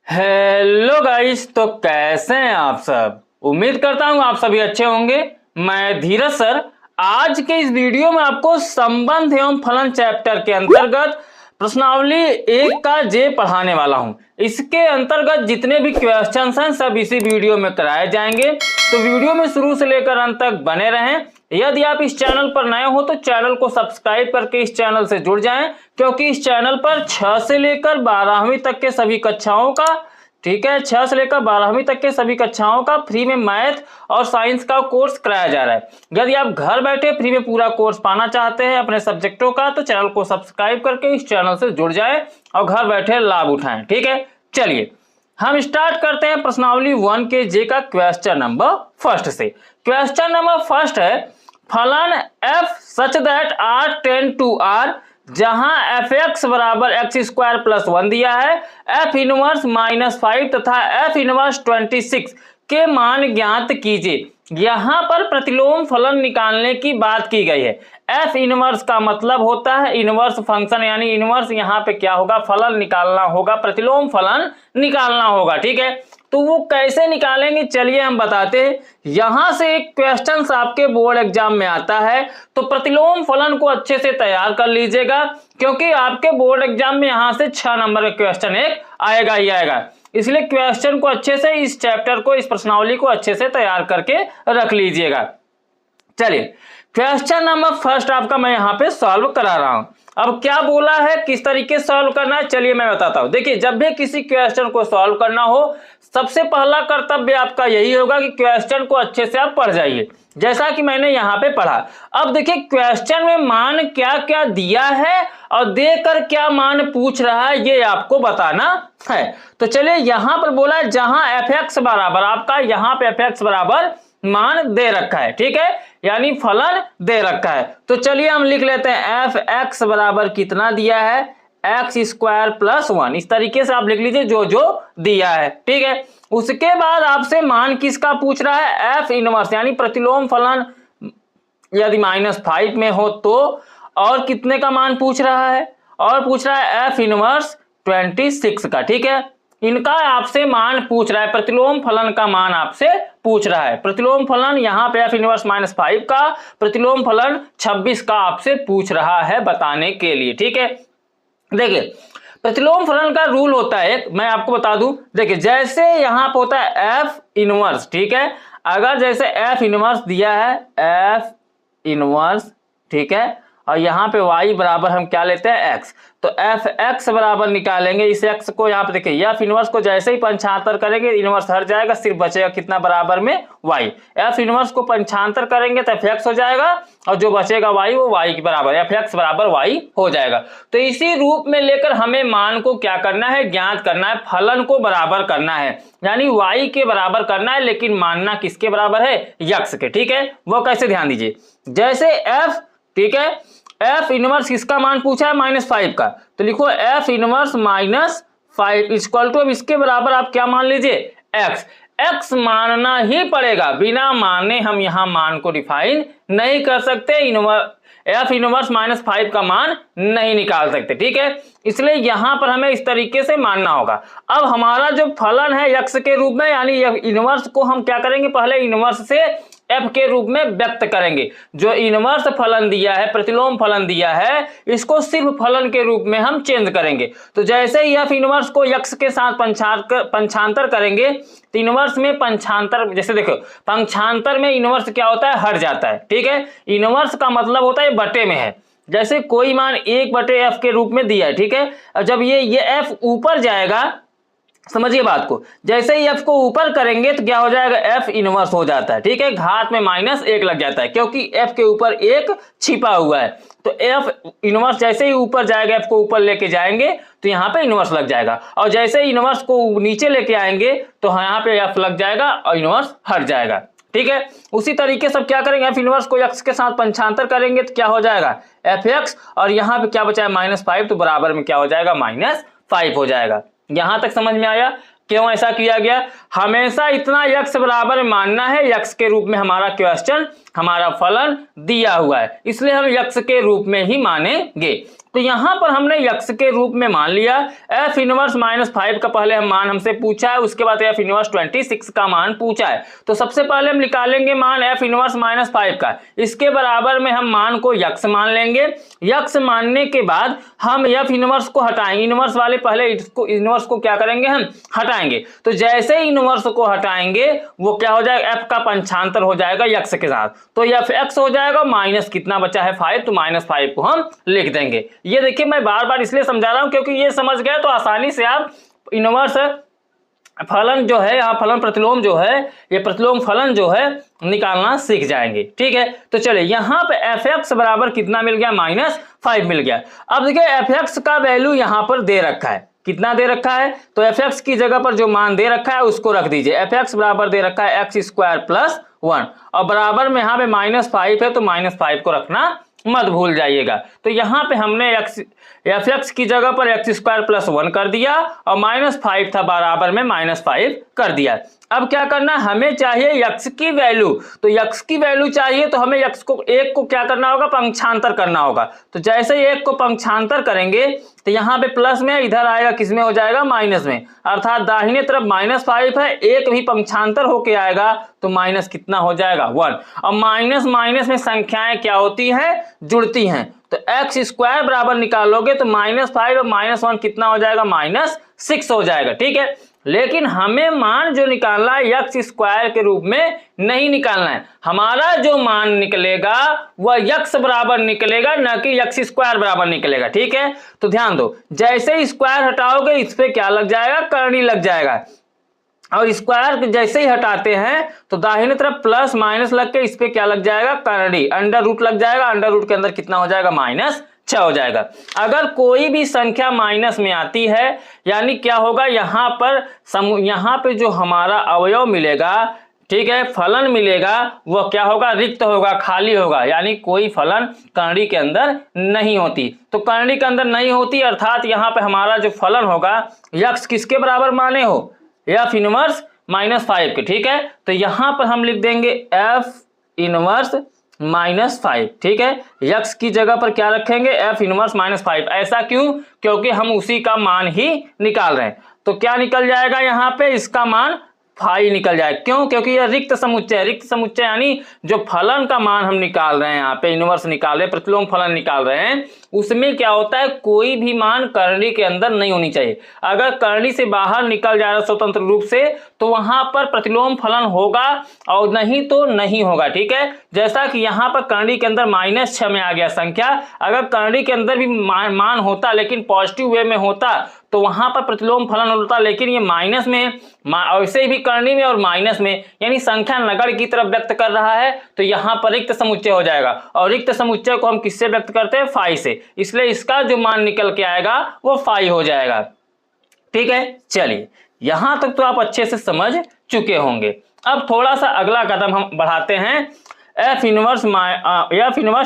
Hello guys, तो कैसे हैं आप सब। उम्मीद करता हूं आप सभी अच्छे होंगे। मैं धीरज सर आज के इस वीडियो में आपको संबंध एवं फलन चैप्टर के अंतर्गत प्रश्नावली 1 का जे पढ़ाने वाला हूं। इसके अंतर्गत जितने भी क्वेश्चंस हैं सब इसी वीडियो में कराए जाएंगे, तो वीडियो में शुरू से लेकर अंत तक बने रहें। यदि आप इस चैनल पर नए हो तो चैनल को सब्सक्राइब करके इस चैनल से जुड़ जाएं, क्योंकि इस चैनल पर 6 से लेकर 12वीं तक के सभी कक्षाओं का 6 से लेकर 12वीं तक के सभी कक्षाओं का फ्री में मैथ और साइंस का कोर्स कराया जा रहा है। यदि आप घर बैठे फ्री में पूरा कोर्स पाना चाहते हैं अपने सब्जेक्टों का, तो चैनल को सब्सक्राइब करके इस चैनल से जुड़ जाएं और घर बैठे लाभ उठाएं। ठीक है, चलिए हम स्टार्ट करते हैं प्रश्नावली 1 के जे का क्वेश्चन नंबर फर्स्ट से। क्वेश्चन नंबर फर्स्ट है, फलन f such that r tend to r, जहां fx बराबर एक्स स्क्वायर प्लस 1 दिया है, f इनवर्स -5 तथा f इनवर्स 26 के मान ज्ञात कीजिए। यहां पर प्रतिलोम फलन निकालने की बात की गई है। f इनवर्स का मतलब होता है इनवर्स फंक्शन, यानी इनवर्स यहाँ पे क्या होगा, फलन निकालना होगा, प्रतिलोम फलन निकालना होगा। ठीक है, तो वो कैसे निकालेंगे चलिए हम बताते हैं। यहां से एक क्वेश्चन आपके बोर्ड एग्जाम में आता है, तो प्रतिलोम फलन को अच्छे से तैयार कर लीजिएगा, क्योंकि आपके बोर्ड एग्जाम में यहां से 6 नंबर का क्वेश्चन एक आएगा ही आएगा। इसलिए क्वेश्चन को अच्छे से, इस चैप्टर को, इस प्रश्नावली को अच्छे से तैयार करके रख लीजिएगा। चलिए क्वेश्चन नंबर फर्स्ट आपका मैं यहाँ पे सॉल्व करा रहा हूं। अब क्या बोला है, किस तरीके से सॉल्व करना है, चलिए मैं बताता हूं। देखिए, जब भी किसी क्वेश्चन को सॉल्व करना हो, सबसे पहला कर्तव्य आपका यही होगा कि क्वेश्चन को अच्छे से आप पढ़ जाइए, जैसा कि मैंने यहाँ पे पढ़ा। अब देखिए क्वेश्चन में मान क्या क्या दिया है और देकर क्या मान पूछ रहा है, ये आपको बताना है। तो चलिए यहाँ पर बोला है जहां fx बराबर, आपका यहाँ पे fx बराबर मान दे रखा है। ठीक है, यानी फलन दे रखा है। तो चलिए हम लिख लेते हैं fx बराबर कितना दिया है, एक्स स्क्वायर प्लस 1। इस तरीके से आप लिख लीजिए जो जो दिया है। ठीक है, उसके बाद आपसे मान किसका पूछ रहा है, f इनवर्स, यानी प्रतिलोम फलन यदि -5 में हो तो, और कितने का मान पूछ रहा है, और पूछ रहा है f इनवर्स 26 का। ठीक है, इनका आपसे मान पूछ रहा है, प्रतिलोम फलन का मान आपसे पूछ रहा है। प्रतिलोम फलन यहाँ पे f इनवर्स -5 का, प्रतिलोम फलन 26 का आपसे पूछ रहा है बताने के लिए। ठीक है, देखिए प्रतिलोम फलन का रूल होता है एक, मैं आपको बता दूं। देखिए जैसे यहाँ पे होता है f इनवर्स, ठीक है, अगर जैसे f इनवर्स दिया है, f इनवर्स, ठीक है, और यहाँ पे y बराबर हम क्या लेते हैं, x, तो fx बराबर निकालेंगे। इस x को यहाँ पे देखिए f इनवर्स को जैसे ही पंचांतर करेंगे, इनवर्स हट जाएगा, सिर्फ बचेगा कितना बराबर में, y। f इनवर्स को पंचांतर करेंगे तो fx हो जाएगा, और जो बचेगा y वो y के बराबर, fx बराबर y हो जाएगा। तो इसी रूप में लेकर हमें मान को क्या करना है, ज्ञात करना है, फलन को बराबर करना है, यानी y के बराबर करना है, लेकिन मानना किसके बराबर है, x के। ठीक है, वो कैसे, ध्यान दीजिए। जैसे f, ठीक है, f इनवर्स किसका मान पूछा है, -5 का, तो लिखो f इनवर्स -5 इक्वल टू, अब इसके बराबर आप क्या मान लीजिए, x। x मानना ही पड़ेगा, बिना माने हम यहाँ मान को डिफाइन नहीं कर सकते, f इनवर्स -5 का मान नहीं निकाल सकते। ठीक है, इसलिए यहां पर हमें इस तरीके से मानना होगा। अब हमारा जो फलन है x के रूप में, यानी इनवर्स को हम क्या करेंगे, पहले इनवर्स से f के रूप में व्यक्त करेंगे। जो इनवर्स फलन दिया है, प्रतिलोम फलन दिया है, इसको सिर्फ फलन के रूप में हम चेंज करेंगे। तो जैसे ही f इनवर्स को x के साथ पंचांतर करेंगे, तो इनवर्स में पंचांतर, जैसे देखो पंचांतर में इनवर्स क्या होता है, हट जाता है। ठीक है, इनवर्स का मतलब होता है बटे में है, जैसे कोई मान 1/f के रूप में दिया है। ठीक है, और जब ये f ऊपर जाएगा, समझिए बात को, जैसे ही f को ऊपर करेंगे तो क्या हो जाएगा, f इनवर्स हो जाता है। ठीक है, घात में -1 लग जाता है, क्योंकि f के ऊपर 1 छिपा हुआ है। तो f इनवर्स जैसे ही ऊपर जाएगा, f को ऊपर लेके जाएंगे तो यहाँ पे इनवर्स लग जाएगा, और जैसे ही इनवर्स को नीचे लेके आएंगे तो यहाँ पे f लग जाएगा और इनवर्स हट जाएगा। ठीक है, उसी तरीके से क्या करेंगे, f इनवर्स को x के साथ पंचांतर करेंगे तो क्या हो जाएगा, fx, और यहाँ पे क्या बचा है, -5, तो बराबर में क्या हो जाएगा, -5 हो जाएगा। यहां तक समझ में आया क्यों ऐसा किया गया। हमेशा इतना x बराबर मानना है, x के रूप में हमारा क्वेश्चन, हमारा फलन दिया हुआ है, इसलिए हम x के रूप में ही मानेंगे। तो यहां पर हमने यक्स के रूप में मान लिया f इनवर्स -5 का पहले हम मान हमसे पूछा है, उसके बाद f इनवर्स 26 का मान पूछा है। तो सबसे पहले हम निकालेंगे मान f इनवर्स -5 का, इसके बराबर में हम मान को यक्स मान लेंगे। यक्स मानने के बाद हम f इनवर्स को हटाएंगे, इनवर्स वाले पहले इसको इनवर्स को क्या करेंगे हम हटाएंगे। तो जैसे ही इनवर्स को हटाएंगे वो क्या हो जाएगा, f का पंचांतर हो जाएगा यक्स के साथ, तो f x हो जाएगा, माइनस कितना बचा है 5, तो -5 को हम लिख देंगे। ये देखिए मैं बार बार इसलिए समझा रहा हूं क्योंकि ये समझ गए तो आसानी से आप इनवर्स फलन जो है, यहाँ फलन प्रतिलोम जो है, ये प्रतिलोम फलन जो है निकालना सीख जाएंगे। ठीक है, तो चलिए यहाँ पे f(x) बराबर कितना मिल गया, -5 मिल गया। अब देखिए f(x) का वैल्यू यहाँ पर दे रखा है, कितना दे रखा है, तो f(x) की जगह पर जो मान दे रखा है उसको रख दीजिए। f(x) बराबर दे रखा है x² + 1 और बराबर में यहाँ पे -5 है, तो -5 को रखना मत भूल जाइएगा। तो यहाँ पे हमने f(x) की जगह पर x² + 1 कर दिया और -5 था, बराबर में -5 कर दिया। अब क्या करना, हमें चाहिए x की वैल्यू, तो x की वैल्यू चाहिए तो हमें x को 1 को क्या करना होगा, पंक्षांतर करना होगा। तो जैसे ही 1 को पंक्षांतर करेंगे तो यहाँ पे प्लस में, इधर आएगा किस में हो जाएगा, माइनस में, अर्थात दाहिने तरफ -5 है, 1 भी पंक्षांतर होके आएगा तो माइनस कितना हो जाएगा, 1। और माइनस माइनस में संख्याएं क्या होती हैं, जुड़ती हैं। तो x² बराबर निकालोगे तो -5 और -1 कितना हो जाएगा, -6 हो जाएगा। ठीक है, लेकिन हमें मान जो निकालना है x² के रूप में नहीं निकालना है, हमारा जो मान निकलेगा वह x बराबर निकलेगा, न कि x² बराबर निकलेगा। ठीक है, तो ध्यान दो, जैसे ही स्क्वायर हटाओगे इस पे क्या लग जाएगा, करनी लग जाएगा, और स्क्वायर जैसे ही हटाते हैं तो दाहिने तरफ प्लस माइनस लग के इस पे क्या लग जाएगा, करनी, अंडर रूट लग जाएगा, अंडर रूट के अंदर कितना हो जाएगा, -6 हो जाएगा। अगर कोई भी संख्या माइनस में आती है यानी क्या होगा, यहाँ पे जो हमारा अवयव मिलेगा, ठीक है, फलन मिलेगा, वह क्या होगा, रिक्त होगा, खाली होगा, यानी कोई फलन करनी के अंदर नहीं होती। तो करनी के अंदर नहीं होती अर्थात यहाँ पे हमारा जो फलन होगा यक्स किसके बराबर माने हो, f इनवर्स -5 के। ठीक है, तो यहाँ पर हम लिख देंगे f इनवर्स -5। ठीक है, यक्स की जगह पर क्या रखेंगे, f इनवर्स -5। ऐसा क्यों, क्योंकि हम उसी का मान ही निकाल रहे हैं। तो क्या निकल जाएगा, यहाँ पे इसका मान 5 निकल जाए। क्यों, क्योंकि यह रिक्त समुच्चय है। रिक्त समुच्चय यानी जो फलन का मान हम निकाल रहे हैं, यहाँ पे इनवर्स निकाल रहे हैं, प्रतिलोम फलन निकाल रहे हैं, उसमें क्या होता है, कोई भी मान करनी के अंदर नहीं होनी चाहिए। अगर करनी से बाहर निकल जा रहा है स्वतंत्र रूप से तो वहां पर प्रतिलोम फलन होगा और नहीं तो नहीं होगा। ठीक है, जैसा कि यहाँ पर करनी के अंदर -6 में आ गया संख्या, अगर करनी के अंदर भी मान होता लेकिन पॉजिटिव वे में होता तो वहां पर प्रतिलोम फलन होता, लेकिन ये माइनस में, वैसे भी करनी में और माइनस में, यानी संख्या नगण्य की तरफ व्यक्त कर रहा है, तो यहाँ पर रिक्त समुच्चय हो जाएगा। और रिक्त समुच्चय को हम किससे व्यक्त करते हैं, 5 से, इसलिए इसका जो मान निकल के आएगा वो 5 हो जाएगा। ठीक है, चलिए यहां तक तो आप अच्छे से समझ चुके होंगे। अब थोड़ा सा अगला कदम हम बढ़ाते हैं, f इनवर्स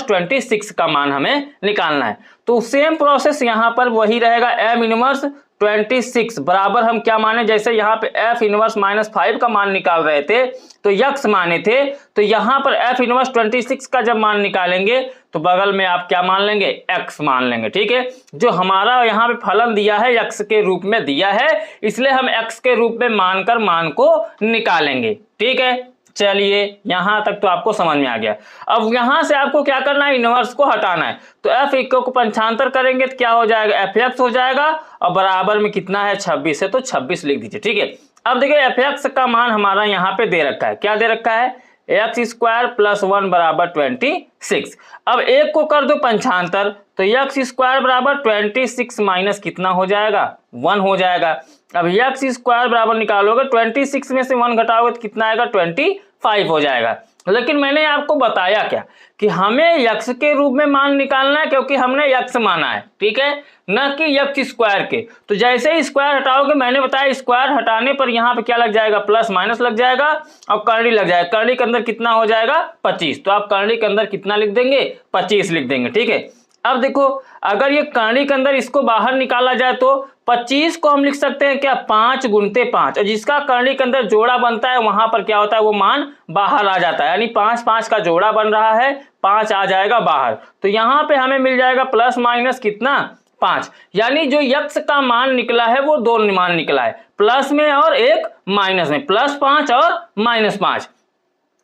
26 का मान हमें निकालना है। तो सेम प्रोसेस यहाँ पर वही रहेगा, m इनवर्स 26 बराबर हम क्या माने, जैसे यहाँ पे f इनवर्स -5 का मान निकाल रहे थे तो यक्स माने थे, तो यहाँ पर f इनवर्स 26 का जब मान निकालेंगे तो बगल में आप क्या मान लेंगे, x मान लेंगे। ठीक है, जो हमारा यहाँ पे फलन दिया है x के रूप में दिया है, इसलिए हम x के रूप में मानकर मान को निकालेंगे। ठीक है, चलिए यहां तक तो आपको समझ में आ गया। अब यहां से आपको क्या करना है, इनवर्स को हटाना है। तो f को पंचांतर करेंगे तो क्या हो जाएगा, f(x) हो जाएगा और बराबर में कितना है, 26 है, तो 26 लिख दीजिए। ठीक है, अब देखिए f(x) का मान हमारा यहाँ पे दे रखा है, क्या दे रखा है, x² + 1 बराबर 26। अब एक को कर दो पंचांतर तो x² बराबर 26 माइनस कितना हो जाएगा, 1 हो जाएगा। अब x² बराबर निकालोगे 26 में से 1 घटाओगे तो कितना आएगा, 25 हो जाएगा। लेकिन मैंने आपको बताया क्या कि हमें x के रूप में मान निकालना है, क्योंकि हमने x माना है, ठीक है, न कि x² के। तो जैसे ही स्क्वायर हटाओगे, मैंने बताया स्क्वायर हटाने पर यहाँ पे क्या लग जाएगा, प्लस माइनस लग जाएगा और करनी लग जाएगा। करनी के अंदर कितना हो जाएगा, 25। तो आप करनी के अंदर कितना लिख देंगे, 25 लिख देंगे। ठीक है, अब देखो अगर ये करनी के अंदर इसको बाहर निकाला जाए तो 25 को हम लिख सकते हैं क्या, 5 गुणते 5, और जिसका करनी के अंदर जोड़ा बनता है वहां पर क्या होता है, वो मान बाहर आ जाता है, यानी 5 5 का जोड़ा बन रहा है, 5 आ जाएगा बाहर। तो यहाँ पे हमें मिल जाएगा प्लस माइनस कितना 5, यानी जो यक्स का मान निकला है वो दो मान निकला है, प्लस में और एक माइनस में, +5 और -5।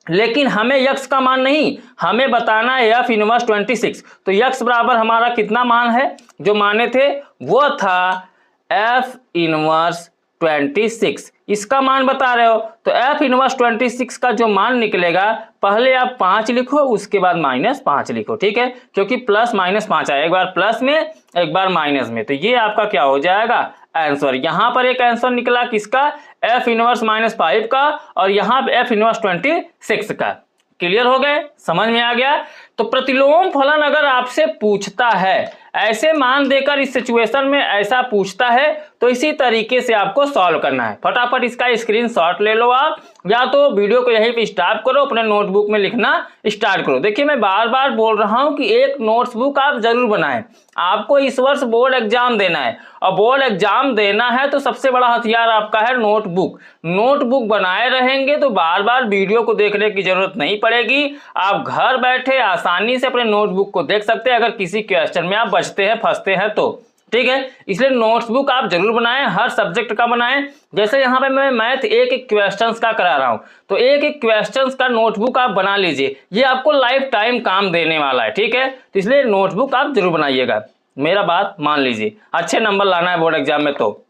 लेकिन हमें यक्स का मान नहीं, हमें बताना है एफ इनवर्स 26। तो यक्स बराबर हमारा कितना मान है, जो माने थे वो था एफ इनवर्स 26, इसका मान बता रहे हो। तो एफ इनवर्स 26 का जो मान निकलेगा, पहले आप 5 लिखो उसके बाद -5 लिखो, ठीक है, क्योंकि प्लस माइनस 5 आए, एक बार प्लस में एक बार माइनस में। तो ये आपका क्या हो जाएगा आंसर। यहां पर एक आंसर निकला किसका, एफ इनवर्स -5 का, और यहां पे एफ इनवर्स 26 का। क्लियर हो गए, समझ में आ गया। तो प्रतिलोम फलन अगर आपसे पूछता है, ऐसे मान देकर इस सिचुएशन में ऐसा पूछता है, तो इसी तरीके से आपको सॉल्व करना है। फटाफट इसका स्क्रीनशॉट ले लो आप, या तो वीडियो को यहीं पे स्टॉप करो, अपने नोटबुक में लिखना स्टार्ट करो। देखिए मैं बार बार बोल रहा हूं कि एक नोटबुक आप जरूर बनाएं। आपको इस वर्ष बोर्ड एग्जाम देना है, और बोर्ड एग्जाम देना है तो सबसे बड़ा हथियार आपका है नोटबुक। नोटबुक बनाए रहेंगे तो बार बार वीडियो को देखने की जरूरत नहीं पड़ेगी। आप घर बैठे आसानी से अपने नोटबुक को देख सकते हैं, अगर किसी क्वेश्चन में आप बचते हैं फंसते हैं तो, ठीक है। इसलिए नोटबुक आप जरूर बनाएं, हर सब्जेक्ट का बनाएं। जैसे यहाँ पे मैं मैथ एक क्वेश्चंस का करा रहा हूं, तो एक क्वेश्चंस का नोटबुक आप बना लीजिए, ये आपको लाइफ टाइम काम देने वाला है, ठीक है। तो इसलिए नोटबुक आप जरूर बनाइएगा, मेरा बात मान लीजिए। अच्छे नंबर लाना है बोर्ड एग्जाम में तो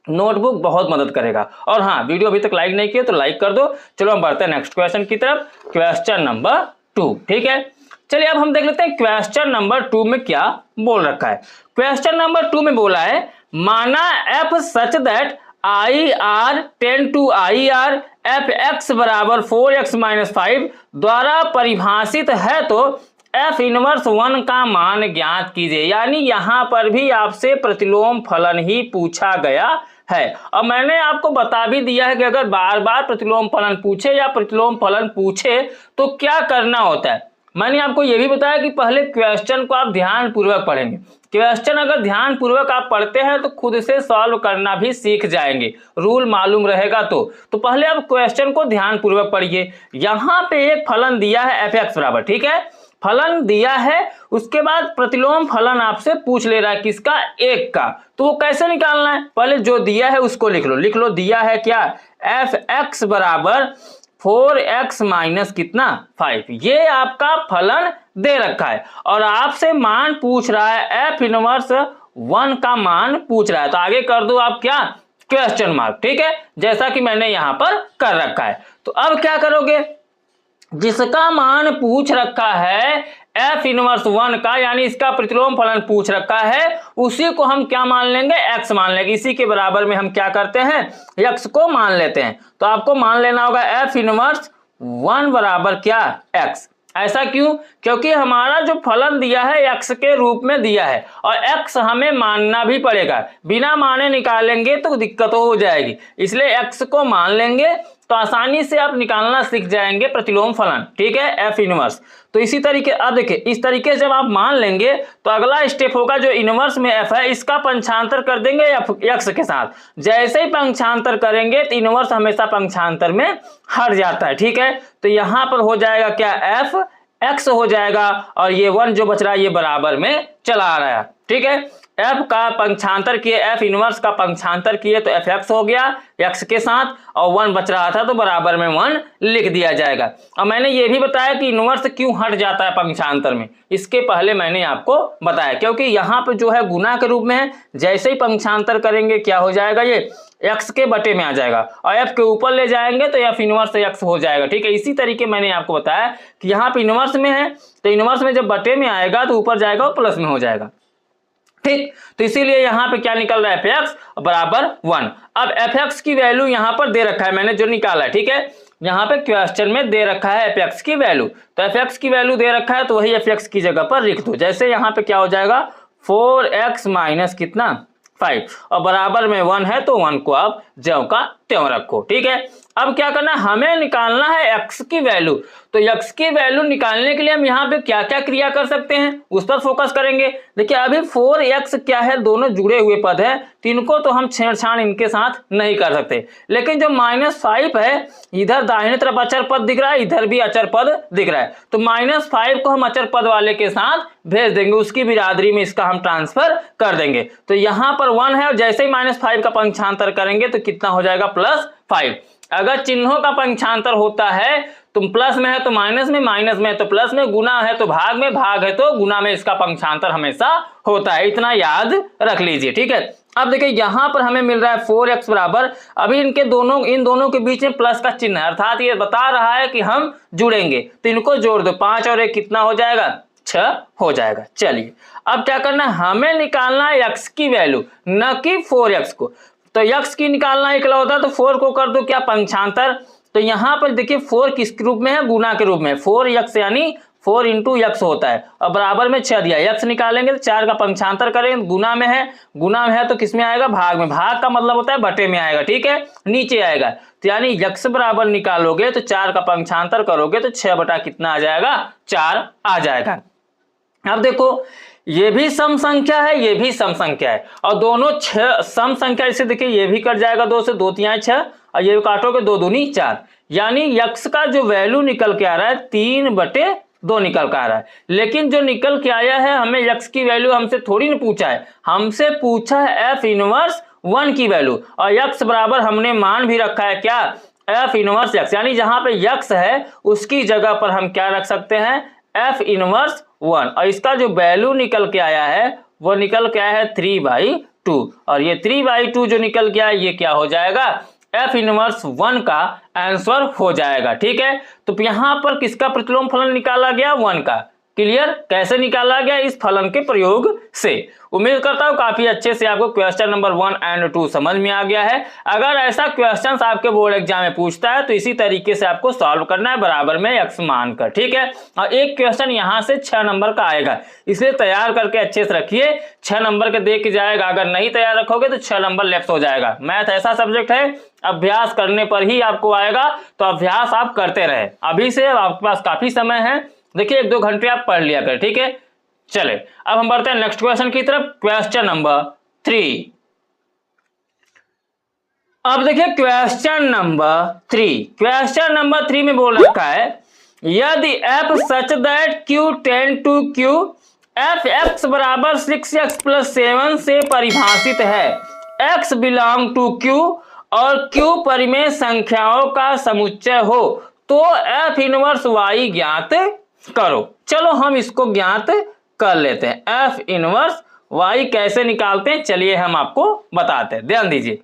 नोटबुक बहुत मदद करेगा। और हाँ, वीडियो अभी तक लाइक नहीं किया तो लाइक कर दो। चलो हम बढ़ते हैं नेक्स्ट क्वेश्चन की तरफ, क्वेश्चन नंबर 2, ठीक है। चलिए अब हम देख लेते हैं क्वेश्चन नंबर 2 में क्या बोल रखा है। क्वेश्चन नंबर 2 में बोला है, माना f such that I R tend to I R f x बराबर 4x-5 द्वारा परिभाषित है, तो एफ इनवर्स 1 का मान ज्ञात कीजिए। यानी यहां पर भी आपसे प्रतिलोम फलन ही पूछा गया है। और मैंने आपको बता भी दिया है कि अगर बार बार प्रतिलोम फलन पूछे या प्रतिलोम फलन पूछे तो क्या करना होता है। मैंने आपको यह भी बताया कि पहले क्वेश्चन को आप ध्यान पूर्वक पढ़ेंगे। क्वेश्चन अगर ध्यान पूर्वक आप पढ़ते हैं तो खुद से सॉल्व करना भी सीख जाएंगे, रूल मालूम रहेगा तो पहले आप क्वेश्चन को ध्यान पूर्वक पढ़िए। यहां पे एक फलन दिया है एफ एक्स बराबर, ठीक है, फलन दिया है, उसके बाद प्रतिलोम फलन आपसे पूछ ले रहा है किसका, एक का। तो वो कैसे निकालना है, पहले जो दिया है उसको लिख लो। दिया है क्या, एफ एक्स बराबर 4x कितना 5, ये आपका फलन दे रखा है, और आपसे मान पूछ रहा है एफ इनवर्स 1 का मान पूछ रहा है। तो आगे कर दो आप क्या, क्वेश्चन मार्क, ठीक है, जैसा कि मैंने यहां पर कर रखा है। तो अब क्या करोगे, जिसका मान पूछ रखा है एफ इनवर्स 1 का, यानी इसका प्रतिलोम फलन पूछ रखा है, उसी को हम क्या मान लेंगे, एक्स मान लेंगे। इसी के बराबर में हम क्या करते हैं, एक्स को मान लेते हैं। तो आपको मान लेना होगा एफ इनवर्स 1 बराबर क्या, एक्स। ऐसा क्यों, क्योंकि हमारा जो फलन दिया है एक्स के रूप में दिया है, और एक्स हमें मानना भी पड़ेगा, बिना माने निकालेंगे तो दिक्कत हो जाएगी। इसलिए एक्स को मान लेंगे तो आसानी से आप निकालना सीख जाएंगे प्रतिलोम फलन, ठीक है, एफ इनवर्स। तो इसी तरीके, अब देखिए इस तरीके से जब आप मान लेंगे तो अगला स्टेप होगा, जो इनवर्स में एफ है इसका पंचांतर कर देंगे एक्स के साथ। जैसे ही पंचांतर करेंगे तो इनवर्स हमेशा पंचांतर में हट जाता है, ठीक है। तो यहां पर हो जाएगा क्या, एफ एक्स हो जाएगा, और ये 1 जो बच रहा है ये बराबर में चला आ रहा है, ठीक है। एफ का पंचांतर किए, एफ इनवर्स का पंचांतर किए तो एफ एक्स हो गया एक्स के साथ, और 1 बच रहा था तो बराबर में 1 लिख दिया जाएगा। और मैंने ये भी बताया कि इनवर्स क्यों हट जाता है पंचांतर में, इसके पहले मैंने आपको बताया, क्योंकि यहाँ पे जो है गुना के रूप में है, जैसे ही पंचांतर करेंगे क्या हो जाएगा, ये एक्स के बटे में आ जाएगा, और एफ के ऊपर ले जाएंगे तो एफ इनवर्स एक्स हो जाएगा, ठीक है। इसी तरीके मैंने आपको बताया कि यहाँ पे इनवर्स में है, तो इनवर्स में जब बटे में आएगा तो ऊपर जाएगा और प्लस में हो जाएगा, ठीक। तो इसीलिए यहां पे क्या निकल रहा है, एफ एक्स बराबर 1। अब एफ एक्स की वैल्यू यहां पर दे रखा है, मैंने जो निकाला है, ठीक है, यहां पे क्वेश्चन में दे रखा है एफ एक्स की वैल्यू। तो एफ एक्स की वैल्यू दे रखा है तो वही एफ एक्स की जगह पर लिख दो। जैसे यहां पे क्या हो जाएगा, 4x कितना 5, और बराबर में 1 है तो 1 को आप ज्यों का त्यों रखो। ठीक है, अब क्या करना, हमें निकालना है x की वैल्यू। तो x की वैल्यू निकालने के लिए हम यहाँ पे क्या क्या क्रिया कर सकते हैं उस पर फोकस करेंगे। देखिए अभी 4x क्या है, दोनों जुड़े हुए पद हैं, तो इनको तो हम छेड़छाड़ इनके साथ नहीं कर सकते। लेकिन जो -5 है, इधर दाहिने तरफ अचर पद दिख रहा है, इधर भी अचर पद दिख रहा है, तो -5 को हम अचर पद वाले के साथ भेज देंगे, उसकी बिरादरी में इसका हम ट्रांसफर कर देंगे। तो यहाँ पर 1 है और जैसे ही -5 का पंक्षांतर करेंगे तो कितना हो जाएगा, +5। अगर चिन्हों का पंक्षांतर होता है तो प्लस में है तो माइनस में, माइनस में है तो प्लस में, गुना है तो भाग में, भाग है तो गुना में, इसका पंक्षांतर हमेशा होता है, इतना याद रख लीजिए। ठीक है, अब देखिए यहां पर हमें मिल रहा है 4x बराबर, अभी इन दोनों के बीच में प्लस का चिन्ह है, अर्थात ये बता रहा है कि हम जुड़ेंगे, तो इनको जोड़ दो, 5 और 1 कितना हो जाएगा, 6 हो जाएगा। चलिए अब क्या करना है, हमें निकालना है x की वैल्यू, न कि 4x को। तो x की निकालना इकलौता, तो 4 को कर दो क्या, पंक्षांतर। तो यहां पर देखिए 4 किस रूप में है, गुना के रूप में, 4x यानी 4 × x होता है, और बराबर में 6 दिया, x निकालेंगे तो 4 का पंक्षांतर करेंगे, गुना में है तो किस में आएगा, भाग में, भाग का मतलब होता है बटे में आएगा। ठीक है, नीचे आएगा, तो यानी x बराबर निकालोगे तो 4 का पंक्षांतर करोगे तो 6 बटा कितना आ जाएगा, 4 आ जाएगा। अब देखो ये भी सम संख्या है, ये भी सम संख्या है, और दोनों सम संख्या, इसे देखिए ये भी कट जाएगा 2 से, 2 3 6, और ये काटोगे 2 दूनी 4, यानी x का जो वैल्यू निकल के आ रहा है 3/2 निकल के आ रहा है। लेकिन जो निकल के आया है, हमें x की वैल्यू हमसे थोड़ी ना पूछा है, हमसे पूछा है f इनवर्स 1 की वैल्यू, और x बराबर हमने मान भी रखा है क्या, f इनवर्स x, यानी जहां पे x है उसकी जगह पर हम क्या रख सकते हैं, f इनवर्स 1, और इसका जो वैल्यू निकल के आया है वो निकल के आया है 3/2, और ये 3/2 जो निकल के आया ये क्या हो जाएगा, f इनवर्स 1 का आंसर हो जाएगा। ठीक है, तो यहाँ पर किसका प्रतिलोम फलन निकाला गया, 1 का। क्लियर, कैसे निकाला गया, इस फलन के प्रयोग से। उम्मीद करता हूँ काफी अच्छे से आपको क्वेश्चन नंबर 1 और 2 समझ में आ गया है। अगर ऐसा क्वेश्चन आपके बोर्ड एग्जाम में पूछता है तो इसी तरीके से आपको सॉल्व करना है, बराबर में x मानकर। ठीक है, और एक क्वेश्चन यहाँ से 6 नंबर का आएगा, इसलिए तैयार करके अच्छे से रखिए, 6 नंबर के देख के जाएगा, अगर नहीं तैयार रखोगे तो 6 नंबर लेफ्ट हो जाएगा। मैथ ऐसा सब्जेक्ट है, अभ्यास करने पर ही आपको आएगा, तो अभ्यास आप करते रहे, अभी से आपके पास काफी समय है, देखिए 1-2 घंटे आप पढ़ लिया करें। ठीक है, चले अब हम बढ़ते हैं नेक्स्ट क्वेश्चन की तरफ, क्वेश्चन नंबर 3। अब देखिए क्वेश्चन नंबर 3 में बोल रखा है, यदि f such that q tend to q, f(x) बराबर 6x + 7 से परिभाषित है, x बिलोंग टू q और q परिमेय संख्याओं का समुच्चय हो, तो f इनवर्स y ज्ञात करो। चलो हम इसको ज्ञात कर लेते हैं, f इनवर्स y कैसे निकालते हैं, चलिए हम आपको बताते हैं। ध्यान दीजिए,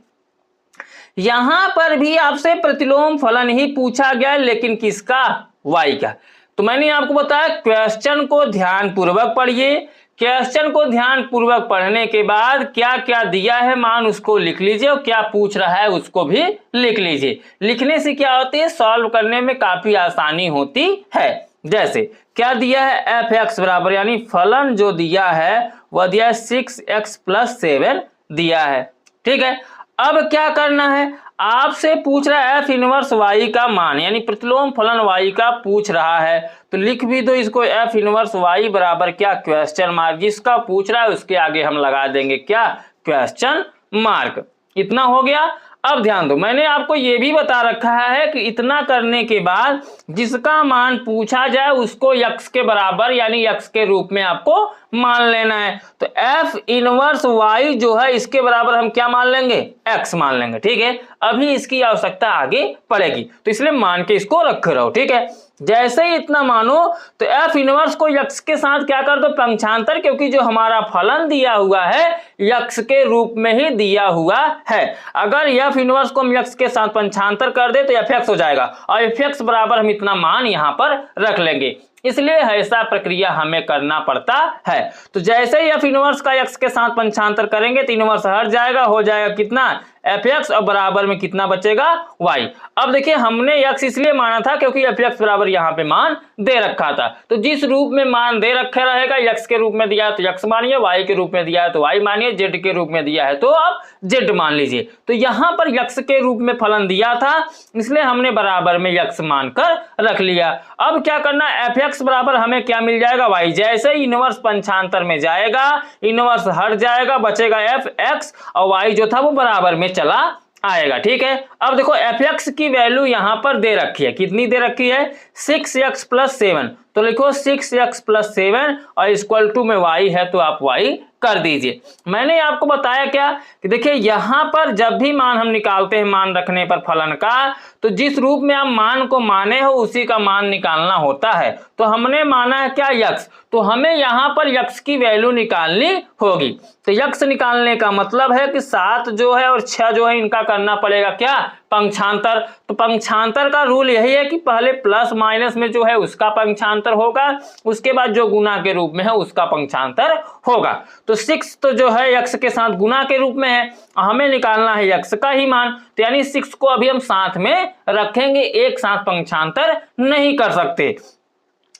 यहां पर भी आपसे प्रतिलोम फलन ही पूछा गया, लेकिन किसका, y का। तो मैंने आपको बताया क्वेश्चन को ध्यान पूर्वक पढ़िए, क्वेश्चन को ध्यान पूर्वक पढ़ने के बाद क्या क्या दिया है मान उसको लिख लीजिए, और क्या पूछ रहा है उसको भी लिख लीजिए। लिखने से क्या होती है, सॉल्व करने में काफी आसानी होती है। जैसे क्या दिया है, f(x) बराबर, यानी फलन जो दिया है वह दिया है 6x + 7 दिया है। ठीक है, अब क्या करना है, आपसे पूछ रहा है f इनवर्स y का मान, यानी प्रतिलोम फलन y का पूछ रहा है, तो लिख भी दो इसको, f इनवर्स y बराबर क्या, क्वेश्चन मार्क, जिसका पूछ रहा है उसके आगे हम लगा देंगे क्या, क्वेश्चन मार्क। इतना हो गया। अब ध्यान दो, मैंने आपको ये भी बता रखा है कि इतना करने के बाद जिसका मान पूछा जाए उसको x के बराबर यानी x के रूप में आपको मान लेना है। तो f इनवर्स y जो है इसके बराबर हम क्या मान लेंगे, x मान लेंगे। ठीक है, अभी इसकी आवश्यकता आगे पड़ेगी, तो इसलिए मान के इसको रखे रहो। ठीक है, जैसे ही इतना मानो तो f इनवर्स को x के साथ क्या कर दो, पंक्षांतर, क्योंकि जो हमारा फलन दिया हुआ है x के रूप में ही दिया हुआ है। अगर f इनवर्स को हम x के साथ पंक्षांतर कर दे तो fx हो जाएगा, और fx बराबर हम इतना मान यहां पर रख लेंगे, इसलिए ऐसा प्रक्रिया हमें करना पड़ता है। तो जैसे ही f इनवर्स का x के साथ पंक्षांतर करेंगे तो इनवर्स हट जाएगा, हो जाएगा कितना, एफ एक्स और बराबर में कितना बचेगा वाई। अब देखिए हमने एक्स इसलिए माना था क्योंकि एफ एक्स बराबर यहाँ पे मान दे रखा था, तो जिस रूप में मान दे रखा रहेगा, एक्स के रूप में दिया है तो एक्स मानिए, वाई के रूप में दिया है तो वाई मानिए, जेड के रूप में दिया है तो आप जेड मान लीजिए। तो यहाँ पर एक्स के रूप में फलन दिया था इसलिए हमने बराबर में एक्स मानकर रख लिया। अब क्या करना, एफ एक्स बराबर हमें क्या मिल जाएगा वाई। जैसे इनवर्स पंचांतर में जाएगा, इनवर्स हट जाएगा, बचेगा एफ एक्स और वाई जो था वो बराबर में चला आएगा। ठीक है, अब देखो एफ एक्स की वैल्यू यहां पर दे रखी है, कितनी दे रखी है 6x + 7, तो लिखो 6x + 7 और इक्वल टू में y है तो आप y कर दीजिए। मैंने आपको बताया क्या कि देखिए यहां पर जब भी मान हम निकालते हैं मान रखने पर फलन का, तो जिस रूप में आप मान को माने हो उसी का मान निकालना होता है। तो हमने माना है क्या x, तो हमें यहां पर x की वैल्यू निकालनी होगी। तो x निकालने का मतलब है कि 7 जो है और 6 जो है इनका करना पड़ेगा क्या पंक्षांतर। तो पंक्षांतर का रूल यही है कि पहले प्लस माइनस में जो है उसका पंक्षांतर होगा, उसके बाद जो गुना के रूप में है उसका पंक्षांतर होगा। तो 6 तो जो है x के साथ गुना के रूप में है, हमें निकालना है x का ही मान, तो यानी 6 को अभी हम साथ में रखेंगे, एक साथ पंक्षांतर नहीं कर सकते।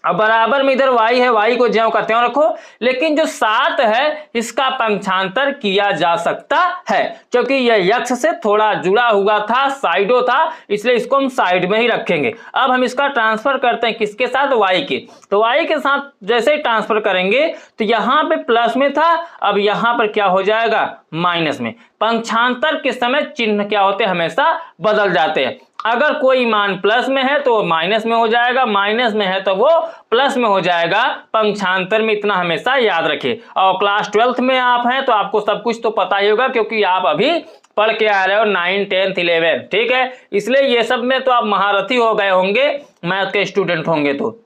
अब बराबर में इधर y है, y को ज्यों का त्यों रखो, लेकिन जो 7 है इसका पंक्षांतर किया जा सकता है क्योंकि यह x से थोड़ा जुड़ा हुआ था, साइडो था, इसलिए इसको हम साइड में ही रखेंगे। अब हम इसका ट्रांसफर करते हैं किसके साथ, y के, तो y के साथ जैसे ही ट्रांसफर करेंगे तो यहाँ पे प्लस में था, अब यहाँ पर क्या हो जाएगा माइनस में। पंक्षांतर के समय चिन्ह क्या होते हैं, हमेशा बदल जाते हैं। अगर कोई मान प्लस में है तो माइनस में हो जाएगा, माइनस में है तो वो प्लस में हो जाएगा। पंक्षांतर में इतना हमेशा याद रखिए। और क्लास 12th में आप हैं तो आपको सब कुछ तो पता ही होगा क्योंकि आप अभी पढ़ के आ रहे हो 9, 10, 11, ठीक है, इसलिए ये सब में तो आप महारथी हो गए होंगे, मैथ के स्टूडेंट होंगे। तो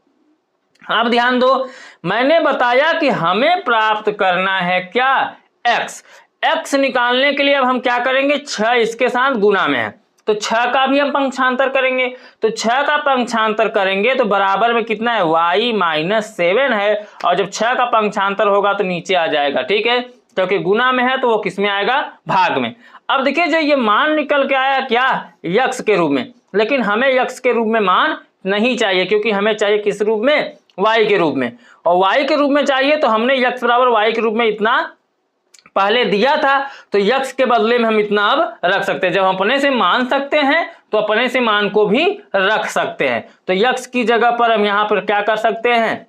आप ध्यान दो, मैंने बताया कि हमें प्राप्त करना है क्या x निकालने के लिए अब हम क्या करेंगे, 6 इसके साथ गुना में है तो 6 का भी हम पंक्षांतर करेंगे, तो 6 का पंक्षांतर करेंगे तो बराबर में कितना है y - 7 है, और जब 6 का पंक्षांतर होगा तो नीचे आ जाएगा। ठीक है, क्योंकि गुना में है तो वो किस में आएगा, भाग में। अब देखिए जो ये मान निकल के आया क्या x के रूप में, लेकिन हमें x के रूप में मान नहीं चाहिए क्योंकि हमें चाहिए किस रूप में, y के रूप में, और y के रूप में चाहिए तो हमने x बराबर y के रूप में इतना पहले दिया था, तो x के बदले में हम इतना अब रख सकते हैं। जब हम अपने से मान सकते हैं तो अपने से मान को भी रख सकते हैं। तो x की जगह पर हम यहां पर क्या कर सकते हैं,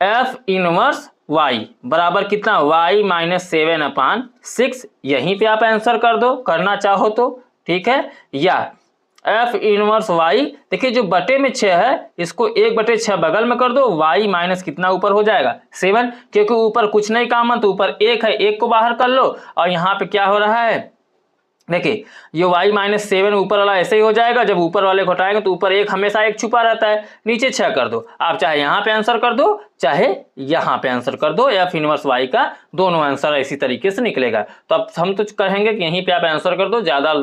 f इनवर्स y बराबर कितना y - 7/6, यहीं पे आप आंसर कर दो करना चाहो तो, ठीक है, या f इनवर्स y, देखिए जो बटे में 6 है इसको 1/6 बगल में कर दो, y माइनस कितना ऊपर हो जाएगा 7, क्योंकि ऊपर कुछ नहीं कॉमन तो ऊपर 1 है, 1 को बाहर कर लो, और यहाँ पे क्या हो रहा है देखिए ये y - 7 ऊपर वाला ऐसे ही हो जाएगा, जब ऊपर वाले को हटाएंगे तो ऊपर 1 हमेशा 1 छुपा रहता है, नीचे 6 कर दो। आप चाहे यहाँ पे आंसर कर दो चाहे यहाँ पे आंसर कर दो, f इनवर्स y का दोनों आंसर इसी तरीके से निकलेगा। तो अब हम तो कहेंगे कि यहीं पे आप आंसर कर दो, ज्यादा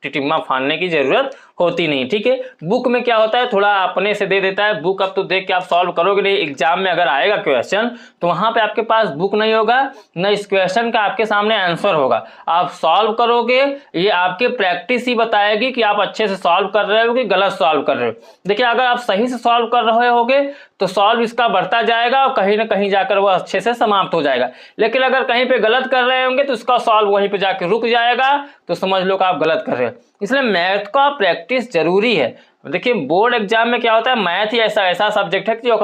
टिटिम्मा फाड़ने की जरूरत होती नहीं। ठीक है, बुक में क्या होता है थोड़ा अपने से दे देता है, बुक अब तो देख के आप सॉल्व करोगे नहीं, एग्जाम में अगर आएगा क्वेश्चन तो वहां पे आपके पास बुक नहीं होगा, न इस क्वेश्चन का आपके सामने आंसर होगा, आप सॉल्व करोगे, ये आपके प्रैक्टिस ही बताएगी कि आप अच्छे से सॉल्व कर रहे हो कि गलत सॉल्व कर रहे हो। देखिए अगर आप सही से सॉल्व कर रहे होगे तो सॉल्व इसका बढ़ता जाएगा और कहीं ना कहीं जाकर वह अच्छे से समाप्त हो जाएगा, लेकिन अगर कहीं पे गलत कर रहे होंगे तो उसका सॉल्व वहीं पे जाके रुक जाएगा, तो समझ लो कि आप गलत कर रहे हो। इसलिए मैथ का प्रैक्टिस जरूरी है। देखिए बोर्ड एग्जाम में क्या होता है, मैथ ही ऐसा सब्जेक्ट है कि जो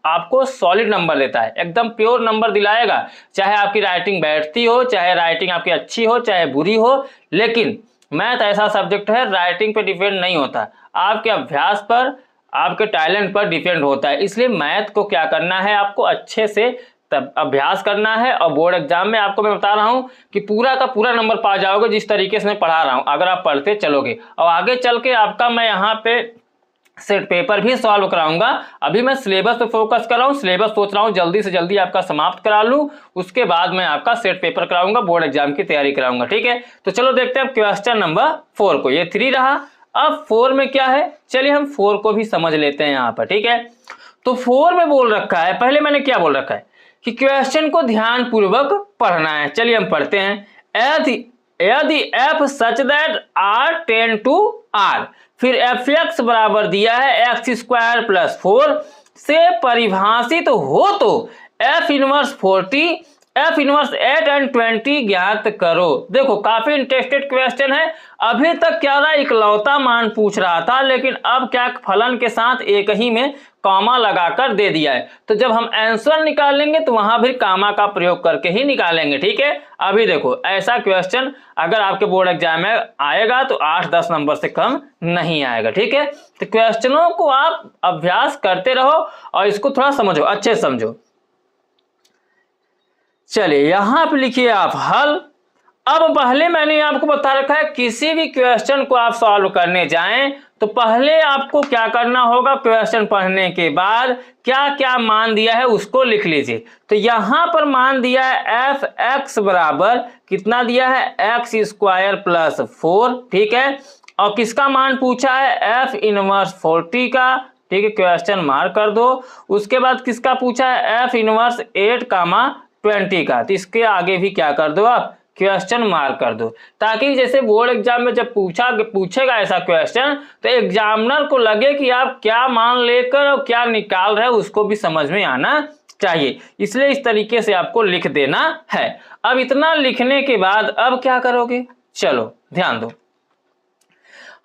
आपको सॉलिड नंबर देता है, एकदम प्योर नंबर दिलाएगा, चाहे आपकी राइटिंग बैठती हो, चाहे राइटिंग आपकी अच्छी हो, चाहे बुरी हो, लेकिन मैथ ऐसा सब्जेक्ट है राइटिंग पे डिपेंड नहीं होता, आपके अभ्यास पर, आपके टैलेंट पर डिपेंड होता है। इसलिए मैथ को क्या करना है, आपको अच्छे से तब अभ्यास करना है, और बोर्ड एग्जाम में आपको मैं बता रहा हूं कि पूरा का पूरा नंबर पा जाओगे जिस तरीके से मैं पढ़ा रहा हूं, अगर आप पढ़ते चलोगे। और आगे चल के आपका मैं यहाँ पे सेट पेपर भी सॉल्व कराऊंगा। अभी मैं सिलेबस पे फोकस कर रहा हूँ, सिलेबस सोच रहा हूँ जल्दी से जल्दी आपका समाप्त करा लूँ, उसके बाद मैं आपका सेट पेपर कराऊंगा, बोर्ड एग्जाम की तैयारी कराऊंगा। ठीक है, तो चलो देखते हैं क्वेश्चन नंबर 4 को। ये 3 रहा, अब 4 में क्या है, चलिए हम 4 को भी समझ लेते हैं यहाँ पर। ठीक है, तो 4 में बोल रखा है, पहले मैंने क्या बोल रखा है कि क्वेश्चन को ध्यान पूर्वक पढ़ना है। चलिए हम पढ़ते हैं। यदि f such that r tend to r, फिर fx बराबर दिया है x स्क्वायर प्लस 4 से परिभाषित हो तो f inverse 40, f inverse 8 and 20 ज्ञात करो। देखो काफी इंटरेस्टेड क्वेश्चन है। अभी तक क्या रहा, इकलौता मान पूछ रहा था, लेकिन अब क्या फलन के साथ एक ही में कॉमा लगाकर दे दिया है। तो जब हम आंसर निकालेंगे तो वहां भी कॉमा का प्रयोग करके ही निकालेंगे, ठीक है। अभी देखो ऐसा क्वेश्चन अगर आपके बोर्ड एग्जाम में आएगा तो 8-10 नंबर से कम नहीं आएगा, ठीक है। तो क्वेश्चनों को आप अभ्यास करते रहो और इसको थोड़ा समझो, अच्छे समझो। चलिए यहां पे लिखिए आप हल। अब पहले मैंने आपको बता रखा है किसी भी क्वेश्चन को आप सॉल्व करने जाएं तो पहले आपको क्या करना होगा, क्वेश्चन पढ़ने के बाद क्या क्या मान दिया है उसको लिख लीजिए। तो यहां पर मान दिया है एफ एक्स बराबर कितना दिया है, एक्स स्क्वायर प्लस 4, ठीक है। और किसका मान पूछा है, एफ इनवर्स 40 का, ठीक है, क्वेश्चन मार्क कर दो। उसके बाद किसका पूछा है, एफ इनवर्स 8, 20 का। तो इसके आगे भी क्या कर दो आप, क्वेश्चन मार्क कर दो, ताकि जैसे बोर्ड एग्जाम में जब पूछेगा ऐसा क्वेश्चन तो एग्जामिनर को लगे कि आप क्या मान लेकर और क्या निकाल रहे हो उसको भी समझ में आना चाहिए। इसलिए इस तरीके से आपको लिख देना है। अब इतना लिखने के बाद अब क्या करोगे, चलो ध्यान दो,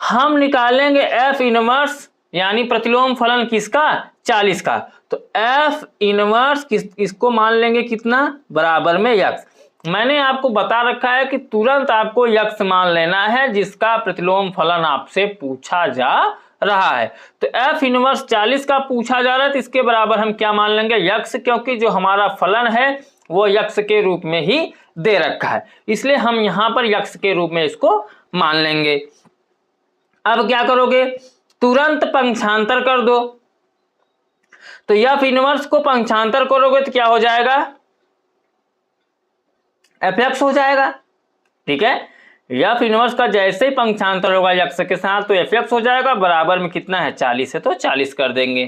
हम निकालेंगे एफ इनवर्स यानी प्रतिलोम फलन किसका, 40 का। तो एफ इनवर्स इसको मान लेंगे कितना, बराबर में यक्स। मैंने आपको बता रखा है कि तुरंत आपको यक्स मान लेना है जिसका प्रतिलोम फलन आपसे पूछा जा रहा है। तो एफ इनवर्स 40 का पूछा जा रहा है तो इसके बराबर हम क्या मान लेंगे, यक्स, क्योंकि जो हमारा फलन है वो यक्स के रूप में ही दे रखा है, इसलिए हम यहां पर यक्स के रूप में इसको मान लेंगे। अब क्या करोगे, तुरंत पंक्षांतर कर दो। तो एफ इनवर्स को पंक्षांतर करोगे तो क्या हो जाएगा, एफ एक्स हो जाएगा, ठीक है। एफ इनवर्स का जैसे ही पंक्षांतर होगा यक्स के साथ तो एफ एक्स हो जाएगा, बराबर में कितना है 40 है तो 40 कर देंगे,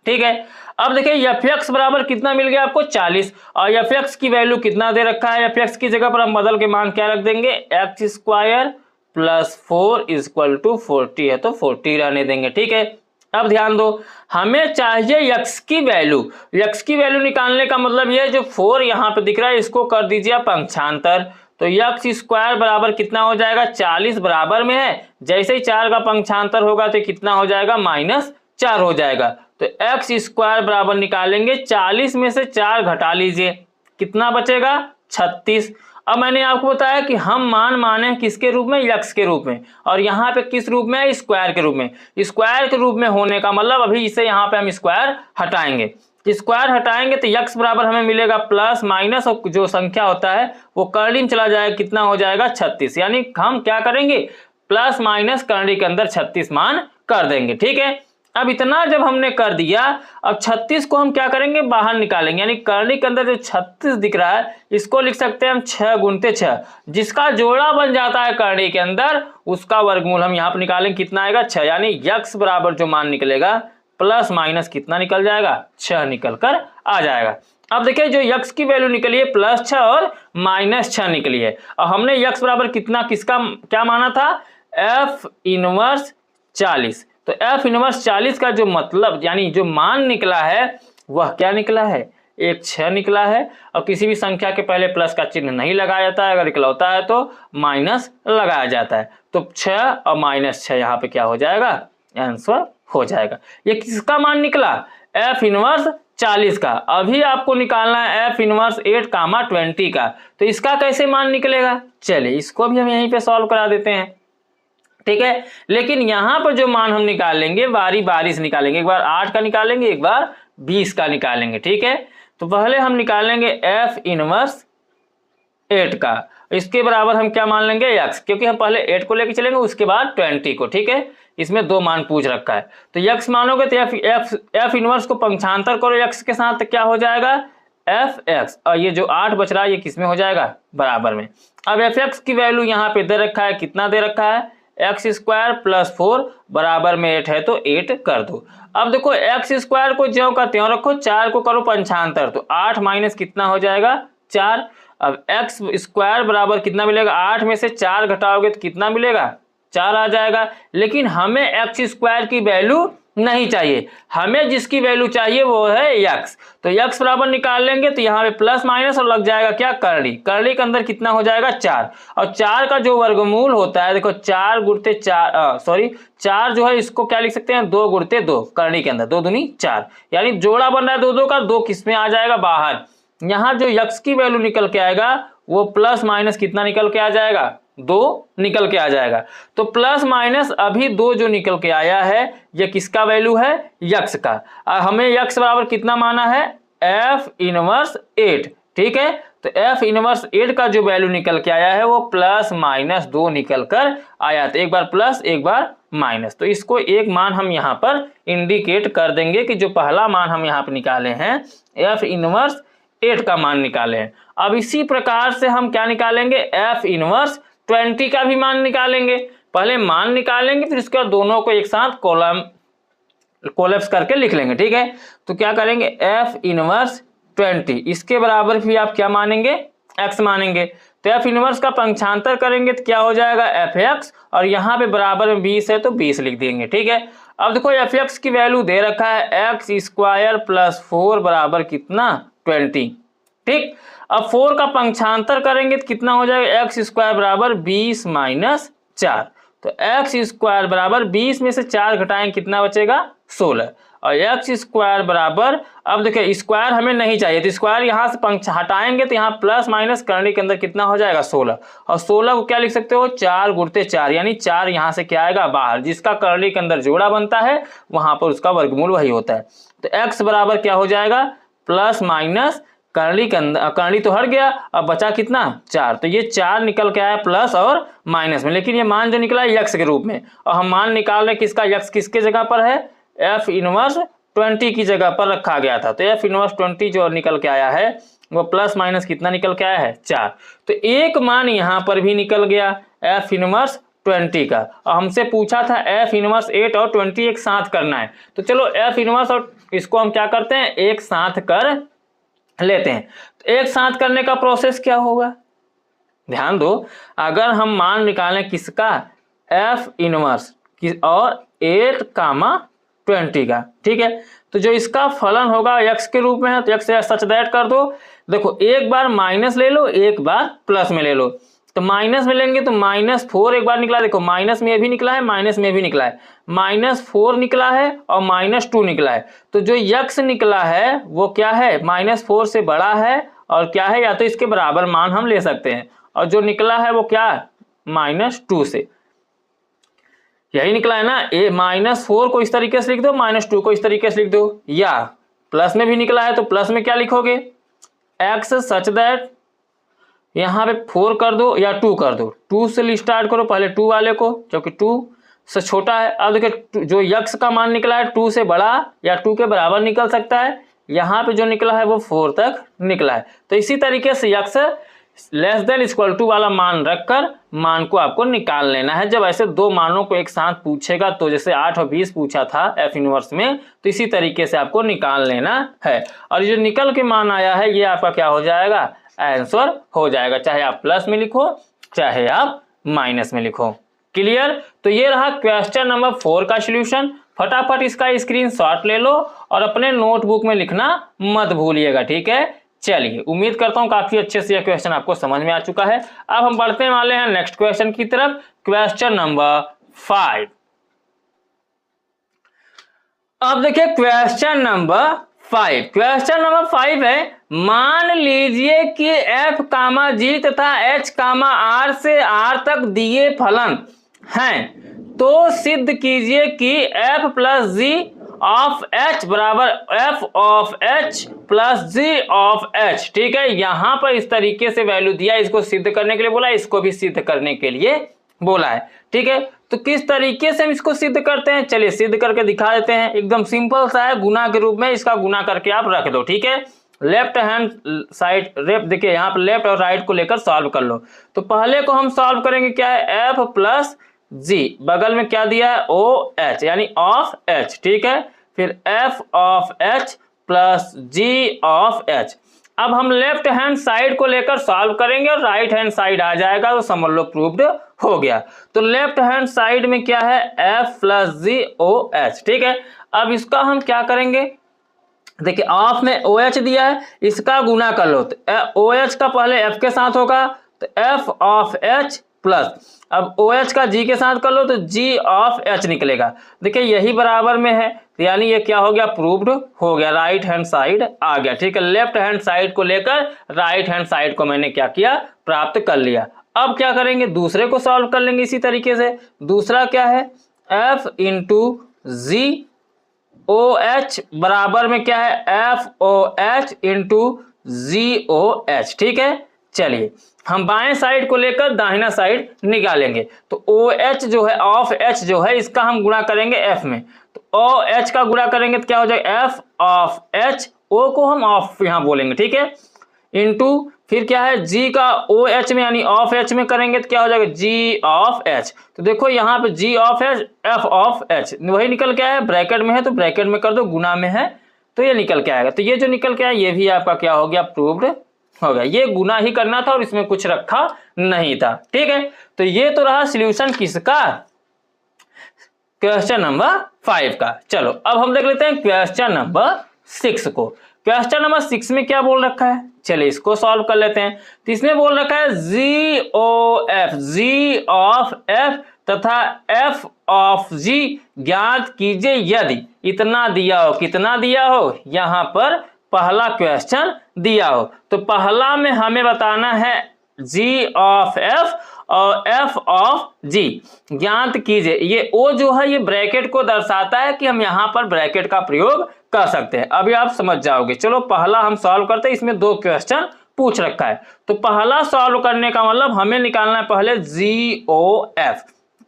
ठीक है। अब देखिए एफ एक्स बराबर कितना मिल गया आपको 40, और एफ एक्स की वैल्यू कितना दे रखा है, एफ एक्स की जगह पर हम बदल के मान क्या रख देंगे, x square plus 4 equal to 40 है तो 40 रहने देंगे, ठीक है। अब ध्यान दो, हमें चाहिए यक्स की वैल्यू। यक्स की वैल्यू निकालने का मतलब ये जो 4 यहाँ पे दिख रहा है इसको कर दीजिए पंक्षांतर। तो यक्स स्क्वायर बराबर कितना हो जाएगा, 40 बराबर में है, जैसे ही 4 का पंक्षांतर होगा तो कितना हो जाएगा, -4 हो जाएगा। तो एक्स स्क्वायर बराबर निकालेंगे 40 में से 4 घटा लीजिए, कितना बचेगा 36। अब मैंने आपको बताया कि हम मान माने किसके रूप में, यक्स के रूप में, और यहाँ पे किस रूप में, स्क्वायर के रूप में। स्क्वायर के रूप में होने का मतलब अभी इसे यहाँ पे हम स्क्वायर हटाएंगे, स्क्वायर हटाएंगे तो यक्स बराबर हमें मिलेगा प्लस माइनस, और जो संख्या होता है वो करड़ी में चला जाएगा, कितना हो जाएगा 36। यानी हम क्या करेंगे, प्लस माइनस करड़ी के अंदर 36 मान कर देंगे, ठीक है। अब इतना जब हमने कर दिया, अब 36 को हम क्या करेंगे, बाहर निकालेंगे, यानी करनी के अंदर जो 36 दिख रहा है इसको लिख सकते हैं हम 6 गुणते 6, जिसका जोड़ा बन जाता है करनी के अंदर उसका वर्गमूल हम यहाँ पर निकालेंगे, कितना आएगा 6। यानी यक्स बराबर जो मान निकलेगा प्लस माइनस कितना निकल जाएगा, 6 निकल कर आ जाएगा। अब देखिए जो यक्स की वैल्यू निकली है +6 और -6 निकली है, और हमने यक्स बराबर कितना किसका क्या माना था, एफ इनवर्स 40। तो एफ इनवर्स 40 का जो मतलब यानी जो मान निकला है वह क्या निकला है, एक 6 निकला है। और किसी भी संख्या के पहले प्लस का चिन्ह नहीं लगाया जाता है, अगर इकलौता है तो माइनस लगाया जाता है। तो 6 और -6 यहाँ पे क्या हो जाएगा, आंसर हो जाएगा। ये किसका मान निकला, एफ इनवर्स 40 का। अभी आपको निकालना है एफ इनवर्स 8, 20 का। तो इसका कैसे मान निकलेगा, चलिए इसको भी हम यहीं पे सॉल्व करा देते हैं, ठीक है। लेकिन यहाँ पर जो मान हम निकालेंगे बारी बारी से निकालेंगे, एक बार 8 का निकालेंगे, एक बार 20 का निकालेंगे, ठीक है। तो पहले हम निकालेंगे एफ इनवर्स 8 का, इसके बराबर हम क्या मान लेंगे, यक्स, क्योंकि हम पहले 8 को लेके चलेंगे उसके बाद 20 को, ठीक है। इसमें 2 मान पूछ रखा है तो यक्स मानोगे तो एफ इनवर्स को पंक्षांतर करो यक्स के साथ तो क्या हो जाएगा, एफ एक्स, और ये जो 8 बच रहा है ये किसमें हो जाएगा, बराबर में। अब एफ एक्स की वैल्यू यहाँ पे दे रखा है, कितना दे रखा है, एक्स स्क्वायर प्लस 4 बराबर में 8 है तो 8 कर दो। अब देखो एक्स स्क्वायर को ज्यों का त्यों रखो, 4 को करो पंक्षांतर तो 8 माइनस कितना हो जाएगा 4। अब एक्स स्क्वायर बराबर कितना मिलेगा, 8 में से 4 घटाओगे तो कितना मिलेगा, 4 आ जाएगा। लेकिन हमें एक्स स्क्वायर की वैल्यू नहीं चाहिए, हमें जिसकी वैल्यू चाहिए वो है एक्स। तो एक्स बराबर निकाल लेंगे तो यहाँ पे प्लस माइनस और लग जाएगा क्या, करली। करली के अंदर कितना हो जाएगा, 4। और 4 का जो वर्गमूल होता है, देखो 4 गुणते 4 4 जो है इसको क्या लिख सकते हैं, 2 गुणते 2। करली के अंदर 2 दूनी 4, यानी जोड़ा बन रहा है 2 का, 2 किस में आ जाएगा, बाहर। यहाँ जो एक्स की वैल्यू निकल के आएगा वो प्लस माइनस कितना निकल के आ जाएगा, 2 निकल के आ जाएगा। तो प्लस माइनस अभी 2 जो निकल के आया है ये किसका वैल्यू है, यक्स का। हमें यक्स बराबर कितना माना है, एफ इनवर्स 8, ठीक है। तो एफ इनवर्स 8 का जो वैल्यू निकल के आया है वो प्लस माइनस 2 निकल कर आया। तो एक बार प्लस एक बार माइनस, तो इसको एक मान हम यहाँ पर इंडिकेट कर देंगे कि जो पहला मान हम यहाँ पर निकाले हैं एफ इनवर्स 8 का मान निकाले हैं। अब इसी प्रकार से हम क्या निकालेंगे, एफ इनवर्स 20 का भी मान निकालेंगे। पहले मान निकालेंगे फिर उसके बाद दोनों को एक साथ कोलैप्स करके लिख लेंगे, ठीक है। तो क्या करेंगे, एफ इनवर्स 20 इसके बराबर भी आप क्या मानेंगे, एक्स मानेंगे। तो एफ इनवर्स का पंक्षांतर करेंगे तो क्या हो जाएगा, एफ एक्स, और यहाँ पे बराबर में 20 है तो 20 लिख देंगे, ठीक है। अब देखो एफ एक्स की वैल्यू दे रखा है एक्स स्क्वायर प्लस 4 बराबर कितना, 20, ठीक। अब 4 का पंक्षांतर करेंगे तो कितना हो जाएगा, एक्स स्क्वायर बराबर 20 माइनस 4। तो एक्स स्क्वायर बराबर 20 में से 4 घटाएंगे कितना बचेगा, 16। और एक्स स्क्वायर बराबर, अब देखिए स्क्वायर हमें नहीं चाहिए तो स्क्वायर यहाँ से पंक्ष हटाएंगे तो यहाँ प्लस माइनस करने के अंदर कितना हो जाएगा, 16। और 16 को क्या लिख सकते हो, 4 गुणते 4, यानी 4 यहाँ से क्या आएगा, बाहर। जिसका करली के अंदर जोड़ा बनता है वहां पर उसका वर्गमूल वही होता है। तो एक्स बराबर क्या हो जाएगा, प्लस माइनस करली के अंदर, करली तो हट गया, अब बचा कितना, 4। तो ये 4 निकल के आया प्लस और माइनस में, लेकिन ये मान जो निकला है यक्स के रूप में। और हम मान निकाल रहे किसका, यक्स किसके जगह पर है, एफ इनवर्स 20 की जगह पर रखा गया था। तो एफ इनवर्स 20 जो निकल के आया है वो प्लस माइनस कितना निकल के आया है, 4। तो एक मान यहाँ पर भी निकल गया एफ इनवर्स 20 का। और हमसे पूछा था एफ इनवर्स 8 और 20 एक साथ करना है। तो चलो एफ इनवर्स और इसको हम क्या करते हैं, एक साथ कर लेते हैं। तो एक साथ करने का प्रोसेस क्या होगा, ध्यान दो। अगर हम मान निकालें किसका, एफ इनवर्स और 8 कामा 20 का, ठीक है। तो जो इसका फलन होगा एक्स के रूप में है तो एक्स सच दैट कर दो। देखो एक बार माइनस ले लो, एक बार प्लस में ले लो। तो माइनस में लेंगे तो -4 एक बार निकला, देखो माइनस में भी निकला है, माइनस में भी निकला है, -4 निकला है और -2 निकला है। तो जो यक्स निकला है वो क्या है, -4 से बड़ा है और क्या है, या तो इसके बराबर मान हम ले सकते हैं। और जो निकला है वो क्या, -2 से, यही निकला है ना। -4 को इस तरीके से लिख दो, -2 को इस तरीके से लिख दो, या प्लस में भी निकला है तो प्लस में क्या लिखोगे, एक्स सच दैट यहाँ पे 4 कर दो या 2 कर दो। 2 से स्टार्ट करो पहले 2 वाले को, क्योंकि 2 से छोटा है। अब देखिए जो यक्स का मान निकला है 2 से बड़ा या 2 के बराबर निकल सकता है। यहाँ पे जो निकला है वो 4 तक निकला है। तो इसी तरीके से x less than equal to वाला मान रखकर मान को आपको निकाल लेना है। जब ऐसे दो मानों को एक साथ पूछेगा तो जैसे 8 और 20 पूछा था एफ इनवर्स में, तो इसी तरीके से आपको निकाल लेना है। और जो निकल के मान आया है ये आपका क्या हो जाएगा, आंसर हो जाएगा, चाहे आप प्लस में लिखो चाहे आप माइनस में लिखो। क्लियर। तो ये रहा क्वेश्चन नंबर 4 का सॉल्यूशन। फटाफट इसका स्क्रीनशॉट ले लो और अपने नोटबुक में लिखना मत भूलिएगा, ठीक है। चलिए, उम्मीद करता हूं काफी अच्छे से यह क्वेश्चन आपको समझ में आ चुका है। अब हम बढ़ने वाले हैं नेक्स्ट क्वेश्चन की तरफ, क्वेश्चन नंबर 5। अब देखिए क्वेश्चन नंबर 5। क्वेश्चन नंबर 5 है, मान लीजिए कि एफ कामा जी तथा एच कामा आर से आर तक दिए फलन हैं, तो सिद्ध कीजिए कि F plus ji of H बराबर F of H plus ji of H. ठीक है, यहां पर इस तरीके से वैल्यू दिया, इसको सिद्ध करने के लिए बोला, इसको भी सिद्ध करने के लिए बोला है। ठीक है, तो किस तरीके से हम इसको सिद्ध करते हैं, चलिए सिद्ध करके दिखा देते हैं। एकदम सिंपल सा है, गुना के रूप में इसका गुना करके आप रख दो। ठीक है, लेफ्ट हैंड साइड देखिए यहाँ पर लेफ्ट और राइट को लेकर सॉल्व कर लो। तो पहले को हम सॉल्व करेंगे, क्या है, एफ प्लस जी, बगल में क्या दिया है, ओ एच यानी ऑफ एच। ठीक है, फिर f of H plus ji of h. अब हम लेफ्ट हैंड साइड को लेकर सॉल्व करेंगे और राइट हैंड साइड आ जाएगा तो समझ लो प्रूव्ड हो गया। तो लेफ्ट हैंड साइड में क्या है, F + GOH, ठीक है। अब इसका हम क्या करेंगे, देखिए ऑफ में OH दिया है, इसका गुना कर लो तो OH का पहले F के साथ होगा तो F ऑफ H प्लस, अब OH का G के साथ कर लो तो G ऑफ H निकलेगा। देखिए यही बराबर में है, तो यानी ये क्या हो गया, प्रूव्ड हो गया, राइट हैंड साइड आ गया, ठीक है। लेफ्ट हैंड साइड को लेकर राइट हैंड साइड को मैंने क्या किया, प्राप्त कर लिया। अब क्या करेंगे, दूसरे को सॉल्व कर लेंगे इसी तरीके से। दूसरा क्या है, F × GOH बराबर में क्या है, FOH × GOH, ठीक है। चलिए हम बाएं साइड को लेकर दाहिना साइड निकालेंगे तो OH जो है ऑफ H जो है इसका हम गुणा करेंगे F में, तो OH का गुणा करेंगे तो क्या हो जाएगा, F ऑफ H, O को हम ऑफ यहाँ बोलेंगे, ठीक है, इंटू फिर क्या है G का OH में यानी ऑफ H में करेंगे तो क्या हो जाएगा, G ऑफ H। तो देखो यहाँ पे G of H F of H वही निकल के आया, ब्रैकेट में है तो ब्रैकेट में कर दो, गुना में है तो ये निकल के आएगा। तो ये जो निकल के आया ये भी आपका क्या हो गया, प्रूव्ड हो गया। ये गुना ही करना था और इसमें कुछ रखा नहीं था, ठीक है। तो ये तो रहा सॉल्यूशन किसका, क्वेश्चन नंबर 5 का। चलो अब हम देख लेते हैं क्वेश्चन नंबर 6 को। क्वेश्चन नंबर 6 में क्या बोल रखा है, चलिए इसको सॉल्व कर लेते हैं। तो इसमें बोल रखा है GOF, G ऑफ F तथा F ऑफ G ज्ञात कीजिए यदि इतना दिया हो, कितना दिया हो, यहाँ पर पहला क्वेश्चन दिया हो। तो पहला में हमें बताना है G ऑफ F और F ऑफ G ज्ञात कीजिए। ये O जो है ये ब्रैकेट को दर्शाता है कि हम यहाँ पर ब्रैकेट का प्रयोग कर सकते हैं, अभी आप समझ जाओगे। चलो पहला हम सॉल्व करते हैं, इसमें 2 क्वेश्चन पूछ रखा है। तो पहला सॉल्व करने का मतलब हमें निकालना है पहले GOF,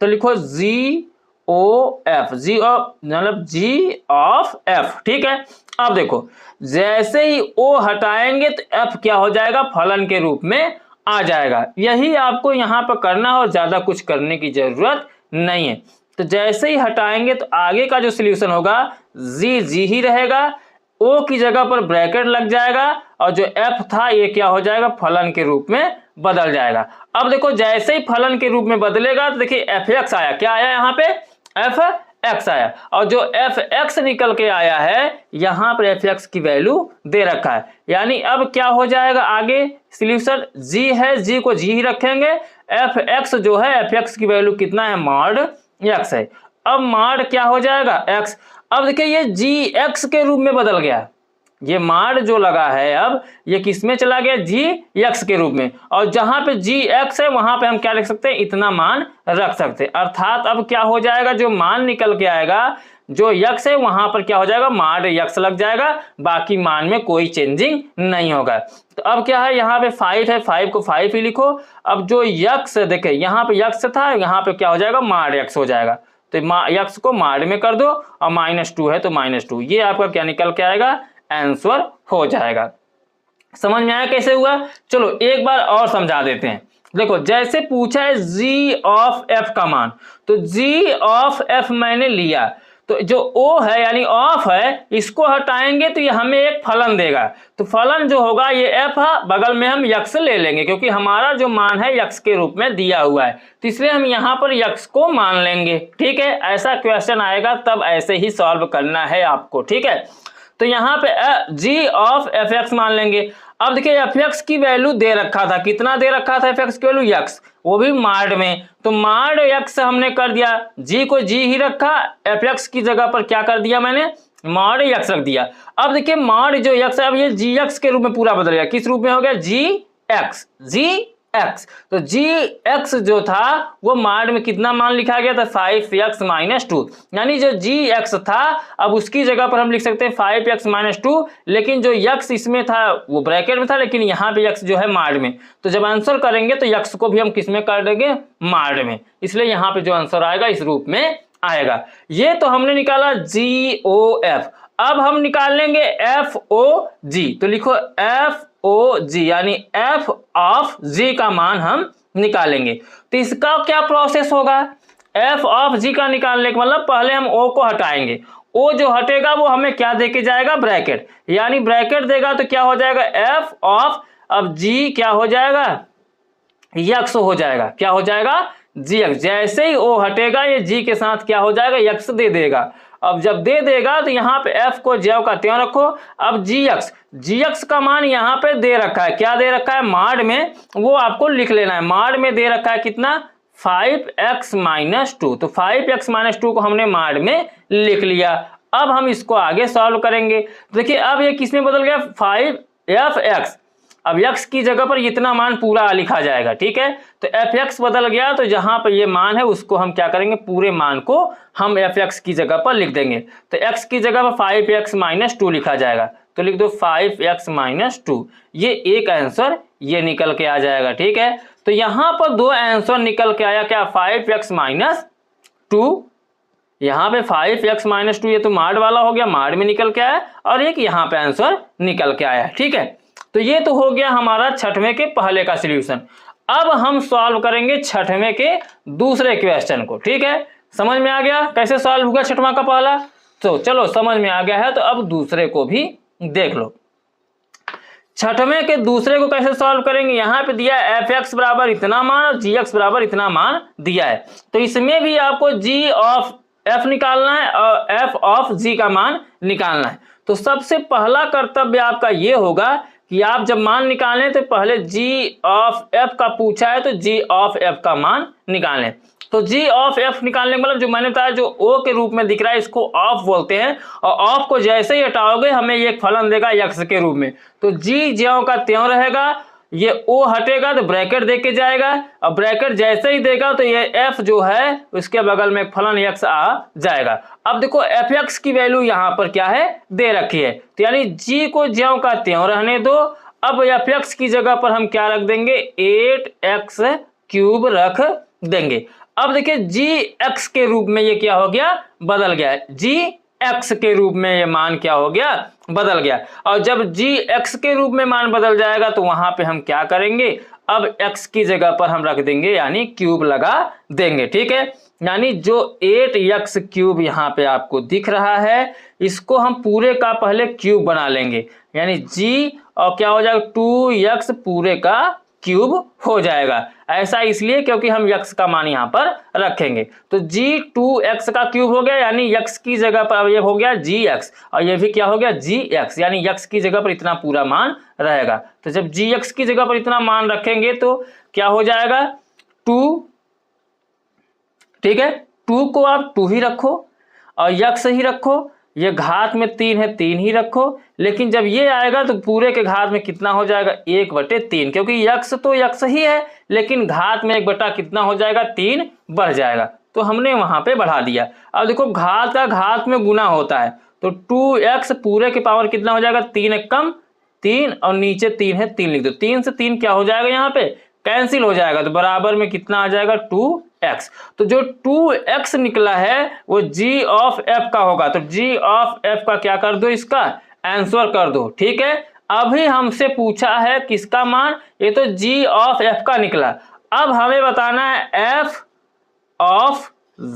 तो लिखो GOF, G ऑफ मतलब G ऑफ F, ठीक है। अब देखो जैसे ही O हटाएंगे तो F क्या हो जाएगा, फलन के रूप में आ जाएगा। यही आपको यहाँ पर करना है और ज्यादा कुछ करने की जरूरत नहीं है। तो जैसे ही हटाएंगे तो आगे का जो सॉल्यूशन होगा G ही रहेगा, O की जगह पर ब्रैकेट लग जाएगा और जो F था ये क्या हो जाएगा, फलन के रूप में बदल जाएगा। अब देखो जैसे ही फलन के रूप में बदलेगा तो देखिए Fx आया, क्या आया यहाँ पे, Fx आया, और जो Fx निकल के आया है यहाँ पर Fx की वैल्यू दे रखा है। यानी अब क्या हो जाएगा आगे सॉल्यूशन, G है, G को G ही रखेंगे, Fx जो है Fx की वैल्यू कितना है, मॉड x है। अब मॉड क्या हो जाएगा, x। अब देखिए ये Gx के रूप में बदल गया, ये मॉड जो लगा है अब ये किस में चला गया, Gx के रूप में, और जहां पे Gx है वहां पे हम क्या लिख सकते हैं, इतना मान रख सकते हैं। अर्थात अब क्या हो जाएगा, जो मान निकल के आएगा जो x है वहां पर क्या हो जाएगा, मॉड x लग जाएगा, बाकी मान में कोई चेंजिंग नहीं होगा। तो अब क्या है, यहाँ पे 5 है, 5 को 5 ही लिखो। अब जो x देखे यहाँ पे x था, यहाँ पे क्या हो जाएगा, मॉड x हो जाएगा, तो x को मॉड में कर दो और -2 है तो -2, ये आपका क्या निकल के आएगा, आंसर हो जाएगा। समझ में आया कैसे हुआ। चलो एक बार और समझा देते हैं। देखो जैसे पूछा है G ऑफ F का मान, तो G ऑफ F मैंने लिया, तो जो O है यानी ऑफ है इसको हटाएंगे तो ये हमें एक फलन देगा। तो फलन जो होगा ये F है, बगल में हम x ले लेंगे क्योंकि हमारा जो मान है x के रूप में दिया हुआ है, तो इसलिए हम यहाँ पर x को मान लेंगे, ठीक है। ऐसा क्वेश्चन आएगा तब ऐसे ही सॉल्व करना है आपको, ठीक है। तो यहाँ पे G ऑफ Fx मान लेंगे। अब देखिए Fx की वैल्यू दे रखा था, कितना दे रखा था Fx की वैल्यू, x, वो भी मॉड में, तो मॉड x हमने कर दिया, G को G ही रखा, Fx की जगह पर क्या कर दिया मैंने, मॉड x रख दिया। अब देखिए मॉड जो x है अब ये Gx के रूप में पूरा बदल गया, किस रूप में हो गया, Gx। तो Gx जो था वो मॉड में कितना मान लिखा गया था, 5x - 2, यानी जो Gx था अब उसकी जगह पर हम लिख सकते हैं 5x - 2, लेकिन जो x इसमें था वो ब्रैकेट में था, लेकिन यहाँ पे x जो है मॉड में, तो जब आंसर करेंगे तो x को भी हम किस में कर देंगे, मॉड में, इसलिए यहाँ पे जो आंसर आएगा इस रूप में आएगा। ये तो हमने निकाला GOF। अब हम निकाल लेंगे FOG, तो लिखो FOG यानी F ऑफ G का मान हम निकालेंगे। तो इसका क्या प्रोसेस होगा, F ऑफ G का निकालने का मतलब पहले हम O को हटाएंगे, ओ जो हटेगा वो हमें क्या देके जाएगा, ब्रैकेट, यानी ब्रैकेट देगा तो क्या हो जाएगा, एफ ऑफ, अब जी क्या हो जाएगा, यक्स हो जाएगा, क्या हो जाएगा, जी एक्स। जैसे ही ओ हटेगा ये जी के साथ क्या हो जाएगा, यक्स दे देगा। अब जब दे देगा तो यहाँ पे एफ को ज्यों का त्यों रखो। अब जी एक्स का मान यहाँ पे दे रखा है, क्या दे रखा है, माड में, वो आपको लिख लेना है। माड में दे रखा है कितना, 5x - 2, तो 5x - 2 को हमने माड में लिख लिया। अब हम इसको आगे सॉल्व करेंगे। देखिए अब ये किसमें बदल गया, 5f(x), अब x की जगह पर इतना मान पूरा लिखा जाएगा, ठीक है। तो fx बदल गया, तो जहां पर ये मान है उसको हम क्या करेंगे, पूरे मान को हम fx की जगह पर लिख देंगे। तो x की जगह पर 5x - 2 लिखा जाएगा, तो लिख दो 5x - 2। ये एक आंसर ये निकल के आ जाएगा, ठीक है। तो यहां पर दो आंसर निकल के आया, क्या, 5x - 2, यहाँ पे 5x - 2, ये तो माड वाला हो गया, माड में निकल के आया, और एक यहाँ पे आंसर निकल के आया, ठीक है। तो ये तो हो गया हमारा छठवें के पहले का सॉल्यूशन। अब हम सॉल्व करेंगे छठवें के दूसरे क्वेश्चन को, ठीक है। समझ में आ गया कैसे सॉल्व होगा छठवां का पहला, तो चलो समझ में आ गया है, तो अब दूसरे को भी देख लो। छठवें के दूसरे को कैसे सॉल्व करेंगे, यहाँ पे दिया fx बराबर इतना मान और gx बराबर इतना मान दिया है, तो इसमें भी आपको g ऑफ f निकालना है और f ऑफ g का मान निकालना है। तो सबसे पहला कर्तव्य आपका ये होगा कि आप जब मान निकालें तो पहले g ऑफ f का पूछा है तो g ऑफ f का मान निकालें। तो g ऑफ f निकालने मतलब जो मैंने बताया, जो o के रूप में दिख रहा है इसको ऑफ बोलते हैं, और ऑफ को जैसे ही हटाओगे हमें ये फलन देगा x के रूप में। तो g ज्यों का त्यों रहेगा, ये o हटेगा तो ब्रैकेट दे के जाएगा, और ब्रैकेट जैसे ही देगा तो ये f जो है उसके बगल में फलन x आ जाएगा। अब देखो fx की वैल्यू यहाँ पर क्या है, दे रखी है, तो यानी g को ज्यों का त्यों रहने दो। अब fx की जगह पर हम क्या रख देंगे, 8x³ रख देंगे। अब देखिए gx के रूप में ये क्या हो गया, बदल गया है, gx के रूप में ये मान क्या हो गया, बदल गया। और जब gx के रूप में मान बदल जाएगा तो वहां पे हम क्या करेंगे, अब x की जगह पर हम रख देंगे यानी क्यूब लगा देंगे, ठीक है। यानी जो 8x³ यहाँ पे आपको दिख रहा है इसको हम पूरे का पहले क्यूब बना लेंगे, यानी g और क्या हो जाएगा 2x पूरे का क्यूब हो जाएगा। ऐसा इसलिए क्योंकि हम x का मान यहाँ पर रखेंगे, तो g 2x का क्यूब हो गया, यानी x की जगह पर अब ये हो गया gx, और ये भी क्या हो गया gx, यानी x की जगह पर इतना पूरा मान रहेगा। तो जब gx की जगह पर इतना मान रखेंगे तो क्या हो जाएगा 2, ठीक है। 2 को आप 2 ही रखो और x ही रखो, ये घात में 3 है 3 ही रखो, लेकिन जब ये आएगा तो पूरे के घात में कितना हो जाएगा 1/3, क्योंकि x तो x ही है लेकिन घात में 1 बटा कितना हो जाएगा 3 बढ़ जाएगा, तो हमने वहां पे बढ़ा दिया। अब देखो घात का घात में गुना होता है, तो 2x पूरे के पावर कितना हो जाएगा 3 एक कम 3 और नीचे 3 है 3 लिख दो, 3 से 3 क्या हो जाएगा यहाँ पे कैंसिल हो जाएगा, तो बराबर में कितना आ जाएगा 2x। तो जो 2x निकला है वो g ऑफ f का होगा, तो g ऑफ f का क्या कर दो, इसका आंसर कर दो, ठीक है। अभी हमसे पूछा है किसका मान, ये तो g ऑफ f का निकला, अब हमें बताना है f ऑफ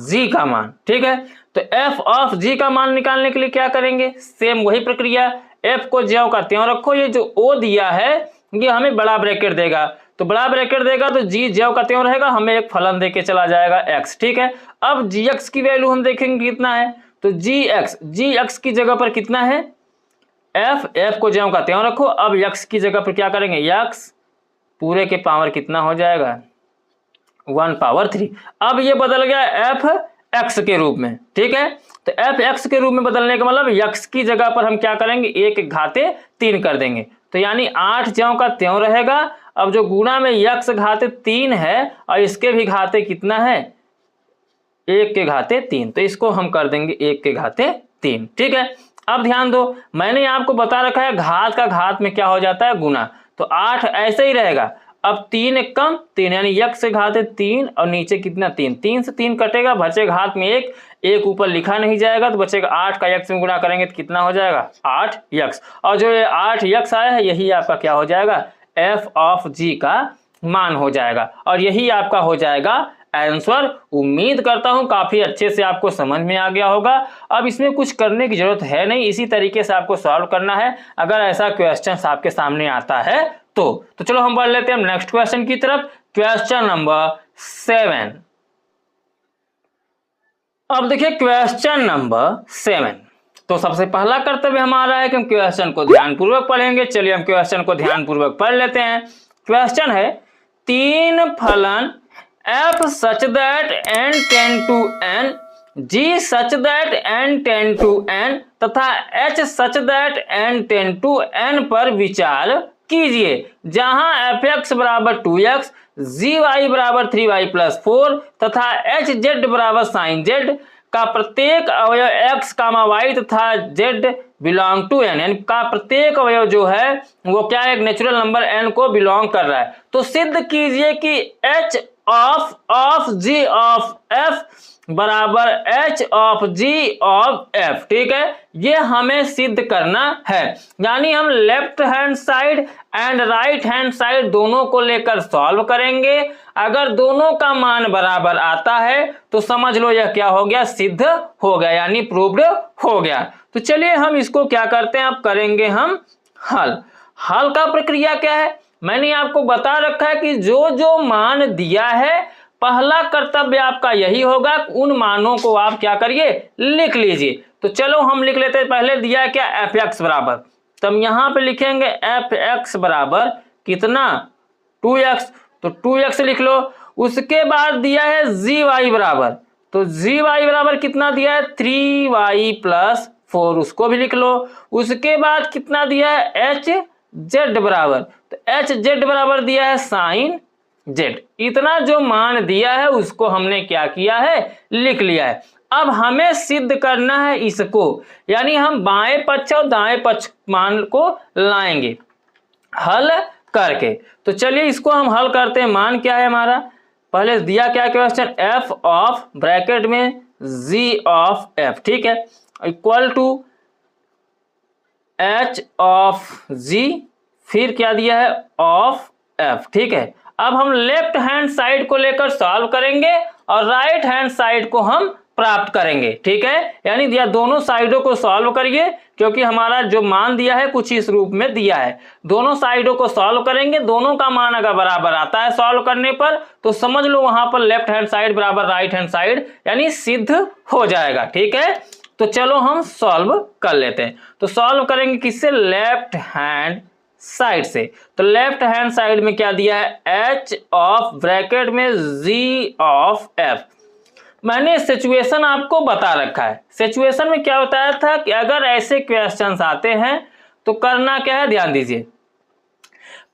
g का मान, ठीक है। तो f ऑफ g का मान निकालने के लिए क्या करेंगे, सेम वही प्रक्रिया, f को ज्यों का त्यों रखो, ये जो o दिया है ये हमें बड़ा ब्रैकेट देगा, तो बड़ा ब्रैकेट देगा तो g ज्यों का त्यों रहेगा, हमें एक फलन देके चला जाएगा x, ठीक है। अब gx की वैल्यू हम देखेंगे कितना है, तो gx की जगह पर कितना है f को ज्यों का त्यों रखो, अब x की जगह पर क्या करेंगे x पूरे के पावर कितना हो जाएगा 1/3। अब ये बदल गया f(x) के रूप में, ठीक है। तो f(x) के रूप में बदलने का मतलब x की जगह पर हम क्या करेंगे 1 घाते 3 कर देंगे, तो यानी 8 ज्यों का त्यों रहेगा। अब जो गुणा में x घाते 3 है और इसके भी घाते कितना है 1 के घाते 3, तो इसको हम कर देंगे 1 के घाते 3, ठीक है। अब ध्यान दो, मैंने आपको बता रखा है घात का घात में क्या हो जाता है गुना, तो 8 ऐसे ही रहेगा। अब 3 एक कम 3 यानी x से घाते 3 और नीचे कितना 3, 3 से 3 कटेगा, बचे घात में 1, 1 ऊपर लिखा नहीं जाएगा तो बचेगा 8 का x में गुणा करेंगे तो कितना हो जाएगा 8x, और जो ये 8x आया है यही आपका क्या हो जाएगा f ऑफ g का मान हो जाएगा, और यही आपका हो जाएगा आंसर। उम्मीद करता हूं काफी अच्छे से आपको समझ में आ गया होगा। अब इसमें कुछ करने की जरूरत है नहीं, इसी तरीके से आपको सॉल्व करना है अगर ऐसा क्वेश्चन आपके सामने आता है तो चलो हम बढ़ लेते हैं नेक्स्ट क्वेश्चन की तरफ। Question number 7। अब देखिए क्वेश्चन नंबर 7। तो सबसे पहला कर्तव्य हमारा है कि हम क्वेश्चन को ध्यानपूर्वक पढ़ेंगे। चलिए हम क्वेश्चन को ध्यानपूर्वक पढ़ लेते हैं। क्वेश्चन है 3 फलन f such that n tend to n, g such that n tend to n तथा h such that n tend to n पर विचार कीजिए, जहां fx बराबर 2x, gy बराबर 3y प्लस 4 तथा hz बराबर sin z का प्रत्येक अवयव x, y तथा z बिलोंग टू n, यानी का प्रत्येक अवयव जो है वो क्या है, एक नेचुरल नंबर n को बिलोंग कर रहा है। तो सिद्ध कीजिए कि h of g of f बराबर h of g of f। ठीक है, ये हमें सिद्ध करना है, यानी हम left hand side and right hand side दोनों को लेकर सॉल्व करेंगे। अगर दोनों का मान बराबर आता है तो समझ लो यह क्या हो गया, सिद्ध हो गया, यानी प्रूव्ड हो गया। तो चलिए हम इसको क्या करते हैं, अब करेंगे हम हल का प्रक्रिया क्या है, मैंने आपको बता रखा है कि जो जो मान दिया है पहला कर्तव्य आपका यही होगा, उन मानों को आप क्या करिए, लिख लीजिए। तो चलो हम लिख लेते हैं। पहले दिया है क्या, fx बराबर, तो हम यहां पे लिखेंगे fx बराबर कितना, 2x, तो 2x लिख लो। उसके बाद दिया है gy बराबर, तो gy बराबर कितना दिया है, 3y प्लस 4, उसको भी लिख लो। उसके बाद कितना दिया है, hz बराबर, तो hz बराबर दिया है sin z। इतना जो मान दिया है उसको हमने क्या किया है, लिख लिया है। अब हमें सिद्ध करना है इसको, यानी हम बाएं पक्ष और दाएं पक्ष मान को लाएंगे हल करके। तो चलिए इसको हम हल करते हैं। मान क्या है हमारा, पहले दिया क्या क्वेश्चन, f ऑफ ब्रैकेट में g ऑफ f, ठीक है, equal to h of g, फिर क्या दिया है, ऑफ f। ठीक है, अब हम लेफ्ट हैंड साइड को लेकर सॉल्व करेंगे और राइट हैंड साइड को हम प्राप्त करेंगे। ठीक है, यानी दिया दोनों साइडों को सॉल्व करिए, क्योंकि हमारा जो मान दिया है कुछ इस रूप में दिया है। दोनों साइडों को सॉल्व करेंगे, दोनों का मान अगर बराबर आता है सॉल्व करने पर तो समझ लो वहां पर लेफ्ट हैंड साइड बराबर राइट हैंड साइड, यानी सिद्ध हो जाएगा। ठीक है, तो चलो हम सॉल्व कर लेते हैं। तो सॉल्व करेंगे किससे, लेफ्ट हैंड साइड से। तो लेफ्ट हैंड साइड में क्या दिया है, h ऑफ ब्रैकेट में g ऑफ f। मैंने सिचुएशन आपको बता रखा है। सिचुएशन में क्या बताया था कि अगर ऐसे क्वेश्चंस आते हैं तो करना क्या है, ध्यान दीजिए।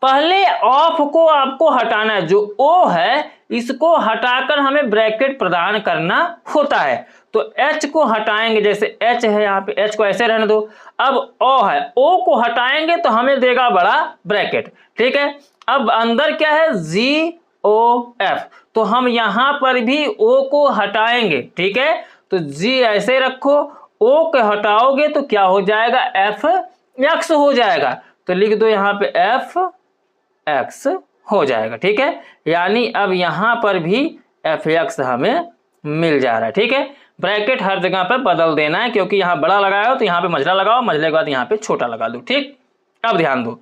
पहले ऑफ को आपको हटाना है, जो o है इसको हटाकर हमें ब्रैकेट प्रदान करना होता है। तो h को हटाएंगे, जैसे h है यहाँ पे, h को ऐसे रहने दो। अब o है, o को हटाएंगे तो हमें देगा बड़ा ब्रैकेट। ठीक है, अब अंदर क्या है, g o f, तो हम यहां पर भी o को हटाएंगे। ठीक है, तो g ऐसे रखो, o को हटाओगे तो क्या हो जाएगा, f x हो जाएगा। तो लिख दो यहाँ पे f x हो जाएगा। ठीक है, यानी अब यहां पर भी f x हमें मिल जा रहा है। ठीक है, ब्रैकेट हर जगह पर बदल देना है, क्योंकि यहाँ बड़ा लगाया हो तो यहाँ पे मझला लगाओ, मझले के बाद यहाँ पे छोटा लगा दो। ठीक, अब ध्यान दो,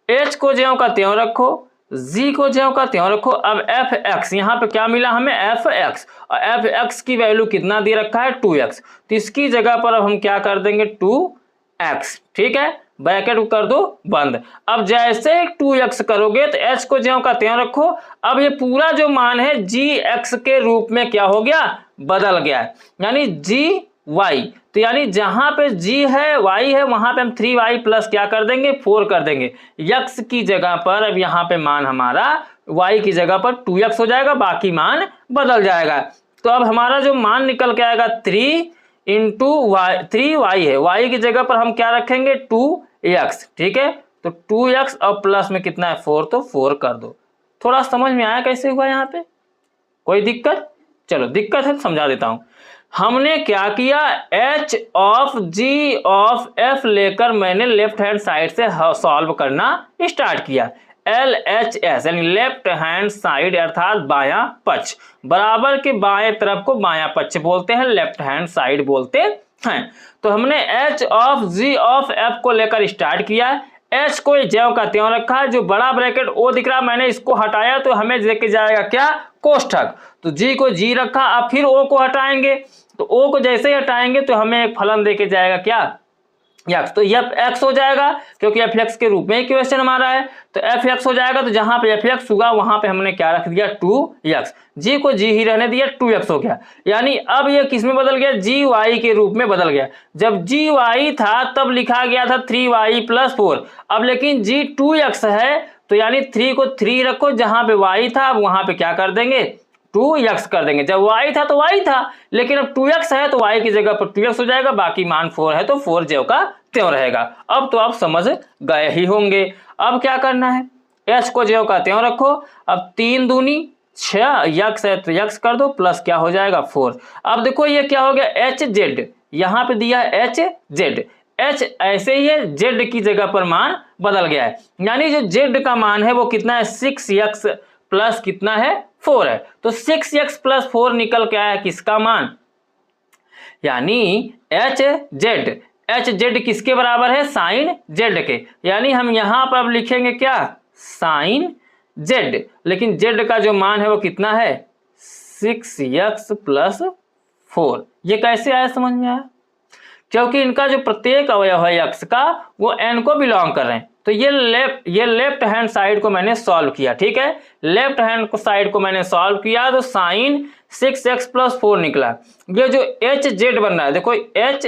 h को ज्यों का त्यों रखो, g को ज्यों का त्यों रखो। अब एफ एक्स, यहाँ पे क्या मिला हमें, एफ एक्स, और एफ एक्स की वैल्यू कितना दे रखा है, 2x, तो इसकी जगह पर अब हम क्या कर देंगे, 2x। ठीक है, ब्रैकेट कर दो बंद। अब जैसे 2x करोगे तो h को ज्यों का त्यों रखो। अब ये पूरा जो मान है gx के रूप में क्या हो गया, बदल गया है, यानी gy। तो यानी जहां पे g है y है वहां पे हम 3y प्लस क्या कर देंगे, 4 कर देंगे। x की जगह पर अब यहाँ पे मान हमारा y की जगह पर 2x हो जाएगा, बाकी मान बदल जाएगा। तो अब हमारा जो मान निकल के आएगा 3 इंटू वाई, 3y है, y की जगह पर हम क्या रखेंगे, 2x। ठीक है, तो 2x और प्लस में कितना है, 4, तो 4 कर दो। थोड़ा समझ में आया कैसे हुआ यहाँ पे, कोई दिक्कत? चलो दिक्कत है तो समझा देता हूं। हमने क्या किया, h of g of f लेकर मैंने लेफ्ट हैंड साइड से सॉल्व करना स्टार्ट किया। LHS यानी लेफ्ट हैंड साइड अर्थात बायां पक्ष, बराबर के बाएं तरफ को बायां पक्ष बोलते हैं, लेफ्ट हैंड साइड बोलते हैं। तो हमने H of G of F को लेकर स्टार्ट किया। H को ज्यों का त्यों रखा है, जो बड़ा ब्रैकेट O दिख रहा मैंने इसको हटाया तो हमें देके जाएगा क्या, कोष्ठक। तो G को G रखा, अब फिर O को हटाएंगे तो O को जैसे ही हटाएंगे तो हमें एक फलन देके जाएगा क्या, x। तो यह x हो जाएगा क्योंकि fx के रूप में ही क्वेश्चन हमारा है, तो fx हो जाएगा। तो जहां पे fx होगा वहां पे हमने क्या रख दिया, 2x। g को g ही रहने दिया, 2x हो गया। यानी अब ये किस में बदल गया, gy के रूप में बदल गया। जब gy था तब लिखा गया था 3y + 4, अब लेकिन g 2x है तो यानी 3 को 3 रखो, जहां पे y था अब वहां पे क्या कर देंगे, 2x कर देंगे। जब y था तो y था, लेकिन अब 2x है तो y की जगह पर 2x हो जाएगा, बाकी मान 4 है तो 4 ज्यों का त्यों रहेगा। अब तो आप समझ गए ही होंगे। अब क्या करना है, h को ज्यों का त्यों रखो। अब 3 दूनी 6, x है तो x कर दो, प्लस क्या हो जाएगा 4। अब देखो ये क्या हो गया, hz, यहाँ पे दिया है hz, h ऐसे ही है, z की जगह पर मान बदल गया है। यानी जो z का मान है वो कितना है, 6x प्लस कितना है, 4 है। तो 6x + 4 निकल के आया किसका मान, यानी hz किसके बराबर है, साइन z के। यानी हम यहां पर अब लिखेंगे क्या, साइन z, लेकिन z का जो मान है वो कितना है, 6x + 4। ये कैसे आया, समझ में आया, क्योंकि इनका जो प्रत्येक अवयव है x का वो n को बिलोंग कर रहे हैं। तो ये लेफ्ट हैंड साइड को मैंने सॉल्व किया, ठीक है, लेफ्ट हैंड साइड को मैंने सॉल्व किया तो साइन 6x + 4 निकला। ये जो hz बन रहा है, देखो hz,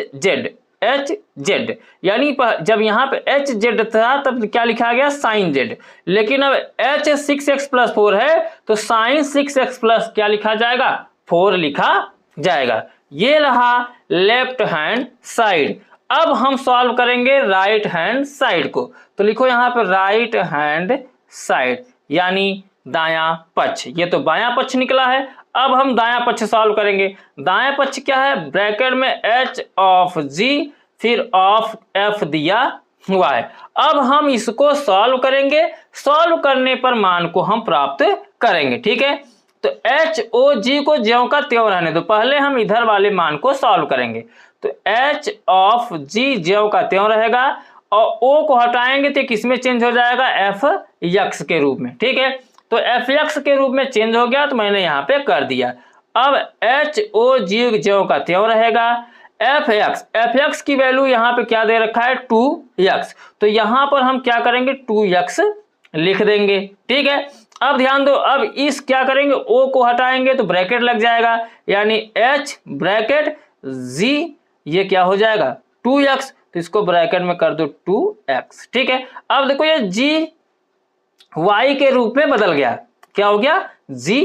यानी जब यहाँ पे hz था तब क्या लिखा गया, साइन z, लेकिन अब h 6x + 4 है तो साइन 6x + क्या लिखा जाएगा, 4 लिखा जाएगा। ये रहा लेफ्ट हैंड साइड। अब हम सॉल्व करेंगे राइट हैंड साइड को, तो लिखो यहाँ पर राइट हैंड साइड यानी दायां पक्ष। ये तो बायां पक्ष निकला है, अब हम दायां पक्ष सॉल्व करेंगे। दायां पक्ष क्या है, ब्रैकेट में h ऑफ g फिर ऑफ f दिया हुआ है। अब हम इसको सॉल्व करेंगे, सॉल्व करने पर मान को हम प्राप्त करेंगे, ठीक है। तो h o g को ज्यों का त्यों रहने दो, पहले हम इधर वाले मान को सॉल्व करेंगे। तो h ऑफ g ज्यों का त्यों रहेगा और o को हटाएंगे तो किस में चेंज हो जाएगा, fx के रूप में, ठीक है। तो fx के रूप में चेंज हो गया तो मैंने यहाँ पे कर दिया। अब h o g ज्यों का त्यों रहेगा, fx की वैल्यू यहाँ पे क्या दे रखा है, 2x, तो यहाँ पर हम क्या करेंगे, 2x लिख देंगे, ठीक है। अब ध्यान दो, अब इस क्या करेंगे, o को हटाएंगे तो ब्रैकेट लग जाएगा, यानी h ब्रैकेट g, ये क्या हो जाएगा 2x, तो इसको ब्रैकेट में कर दो 2x, ठीक है। अब देखो ये g y के रूप में बदल गया, क्या हो गया, gy,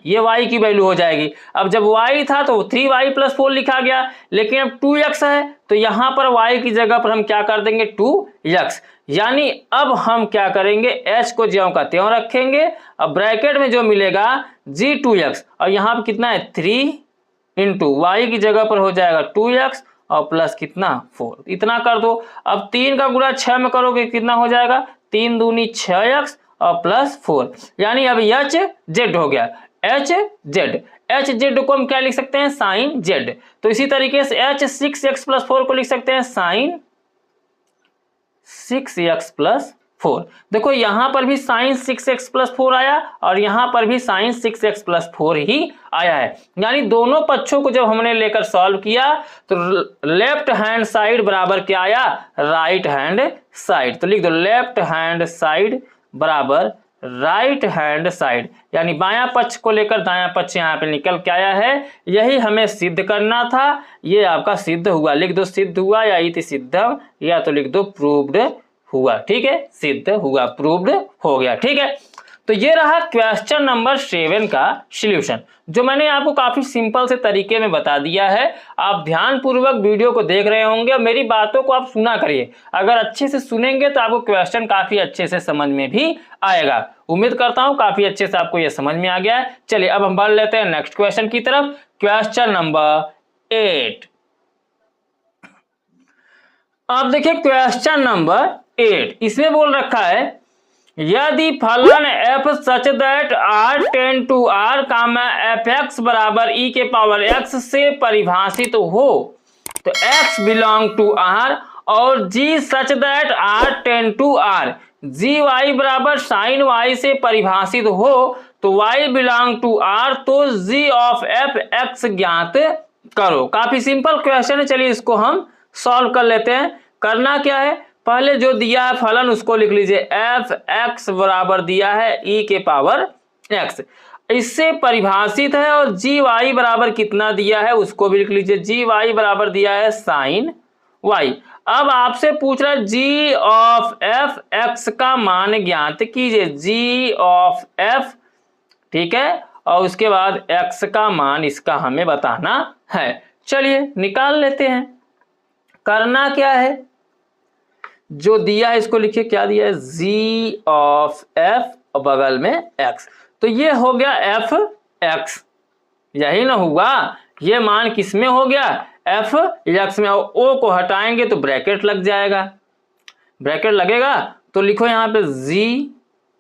ये y की वैल्यू हो जाएगी। अब जब y था तो 3y + 4 लिखा गया, लेकिन अब 2x है तो यहां पर y की जगह पर हम क्या कर देंगे, 2x। यानी अब हम क्या करेंगे, h को ज्यों का त्यों रखेंगे, अब ब्रैकेट में जो मिलेगा g 2x और यहाँ पर कितना है 3 × y की जगह पर हो जाएगा 2x और प्लस कितना 4, इतना कर दो। अब 3 का गुणा 6 में करोगे कितना हो जाएगा, 3 दूनी 6x और प्लस 4, यानी अब hz हो गया, hz को हम क्या लिख सकते हैं, साइन z। तो इसी तरीके से h 6x + 4 को लिख सकते हैं साइन 6x + 4। देखो यहां पर भी साइन 6x + 4 आया और यहां पर भी साइन 6x + 4 ही आया है। यानी दोनों पक्षों को जब हमने लेकर सॉल्व किया तो लेफ्ट हैंड साइड बराबर क्या आया, राइट हैंड साइड। तो लिख दो लेफ्ट हैंड साइड बराबर राइट हैंड साइड, यानी बायां पक्ष को लेकर दायां पक्ष यहाँ पे निकल के आया है। यही हमें सिद्ध करना था, ये आपका सिद्ध हुआ। लिख दो सिद्ध हुआ या इति सिद्धम, या तो लिख दो प्रूव्ड हुआ, ठीक है, सिद्ध हुआ, प्रूव्ड हो गया, ठीक है। तो ये रहा क्वेश्चन नंबर 7 का सॉल्यूशन, जो मैंने आपको काफी सिंपल से तरीके में बता दिया है। आप ध्यान पूर्वक वीडियो को देख रहे होंगे और मेरी बातों को आप सुना करिए। अगर अच्छे से सुनेंगे तो आपको क्वेश्चन काफी अच्छे से समझ में भी आएगा। उम्मीद करता हूं काफी अच्छे से आपको ये समझ में आ गया है। चलिए अब हम बढ़ लेते हैं नेक्स्ट क्वेश्चन की तरफ, क्वेश्चन नंबर 8। अब देखिए क्वेश्चन नंबर 8, इसमें बोल रखा है यदि फलन f such that r tend to r fx बराबर e के पावर x से परिभाषित हो तो x बिलोंग टू r, और g such that r tend to r gy बराबर साइन y से परिभाषित हो तो y बिलोंग टू r, तो g ऑफ f x ज्ञात करो। काफी सिंपल क्वेश्चन है, चलिए इसको हम सॉल्व कर लेते हैं। करना क्या है, पहले जो दिया है फलन उसको लिख लीजिए, एफ एक्स बराबर दिया है ई के पावर एक्स, इससे परिभाषित है, और जी वाई बराबर कितना दिया है उसको भी लिख लीजिए, जी वाई बराबर दिया है साइन वाई। अब आपसे पूछ रहा है जी ऑफ एफ एक्स का मान ज्ञात कीजिए, जी ऑफ एफ, ठीक है, और उसके बाद एक्स का मान इसका हमें बताना है। चलिए निकाल लेते हैं। करना क्या है, जो दिया है इसको लिखिए, क्या दिया है, जी ऑफ एफ और बगल में एक्स, तो ये हो गया एफ एक्स, यही ना हुआ, ये मान किस में हो गया, एफ एक्स में, और ओ को हटाएंगे तो ब्रैकेट लग जाएगा, ब्रैकेट लगेगा तो लिखो यहाँ पे जी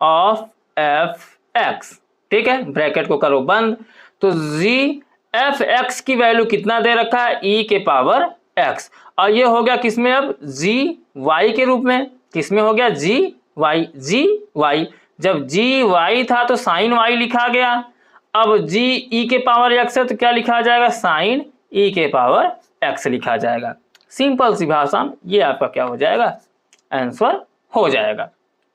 ऑफ एफ एक्स, ठीक है, ब्रैकेट को करो बंद। तो जी एफ एक्स की वैल्यू कितना दे रखा है, ई के पावर एक्स, और ये हो गया किसमें अब, जी वाई के रूप में, किसमें हो गया, जी वाई, जब जी वाई था तो साइन वाई लिखा गया, अब जी ई के पावर एक्स है तो क्या लिखा जाएगा, साइन ई के पावर एक्स लिखा जाएगा। सिंपल सी भाषा में ये आपका क्या हो जाएगा, आंसर हो जाएगा।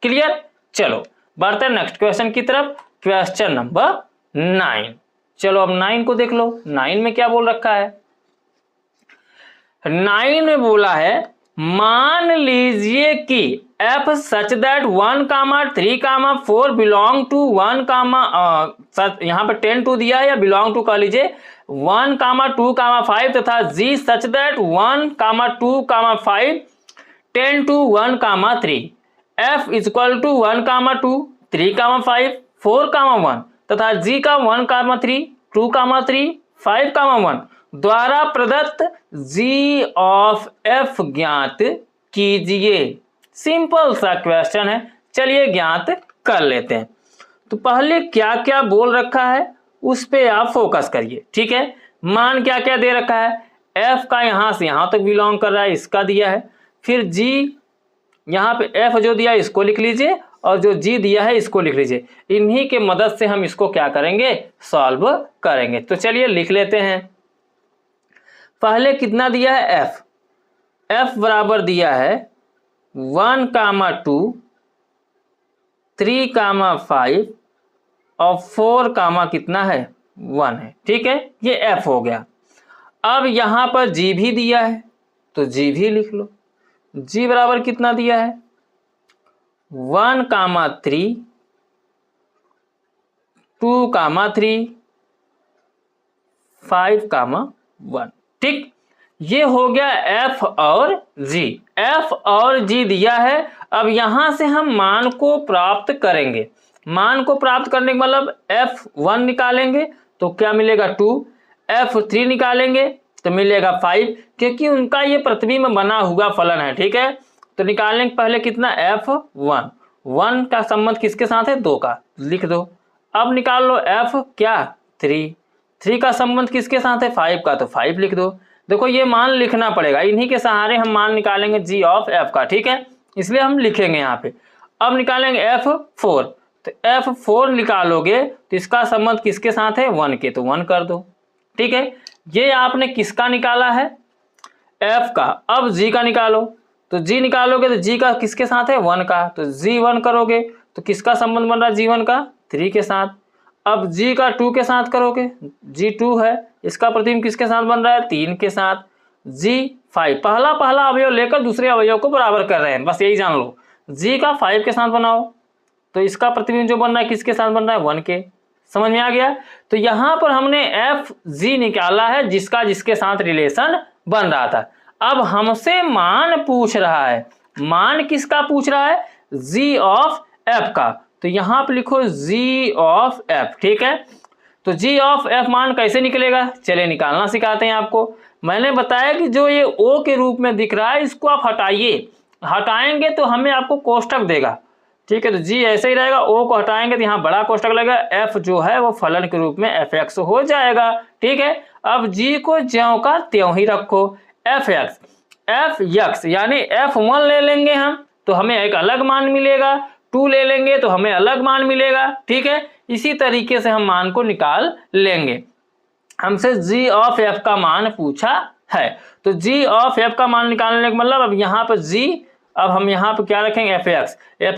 क्लियर, चलो बढ़ते हैं नेक्स्ट क्वेश्चन की तरफ, क्वेश्चन नंबर 9। चलो अब 9 को देख लो, 9 में क्या बोल रखा है, 9 में बोला है मान लीजिए कि f such that 1, 3, 4 belong to 1, यहाँ पर 10 टू दिया है या बिलोंग टू कह लीजिए 1, 2, 5 तथा g such that 1, 2, 5 10 to 1, 3 f is equal to 1, 2, 3, 5 4, 1 तथा g का 1, 3, 2, 3, 5, 1 द्वारा प्रदत्त g ऑफ f ज्ञात कीजिए। सिंपल सा क्वेश्चन है, चलिए ज्ञात कर लेते हैं। तो पहले क्या क्या बोल रखा है उस पे आप फोकस करिए, ठीक है। मान क्या क्या दे रखा है, f का यहां से यहां तक बिलोंग कर रहा है, इसका दिया है, फिर g यहाँ पे f जो दिया है इसको लिख लीजिए, और जो g दिया है इसको लिख लीजिए, इन्हीं के मदद से हम इसको क्या करेंगे, सॉल्व करेंगे। तो चलिए लिख लेते हैं। पहले कितना दिया है, f बराबर दिया है 1, 2, 3, 5 और 4 कितना है, 1 है, ठीक है, ये f हो गया। अब यहाँ पर g भी दिया है तो g भी लिख लो, g बराबर कितना दिया है, 1, 3, 2, 3, 5, 1, ठीक। ये हो गया f और g, f और g दिया है। अब यहां से हम मान को प्राप्त करेंगे, मान को प्राप्त करने का मतलब f1 निकालेंगे तो क्या मिलेगा 2, f3 निकालेंगे तो मिलेगा 5, क्योंकि उनका ये प्रतिबिंब बना हुआ फलन है, ठीक है। तो निकालने के पहले कितना, f1, 1 का संबंध किसके साथ है, 2 का, लिख दो। अब निकाल लो f क्या, 3 का संबंध किसके साथ है, 5 का, तो 5 लिख दो। देखो ये मान लिखना पड़ेगा, इन्हीं के सहारे हम मान निकालेंगे g ऑफ f का, ठीक है, इसलिए हम लिखेंगे यहाँ पे। अब निकालेंगे f4, तो f4 निकालोगे तो इसका संबंध किसके साथ है, 1 के, तो 1 कर दो, ठीक है। ये आपने किसका निकाला है, f का। अब g का निकालो, तो g निकालोगे तो g का किसके साथ है, 1 का, तो g1 करोगे तो किसका संबंध बन रहा है, g1 का 3 के साथ। अब g का 2 के साथ करोगे, g2 है, इसका प्रतिबिंब किसके साथ बन रहा है, 3 के साथ। g5 पहला अवयव लेकर दूसरे अवयव को बराबर कर रहे हैं, बस यही जान लो। g का 5 के साथ बनाओ तो इसका प्रतिबिंब जो बन रहा है किसके साथ बन रहा है, 1 के। समझ में आ गया। तो यहाँ पर हमने fg निकाला है जिसका जिसके साथ रिलेशन बन रहा था। अब हमसे मान पूछ रहा है, मान किसका पूछ रहा है, g ऑफ f का, तो यहाँ पे लिखो g ऑफ f, ठीक है। तो g ऑफ f मान कैसे निकलेगा, चलिए निकालना सिखाते हैं आपको। मैंने बताया कि जो ये o के रूप में दिख रहा है इसको आप हटाइए, हटाएंगे तो हमें आपको कोष्टक देगा, ठीक है। तो जी ऐसे ही रहेगा, ओ को हटाएंगे तो यहाँ बड़ा कोष्टक लगेगा, एफ जो है वो फलन के रूप में एफ एक्स हो जाएगा। ठीक है, अब जी को ज्यों का त्यों ही रखो। एफ एक्स यानी F1 ले लेंगे हम तो हमें एक अलग मान मिलेगा, 2 ले लेंगे तो हमें अलग मान मिलेगा। ठीक है, इसी तरीके से हम मान को निकाल लेंगे। हमसे जी ऑफ एफ का मान पूछा है, तो जी ऑफ एफ का मान निकालने का मतलब अब यहाँ पर जी, अब हम यहाँ पर क्या रखेंगे, एफ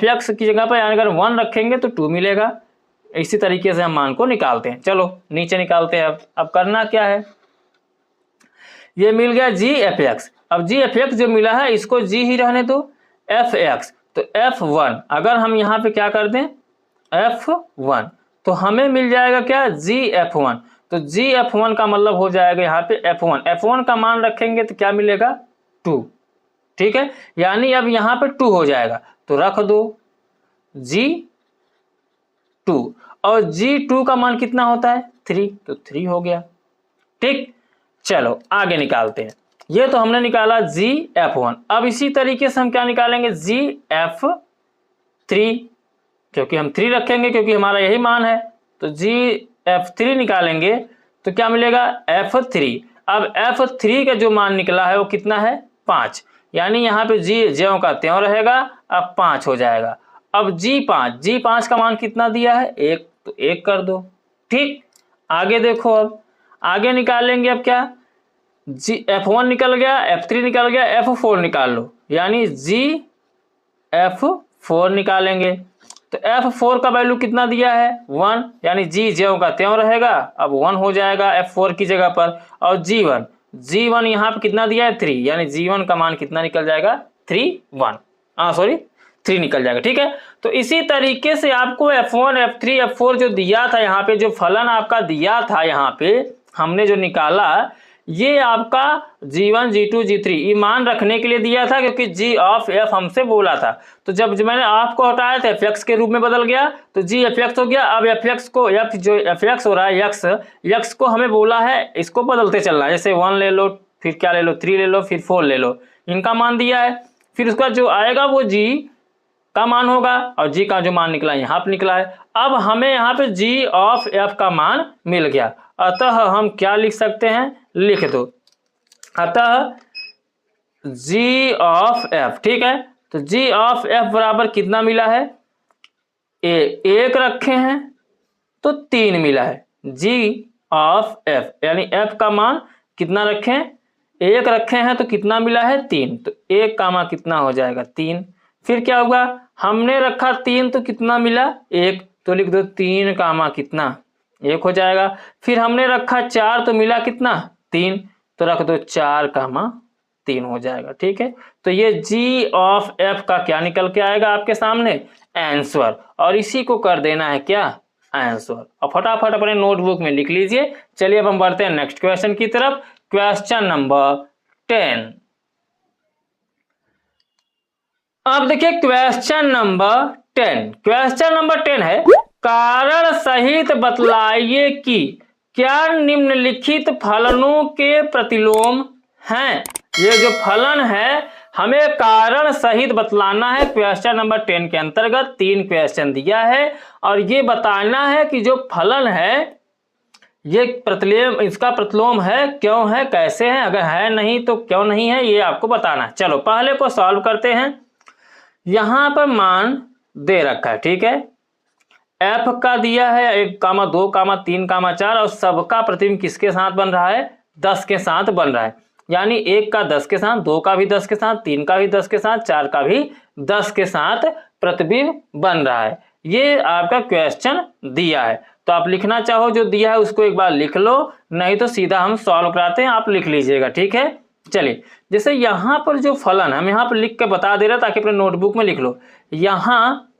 एक्स की जगह पर यानी अगर 1 रखेंगे तो 2 मिलेगा। इसी तरीके से हम मान को निकालते हैं। चलो नीचे निकालते हैं। अब करना क्या है, ये मिल गया जी एफ एक्स। अब जी एफ एक्स जो मिला है इसको जी ही रहने दो, एफ एक्स तो F1 अगर हम यहाँ पे क्या कर दें F1 तो हमें मिल जाएगा क्या, जी F1। तो जी F1 का मतलब हो जाएगा यहाँ पे F1 का मान रखेंगे तो क्या मिलेगा 2। ठीक है, यानी अब यहाँ पे 2 हो जाएगा तो रख दो G2 और G2 का मान कितना होता है 3, तो 3 हो गया। ठीक, चलो आगे निकालते हैं। ये तो हमने निकाला जी F1। अब इसी तरीके से हम क्या निकालेंगे, जी F3, क्योंकि हम 3 रखेंगे क्योंकि हमारा यही मान है। तो जी F3 निकालेंगे तो क्या मिलेगा F3। अब F3 का जो मान निकला है वो कितना है 5, यानी यहाँ पे जी ज्यों का त्यों रहेगा, अब 5 हो जाएगा। अब जी5 का मान कितना दिया है 1, तो 1 कर दो। ठीक, आगे देखो, अब आगे निकालेंगे। अब क्या, जी F1 निकल गया, F3 निकल गया, F4 निकाल लो, यानी जी F4 निकालेंगे। तो F4 का वैल्यू कितना दिया है 1, यानी जी ज्यों का त्यों रहेगा, अब 1 हो जाएगा F4 की जगह पर। और G1 यहाँ पे कितना दिया है 3, यानी G1 का मान कितना निकल जाएगा 3 निकल जाएगा। ठीक है, तो इसी तरीके से आपको F1 F3 F4 जो दिया था, यहाँ पे जो फलन आपका दिया था, यहाँ पे हमने जो निकाला ये आपका G1 G2 G3 ये मान रखने के लिए दिया था, क्योंकि जी ऑफ एफ हमसे बोला था। तो जब मैंने ऑफ को हटाया तो एफ एक्स के रूप में बदल गया, तो जी एफ एक्स हो गया। अब एफ एक्स को जो एफ एक्स हो रहा है एक्स को हमें बोला है इसको बदलते चलना है, जैसे 1 ले लो, फिर क्या ले लो 3 ले लो, फिर 4 ले लो, इनका मान दिया है। फिर उसका जो आएगा वो जी का मान होगा, और जी का जो मान निकला यहाँ पे निकला है। अब हमें यहाँ पे जी ऑफ एफ का मान मिल गया, अतः हम क्या लिख सकते हैं, लिख दो, अतः जी ऑफ एफ। ठीक है, तो जी ऑफ एफ बराबर कितना मिला है, 1 रखे हैं तो 3 मिला है। जी ऑफ एफ यानी एफ का मान कितना रखें, 1 रखे हैं तो कितना मिला है 3, तो 1 का मान कितना हो जाएगा 3। फिर क्या होगा, हमने रखा 3 तो कितना मिला 1, तो लिख दो 3 का मान कितना 1 हो जाएगा। फिर हमने रखा 4 तो मिला कितना 3, तो रख दो 4 का मान 3 हो जाएगा। ठीक है, तो ये जी ऑफ एफ का क्या निकल के आएगा आपके सामने, आंसर, और इसी को कर देना है क्या आंसर। और फटाफट अपने नोटबुक में लिख लीजिए। चलिए अब हम बढ़ते हैं नेक्स्ट क्वेश्चन की तरफ। Question number 10। अब देखिए क्वेश्चन नंबर 10 है, कारण सहित बतलाइए कि क्या निम्नलिखित फलनों के प्रतिलोम हैं। ये जो फलन है हमें कारण सहित बतलाना है। क्वेश्चन नंबर 10 के अंतर्गत 3 क्वेश्चन दिया है और ये बताना है कि जो फलन है ये इसका प्रतिलोम है, क्यों है, कैसे है, अगर है नहीं तो क्यों नहीं है, ये आपको बताना। चलो पहले को सॉल्व करते हैं। यहां पर मान दे रखा है, ठीक है, एफ का दिया है 1, 2, 3, 4 और सबका प्रतिबिंब किसके साथ बन रहा है 10 के साथ बन रहा है, यानी 1 का 10 के साथ, 2 का भी 10 के साथ, 3 का भी 10 के साथ, 4 का भी 10 के साथ प्रतिबिंब बन रहा है। ये आपका क्वेश्चन दिया है, तो आप लिखना चाहो जो दिया है उसको एक बार लिख लो, नहीं तो सीधा हम सॉल्व कराते हैं, आप लिख लीजिएगा। ठीक है, चलिए जैसे यहाँ पर जो फलन हम यहाँ पर लिख के बता दे रहे ताकि अपने नोटबुक में लिख लो। यहाँ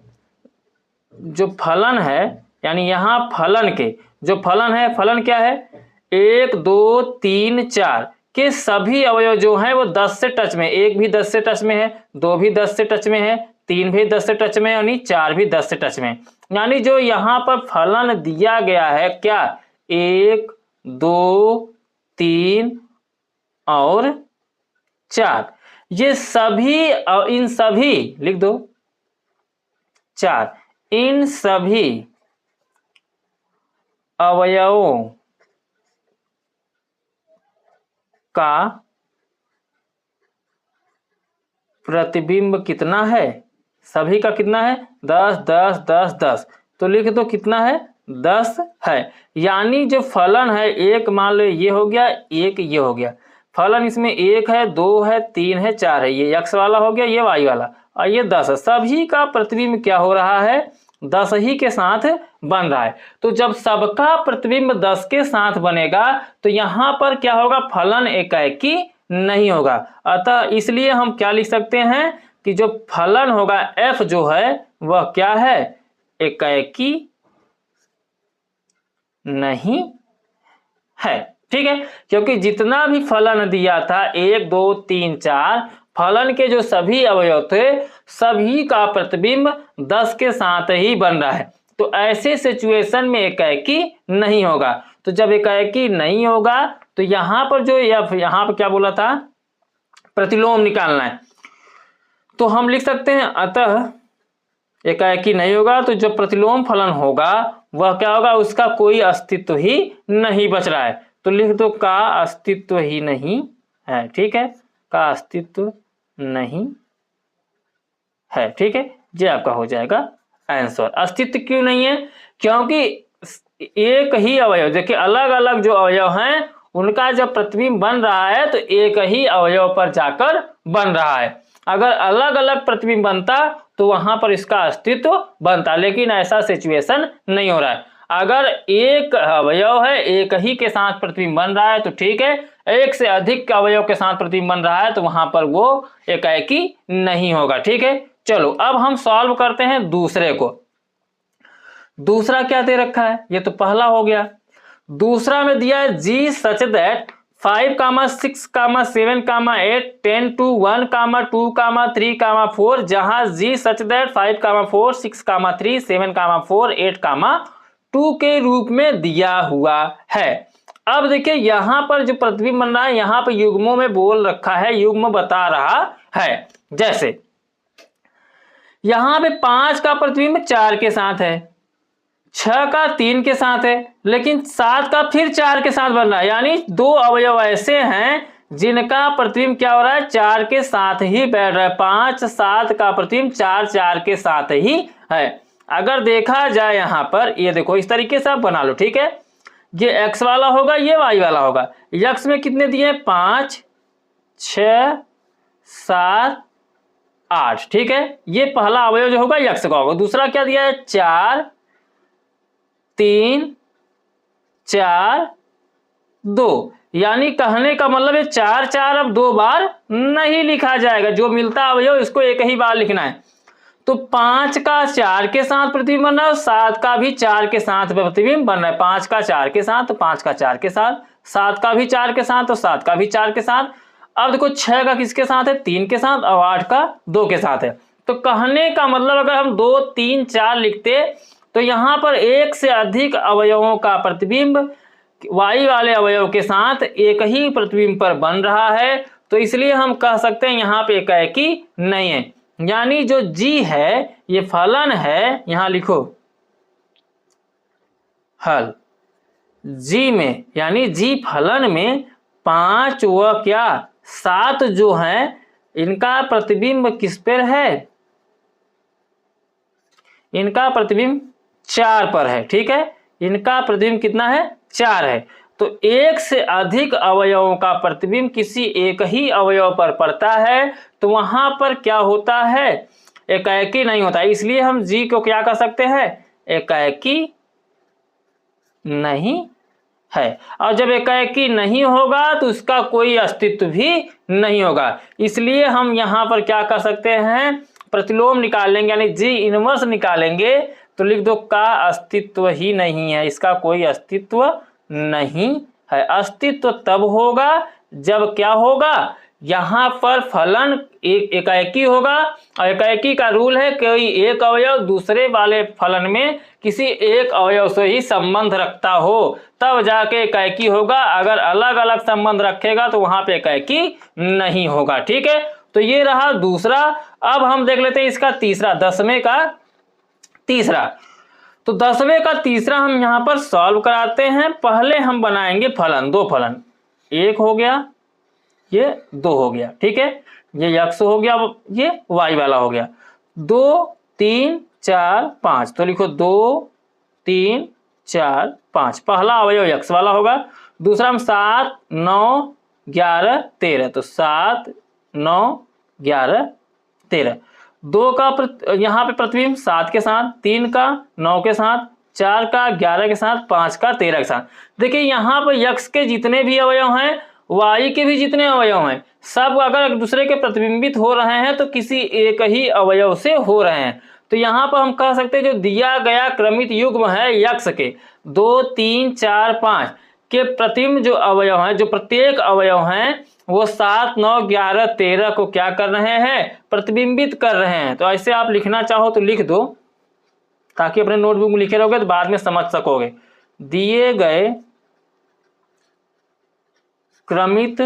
जो फलन है यानी यहाँ फलन के जो फलन है, फलन क्या है 1, 2, 3, 4 के सभी अवयव जो हैं वो 10 से टच में, 1 भी 10 से टच में है, 2 भी 10 से टच में है, 3 भी 10 से टच में है, यानी 4 भी 10 से टच में है। यानी जो यहाँ पर फलन दिया गया है क्या 1, 2, 3 और 4, ये सभी इन सभी लिख दो, 4, इन सभी अवयवों का प्रतिबिंब कितना है? सभी का कितना है? 10 10 10 10। तो लिख दो कितना है? 10 है। यानी जो फलन है, एक मान लो ये हो गया, एक ये हो गया। फलन इसमें 1 है, 2 है, 3 है, 4 है। ये x वाला हो गया, ये y वाला, और ये 10 है। सभी का प्रतिबिंब क्या हो रहा है? 10 ही के साथ बन रहा है। तो जब सबका प्रतिबिंब 10 के साथ बनेगा तो यहाँ पर क्या होगा? फलन एकाएकी नहीं होगा। अतः इसलिए हम क्या लिख सकते हैं कि जो फलन होगा f जो है वह क्या है? एकाएकी नहीं है। ठीक है, क्योंकि जितना भी फलन दिया था 1 2 3 4, फलन के जो सभी अवयव थे सभी का प्रतिबिंब 10 के साथ ही बन रहा है। तो ऐसे सिचुएशन में एकाएकी नहीं होगा। तो जब एकाएकी नहीं होगा तो यहाँ पर जो यहाँ पर क्या बोला था? प्रतिलोम निकालना है। तो हम लिख सकते हैं अतः एकाएकी नहीं होगा तो जो प्रतिलोम फलन होगा वह क्या होगा? उसका कोई अस्तित्व ही नहीं बच रहा है। तो लिख दो का अस्तित्व ही नहीं है। ठीक है, का अस्तित्व नहीं है। ठीक है, ये आपका हो जाएगा आंसर। अस्तित्व क्यों नहीं है? क्योंकि एक ही अवयव, देखिए अलग अलग जो अवयव हैं उनका जब प्रतिबिंब बन रहा है तो एक ही अवयव पर जाकर बन रहा है। अगर अलग अलग प्रतिबिंब बनता तो वहां पर इसका अस्तित्व बनता, लेकिन ऐसा सिचुएशन नहीं हो रहा है। अगर एक अवयव है, एक ही के साथ प्रतिबिंब बन रहा है तो ठीक है, एक से अधिक अवयव के साथ प्रतिबिंब बन रहा है तो वहां पर वो एकाएकी नहीं होगा। ठीक है, चलो अब हम सॉल्व करते हैं दूसरे को। दूसरा क्या दे रखा है? ये तो पहला हो गया। दूसरा में दिया है g सच दैट 5, 6, 7, 8 10 to 1, 2, 3, 4, जहां g सच दैट 5, 4, 6, 3, 7, 4, 8, 2 के रूप में दिया हुआ है। अब देखिए यहाँ पर जो प्रतिबिंब बन रहा है यहाँ पर युग्मों में बोल रखा है, युग्म बता रहा है। जैसे यहाँ पे 5 का प्रतिबिंब 4 के साथ है, 6 का 3 के साथ है, लेकिन 7 का फिर 4 के साथ बन रहा है। यानी दो अवयव ऐसे हैं जिनका प्रतिबिंब क्या हो रहा है? 4 के साथ ही बैठ रहा है। 5 7 का प्रतिबिंब 4 4 के साथ ही है। अगर देखा जाए यहाँ पर, ये देखो इस तरीके से आप बना लो। ठीक है, ये x वाला होगा, ये y वाला होगा। x में कितने दिए? 5 6 7 8। ठीक है, ये पहला अवयव जो होगा x का होगा। दूसरा क्या दिया है? 4 3 4 2। यानी कहने का मतलब है 4 4 अब 2 बार नहीं लिखा जाएगा। जो मिलता अवयव इसको एक ही बार लिखना है। तो 5 का 4 के साथ प्रतिबिंब बन रहा है, 7 का भी 4 के साथ प्रतिबिंब बन रहा है। 5 का 4 के साथ तो 5 का 4 के साथ, 7 का भी 4 के साथ तो 7 का भी 4 के साथ। अब देखो 6 का किसके साथ है? 3 के साथ, और 8 का 2 के साथ है। तो कहने का मतलब अगर हम 2 3 4 लिखते तो यहाँ पर एक से अधिक अवयवों का प्रतिबिंब y वाले अवयव के साथ एक ही प्रतिबिंब पर बन रहा है। तो इसलिए हम कह सकते हैं यहाँ पे एकाएकी नहीं है। यानी जो g है ये फलन है, यहाँ लिखो हल g में, यानी g फलन में 5 व क्या 7 जो है इनका प्रतिबिंब किस पर है? इनका प्रतिबिंब 4 पर है। ठीक है, इनका प्रतिबिंब कितना है? 4 है। तो एक से अधिक अवयवों का प्रतिबिंब किसी एक ही अवयव पर पड़ता है तो वहां पर क्या होता है? एकाएकी नहीं होता। इसलिए हम जी को क्या कर सकते हैं? एकाएकी नहीं है। और जब एकाएकी नहीं होगा तो उसका कोई अस्तित्व भी नहीं होगा। इसलिए हम यहाँ पर क्या कर सकते हैं? प्रतिलोम निकाल लेंगे, यानी जी इनवर्स निकालेंगे। तो लिख दो का अस्तित्व ही नहीं है, इसका कोई अस्तित्व नहीं है। अस्तित्व तब होगा जब क्या होगा? यहाँ पर फलन एकाएकी होगा, और एकाएकी का रूल है कोई एक अवयव दूसरे वाले फलन में किसी एक अवयव से ही संबंध रखता हो, तब जाके एकाएकी होगा। अगर अलग अलग संबंध रखेगा तो वहां पे एकाएकी नहीं होगा। ठीक है, तो ये रहा दूसरा। अब हम देख लेते हैं इसका तीसरा, 10वें का तीसरा। तो 10वें का तीसरा हम यहाँ पर सॉल्व कराते हैं। पहले हम बनाएंगे फलन, दो फलन, एक हो गया, ये 2 हो गया, ठीक है, ये x हो गया, ये y वाला हो गया। 2 3 4 5, तो लिखो 2 3 4 5, पहला अवयव x वाला होगा। दूसरा हम 7 9 11 13, तो 7 9 11 13। 2 का यहाँ पे प्रतिबिंब 7 के साथ, 3 का 9 के साथ, 4 का 11 के साथ, 5 का 13 के साथ। देखिए यहाँ पर x के जितने भी अवयव हैं, y के भी जितने अवयव हैं, सब अगर एक दूसरे के प्रतिबिंबित हो रहे हैं तो किसी एक ही अवयव से हो रहे हैं। तो यहाँ पर हम कह सकते हैं जो दिया गया क्रमित युग्म है x के 2 3 4 5 के प्रतिबिंब जो अवयव हैं, जो प्रत्येक अवयव हैं, वो 7 9 11 13 को क्या कर रहे हैं, प्रतिबिंबित कर रहे हैं। तो ऐसे आप लिखना चाहो तो लिख दो, ताकि अपने नोटबुक में लिखे रहोगे तो बाद में समझ सकोगे। दिए गए क्रमित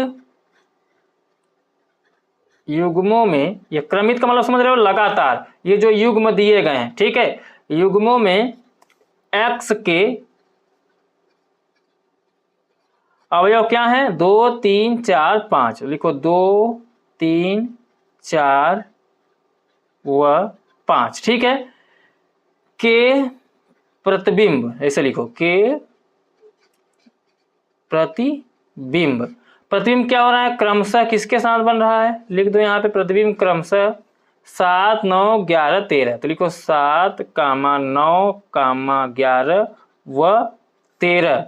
युग्मों में, ये क्रमित का मतलब समझ रहे हो, लगातार, ये जो युग्म दिए गए हैं, ठीक है, युग्मों में x के अवयव क्या है, 2 3 4 5, लिखो 2 3 4 व 5, ठीक है, के प्रतिबिंब, ऐसे लिखो, के प्रतिबिंब। प्रतिबिंब क्या हो रहा है, क्रमशः किसके साथ बन रहा है, लिख दो यहाँ पे प्रतिबिंब क्रमशः 7 9 11 13, तो लिखो 7 9 11 व 13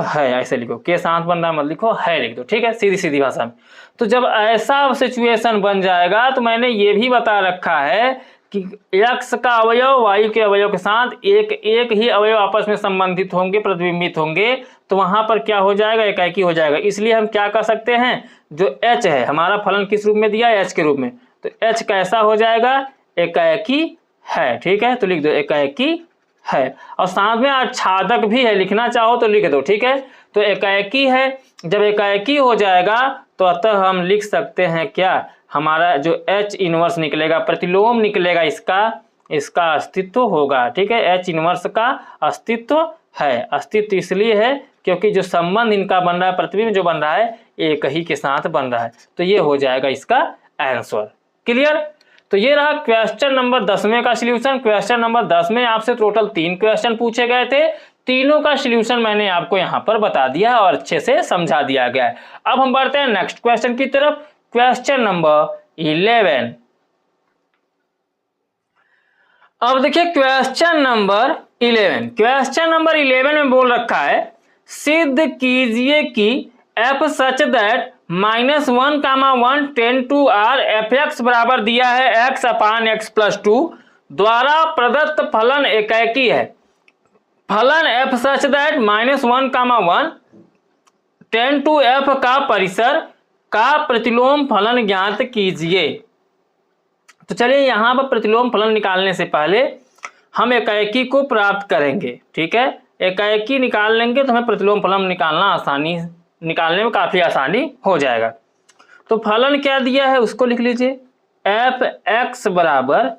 है, ऐसे लिखो, के साथ बन रहा मत लिखो, है लिख दो, ठीक है, सीधी सीधी भाषा में। तो जब ऐसा सिचुएशन बन जाएगा तो मैंने ये भी बता रखा है कि x का अवयव y के अवयव के साथ एक एक ही अवयव आपस में संबंधित होंगे, प्रतिबिंबित होंगे, तो वहां पर क्या हो जाएगा, एकाएकी हो जाएगा। इसलिए हम क्या कर सकते हैं, जो h है, हमारा फलन किस रूप में दिया है, h के रूप में, तो h कैसा हो जाएगा, एकाएकी है, ठीक है, तो लिख दो एकाएकी है। और साथ में आच्छादक भी है, लिखना चाहो तो लिख दो, ठीक है। तो एकाएकी है, जब एकाएकी हो जाएगा तो अतः हम लिख सकते हैं क्या, हमारा जो H इनवर्स निकलेगा, प्रतिलोम निकलेगा, इसका अस्तित्व होगा, ठीक है, H इनवर्स का अस्तित्व है। अस्तित्व इसलिए है क्योंकि जो संबंध इनका बन रहा है, प्रतिबिंब जो बन रहा है, एक ही के साथ बन रहा है, तो ये हो जाएगा इसका आंसर। क्लियर। तो ये रहा क्वेश्चन नंबर 10वें का सॉल्यूशन। क्वेश्चन नंबर 10 में आपसे टोटल 3 क्वेश्चन पूछे गए थे, तीनों का सॉल्यूशन मैंने आपको यहाँ पर बता दिया और अच्छे से समझा दिया गया है। अब हम बढ़ते हैं नेक्स्ट क्वेश्चन की तरफ, क्वेश्चन नंबर 11। अब देखिए क्वेश्चन नंबर 11, क्वेश्चन नंबर 11 में बोल रखा है, सिद्ध कीजिए कि f such that -1, 1 tend to r fx बराबर दिया है x अपान x प्लस 2 द्वारा प्रदत्त फलन एकाएकी है। फलन f such that -1, 1 tend to f का परिसर का प्रतिलोम फलन ज्ञात कीजिए। तो चलिए यहाँ पर प्रतिलोम फलन निकालने से पहले हम एकाएकी को प्राप्त करेंगे, ठीक है, एकाएकी निकाल लेंगे तो हमें प्रतिलोम फलन निकालने में काफी आसानी हो जाएगा। तो फलन क्या दिया है उसको लिख लीजिए, fx बराबर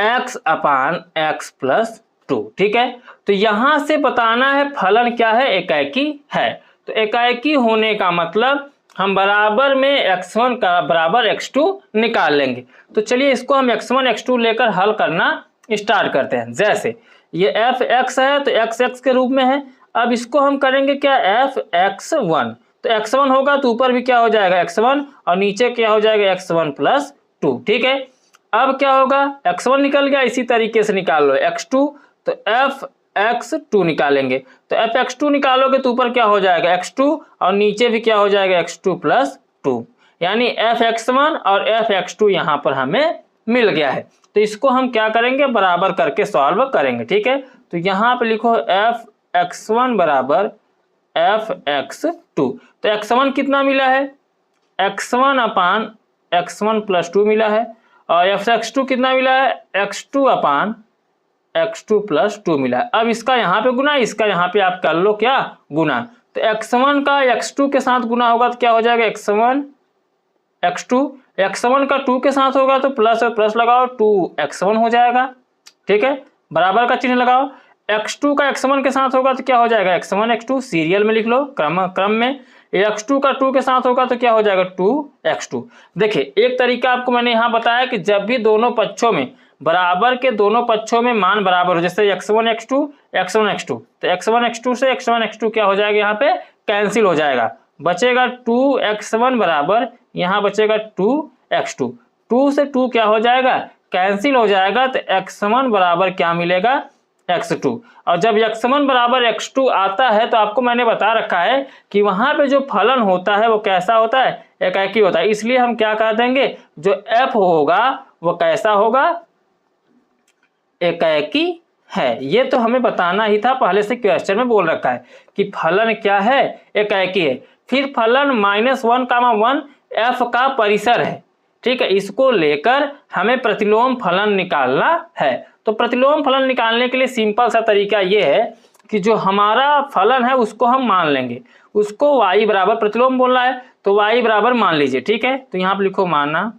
x अपान x प्लस 2, ठीक है। तो यहां से बताना है फलन क्या है, एकाएकी है। तो एकाएकी होने का मतलब हम बराबर में x1 का बराबर x2 निकाल लेंगे। तो चलिए इसको हम x1 x2 लेकर हल करना स्टार्ट करते हैं। जैसे ये fx है तो x के रूप में है, अब इसको हम करेंगे क्या, fx1, तो x1 होगा तो ऊपर भी क्या हो जाएगा x1 और नीचे क्या हो जाएगा x1 प्लस 2, ठीक है। अब क्या होगा, x1 निकल गया, इसी तरीके से निकाल लो x2, तो fx2 निकालेंगे, तो fx2 निकालोगे तो ऊपर क्या हो जाएगा x2 और नीचे भी क्या हो जाएगा x2 प्लस 2, यानी fx1 और fx2 यहाँ पर हमें मिल गया है। तो इसको हम क्या करेंगे, बराबर करके सॉल्व करेंगे, ठीक है। तो यहाँ पे लिखो fx1 बराबर fx2, तो x1 कितना मिला है, x1 अपान x1 प्लस 2 मिला है, और fx2 कितना मिला है, x2 अपान x2 प्लस 2 मिला है। अब इसका यहाँ पे गुना, इसका यहाँ पे आप कर लो क्या, गुना, तो x1 का x2 के साथ गुना होगा तो क्या हो जाएगा, x1 x2 x1 का 2 के साथ होगा तो प्लस और प्लस लगाओ 2x1 हो जाएगा, ठीक है, बराबर का चिन्ह लगाओ। x2 का x1 के साथ होगा तो क्या हो जाएगा x1 x2, सीरियल में लिख लो क्रम में। x2 का 2 के साथ होगा तो क्या हो जाएगा 2x2। देखिए एक तरीका आपको मैंने यहाँ बताया कि जब भी दोनों पक्षों में बराबर के दोनों पक्षों में मान बराबर हो, जैसे x1 x2 x1 x2, तो x1 x2 से x1 x2 क्या हो जाएगा यहाँ पे कैंसिल हो जाएगा, बचेगा 2x1 बराबर यहाँ बचेगा 2x2, 2 से 2 क्या हो जाएगा कैंसिल हो जाएगा, तो x1 बराबर क्या मिलेगा x2। और जब x1 बराबर x2 आता है तो आपको मैंने बता रखा है कि वहां पे जो फलन होता है वो कैसा होता है, एकाकी होता है, इसलिए हम क्या कह देंगे जो f होगा वो कैसा होगा, एकाकी है। ये तो हमें बताना ही था, पहले से क्वेश्चन में बोल रखा है कि फलन क्या है, एकाकी है। फिर फलन -1, f का परिसर है, ठीक है, इसको लेकर हमें प्रतिलोम फलन निकालना है। तो प्रतिलोम फलन निकालने के लिए सिंपल सा तरीका ये है कि जो हमारा फलन है उसको हम मान लेंगे, उसको y बराबर प्रतिलोम बोलना है तो y बराबर मान लीजिए, ठीक है। तो यहाँ पर लिखो मानना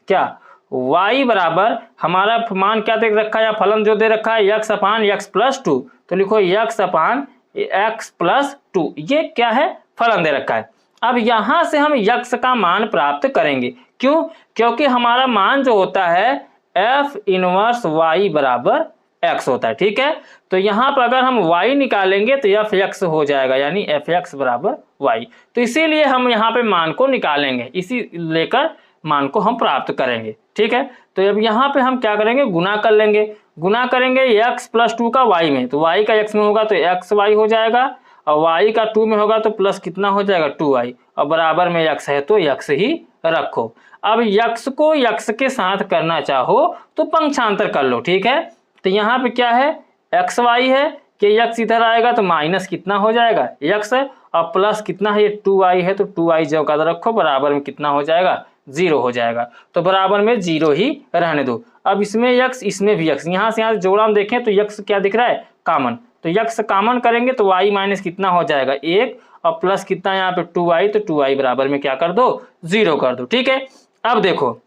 क्या, y बराबर हमारा मान क्या दे रखा है या फलन जो दे रखा है x/x+2, तो लिखो x/x+2, ये क्या है फलन दे रखा है। अब यहां से हम x का मान प्राप्त करेंगे, क्यों, क्योंकि हमारा मान जो होता है f इनवर्स y बराबर x होता है, ठीक है। तो यहाँ पर अगर हम y निकालेंगे तो fx हो जाएगा, यानी fx बराबर y, तो इसीलिए हम यहाँ पे मान को निकालेंगे, इसी लेकर मान को हम प्राप्त करेंगे, ठीक है। तो अब यहाँ पे हम क्या करेंगे गुना कर लेंगे, गुना करेंगे x+2 का y में, तो y का x में होगा तो xy हो जाएगा, और y का 2 में होगा तो प्लस कितना हो जाएगा 2y, और बराबर में x है तो x ही रखो। अब x को x के साथ करना चाहो तो पंक्षांतर कर लो, ठीक है। तो यहाँ पे क्या है xy है कि x इधर आएगा तो माइनस कितना हो जाएगा x है, और प्लस कितना है ये 2y है तो 2y जो का रखो, बराबर में कितना हो जाएगा 0 हो जाएगा, तो बराबर में 0 ही रहने दो। अब इसमें x इसमें भी x, यहाँ से यहाँ जोड़ा हम देखें तो x क्या दिख रहा है कॉमन, तो x कॉमन करेंगे तो y माइनस कितना हो जाएगा 1, और प्लस कितना यहाँ पे 2y, तो 2y बराबर में क्या कर दो 0 कर दो, ठीक है। अब देखो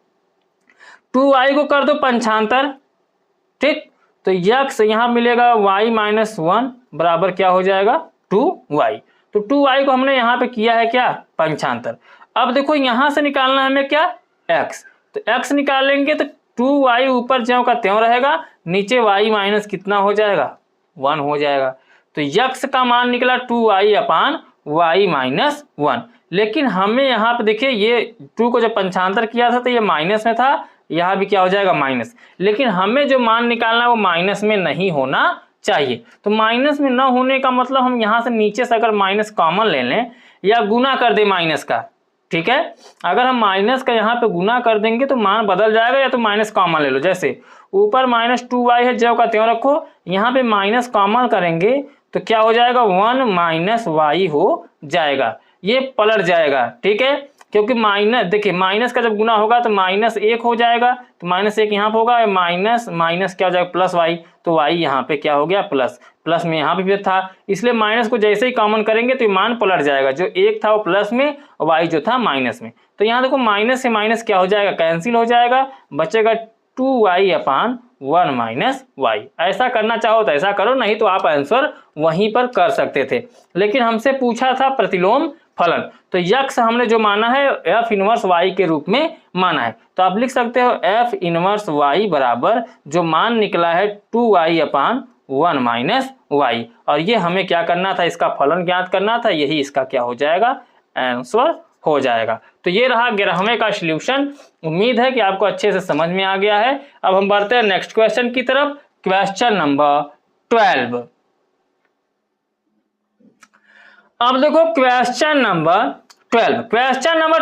2y को कर दो पंक्षांतर, ठीक, तो x यहाँ मिलेगा y-1 बराबर क्या हो जाएगा 2y, तो 2y को हमने यहाँ पे किया है क्या पंक्षांतर। अब देखो यहाँ से निकालना है हमें क्या x, तो x निकालेंगे तो 2y ऊपर ज्यों का त्यों रहेगा, नीचे y माइनस कितना हो जाएगा 1 हो जाएगा, तो x का मान निकला 2y/y-1। लेकिन हमें यहाँ पे देखिए ये 2 को जब पंक्षांतर किया था तो ये माइनस में था, यहाँ भी क्या हो जाएगा माइनस, लेकिन हमें जो मान निकालना है वो माइनस में नहीं होना चाहिए। तो माइनस में ना होने का मतलब हम यहाँ से नीचे से अगर माइनस कॉमन ले लें या गुना कर दे माइनस का, ठीक है, अगर हम माइनस का यहाँ पे गुना कर देंगे तो मान बदल जाएगा, या तो माइनस कॉमन ले लो, जैसे ऊपर -2y है ज्यों का त्यों रखो, यहाँ पे माइनस कॉमन करेंगे तो क्या हो जाएगा 1 - y हो जाएगा, ये पलट जाएगा, ठीक है, क्योंकि माइनस देखिए माइनस का जब गुना होगा तो -1 हो जाएगा, तो -1 यहाँ पे होगा, माइनस माइनस क्या हो जाएगा +y, तो y यहाँ पे क्या हो गया प्लस, प्लस में यहाँ पे भी था, इसलिए माइनस को जैसे ही कॉमन करेंगे तो मान पलट जाएगा, जो 1 था वो प्लस में और y जो था माइनस में। तो यहाँ देखो माइनस से माइनस क्या हो जाएगा कैंसिल हो जाएगा, बचेगा 2y/1 - y। ऐसा करना चाहो तो ऐसा करो, नहीं तो आप आंसर वहीं पर कर सकते थे, लेकिन हमसे पूछा था प्रतिलोम फलन, तो x हमने जो माना है f इनवर्स y के रूप में माना है, तो आप लिख सकते हो f इनवर्स y बराबर जो मान निकला है 2y/1 - y, और ये हमें क्या करना था इसका फलन ज्ञात करना था, यही इसका क्या हो जाएगा आंसर हो जाएगा। तो ये रहा 11वें का सॉल्यूशन, उम्मीद है कि आपको अच्छे से समझ में आ गया है। अब हम बढ़ते हैं नेक्स्ट क्वेश्चन की तरफ, क्वेश्चन नंबर 12। अब देखो क्वेश्चन नंबर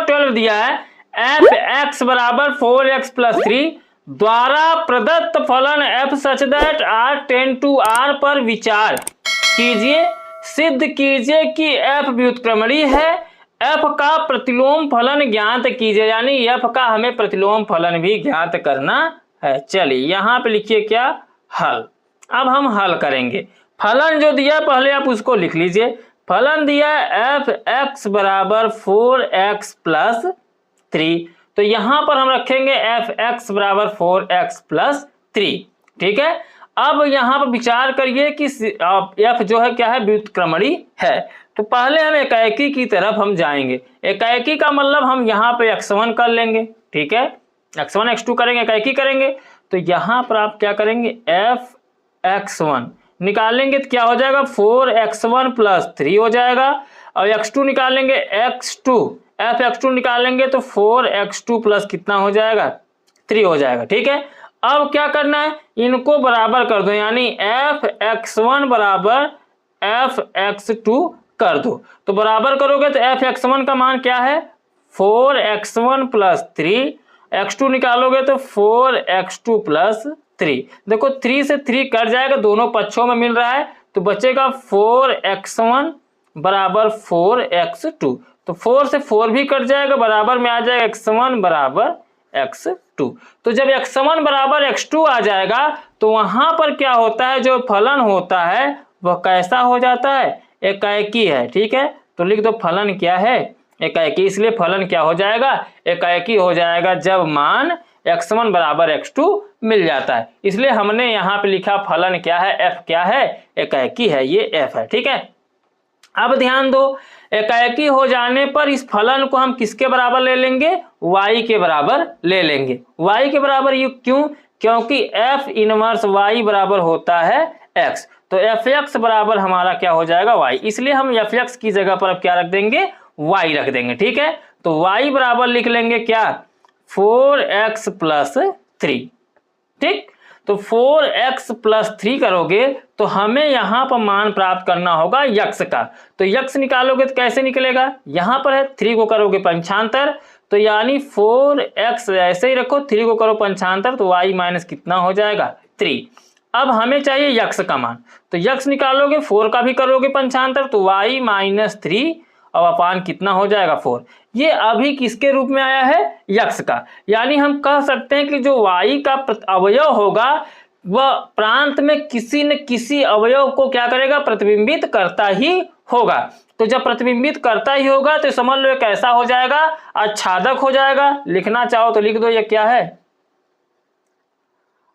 12 दिया है f(x) बराबर 4x + 3 द्वारा प्रदत्त फलन f such that r tend to r पर विचार कीजिए, सिद्ध कीजिए कि f व्युत्क्रमणीय है, f का प्रतिलोम फलन ज्ञात कीजिए, यानी f का हमें प्रतिलोम फलन भी ज्ञात करना है। चलिए यहाँ पे लिखिए क्या हल, अब हम हल करेंगे। फलन जो दिया पहले आप उसको लिख लीजिए, फलन दिया f(x) बराबर 4x + 3, तो यहाँ पर हम रखेंगे f(x) बराबर 4x प्लस 3। ठीक है, अब यहाँ पर विचार करिए कि f जो है क्या है, व्युत्क्रमणी है। तो पहले हम एकाएकी की तरफ हम जाएंगे। एकाएकी का मतलब हम यहाँ पे x1 कर लेंगे। ठीक है, x1 x2 करेंगे, एकाएकी करेंगे। तो यहाँ पर आप क्या करेंगे, f(x1) निकालेंगे तो क्या हो जाएगा, 4x1 प्लस 3 हो जाएगा। और x2 निकालेंगे, f(x2) निकालेंगे तो 4x2 प्लस कितना हो जाएगा, 3 हो जाएगा। ठीक है, अब क्या करना है, इनको बराबर कर दो, यानी f(x1) बराबर f(x2) कर दो। तो बराबर करोगे तो f(x1) का मान क्या है, 4x1 प्लस 3, x2 निकालोगे तो 4x2 प्लस 3। देखो 3 से 3 कट जाएगा, दोनों पक्षों में मिल रहा है, तो बचेगा 4x1 बराबर 4x2। तो 4 से 4 भी कट जाएगा, बराबर में आ जाएगा x1 बराबर x2। तो जब x1 बराबर x2 आ जाएगा तो वहां पर क्या होता है, जो फलन होता है वह कैसा हो जाता है, एकाएकी है। ठीक है, तो लिख दो फलन क्या है, एकाएकी। इसलिए फलन क्या हो जाएगा, एकाएकी हो जाएगा जब मान x1 बराबर x2 मिल जाता है। इसलिए हमने यहाँ पे लिखा फलन क्या है, f क्या है, एकाएकी है, ये f है। ठीक है, अब ध्यान दो, एकाएकी हो जाने पर इस फलन को हम किसके बराबर ले लेंगे, y के बराबर ले लेंगे। y के बराबर ये क्यों, क्योंकि f इनवर्स y बराबर होता है x। तो f(x) बराबर हमारा क्या हो जाएगा, y। इसलिए हम f(x) की जगह पर अब क्या रख देंगे, y रख देंगे। ठीक है, तो y बराबर लिख लेंगे क्या, 4x प्लस 3। ठीक, तो 4x प्लस 3 करोगे तो हमें यहाँ पर मान प्राप्त करना होगा यक्ष का। तो यक्ष निकालोगे तो कैसे निकलेगा, यहाँ पर है 3 को करोगे पंचांतर, तो यानी 4x ऐसे ही रखो, 3 को करो पंचांतर तो y माइनस कितना हो जाएगा, 3। अब हमें चाहिए यक्ष का मान, तो यक्ष निकालोगे, 4 का भी करोगे पंचांतर तो y माइनस 3 और अपान कितना हो जाएगा, 4। ये अभी किसके रूप में आया है, यक्ष का। यानी हम कह सकते हैं कि जो y का अवयव होगा वह प्रांत में किसी न किसी अवयव को क्या करेगा, प्रतिबिंबित करता ही होगा। तो जब प्रतिबिंबित करता ही होगा तो समझ लो कैसा हो जाएगा, आच्छादक हो जाएगा। लिखना चाहो तो लिख दो, ये क्या है,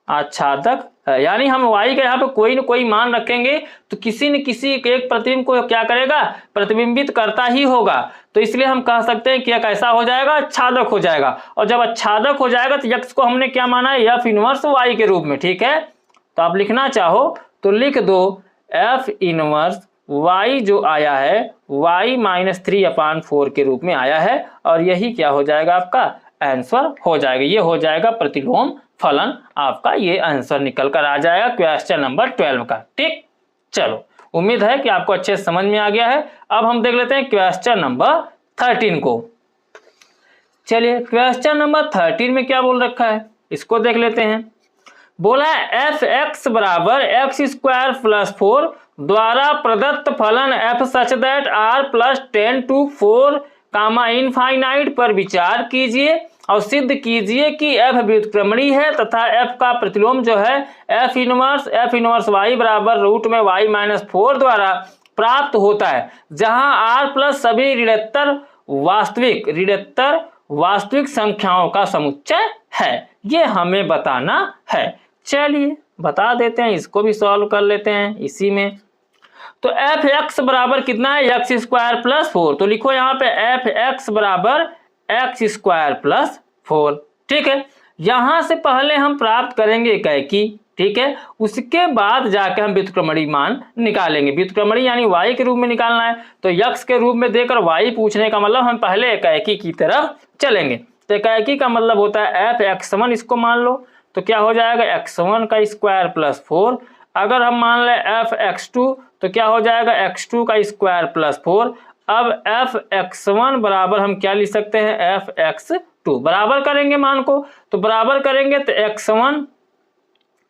आच्छादक है। यानी हम y का यहाँ पे कोई न कोई मान रखेंगे तो किसी न किसी एक प्रतिबिंब को क्या करेगा, प्रतिबिंबित करता ही होगा। तो इसलिए हम कह सकते हैं कि यह कैसा हो जाएगा, आच्छादक हो जाएगा। और जब आच्छादक हो जाएगा तो यक्ष को हमने क्या माना है, f इनवर्स y के रूप में। ठीक है, तो आप लिखना चाहो तो लिख दो f इनवर्स y जो आया है y माइनस 3/4 के रूप में आया है, और यही क्या हो जाएगा, आपका आंसर हो जाएगा। ये हो जाएगा प्रतिलोम फलन, आपका ये आंसर निकल कर आ जाएगा क्वेश्चन नंबर 12 का। ठीक, चलो उम्मीद है कि आपको अच्छे से समझ में आ गया है। अब हम देख लेते हैं क्वेश्चन नंबर 13 को। चलिए क्वेश्चन नंबर 13 में क्या बोल रखा है, इसको देख लेते हैं। बोला है f(x) बराबर x² प्लस 4 द्वारा प्रदत्त फलन f such that r plus 10 to 4 infinite पर विचार कीजिए और सिद्ध कीजिए कि f व्युत्क्रमणी है तथा f का प्रतिलोम जो है f इनवर्स y बराबर रूट में y माइनस 4 द्वारा प्राप्त होता है, जहां r प्लस सभी ऋणोत्तर वास्तविक संख्याओं का समुच्चय है। ये हमें बताना है। चलिए बता देते हैं, इसको भी सॉल्व कर लेते हैं इसी में। तो f(x) बराबर कितना है, x² प्लस 4। तो लिखो यहाँ पे f(x) बराबर x² प्लस 4। ठीक है, यहां से पहले हम प्राप्त करेंगे एकाएकी। ठीक है, उसके बाद जाके हम व्युत्क्रमणी मान निकालेंगे। व्युत्क्रमणी यानी y के रूप में निकालना है, तो x के रूप में देकर y पूछने का मतलब हम पहले एकाएकी की तरफ चलेंगे। तो एकाएकी का मतलब होता है f(x1), इसको मान लो तो क्या हो जाएगा, x1 का स्क्वायर प्लस 4। अगर हम मान लें f(x2) तो क्या हो जाएगा, x2 का स्क्वायर प्लस 4। अब f(x1) बराबर हम क्या लिख सकते हैं, f(x2). बराबर करेंगे मान को, तो बराबर करेंगे तो x1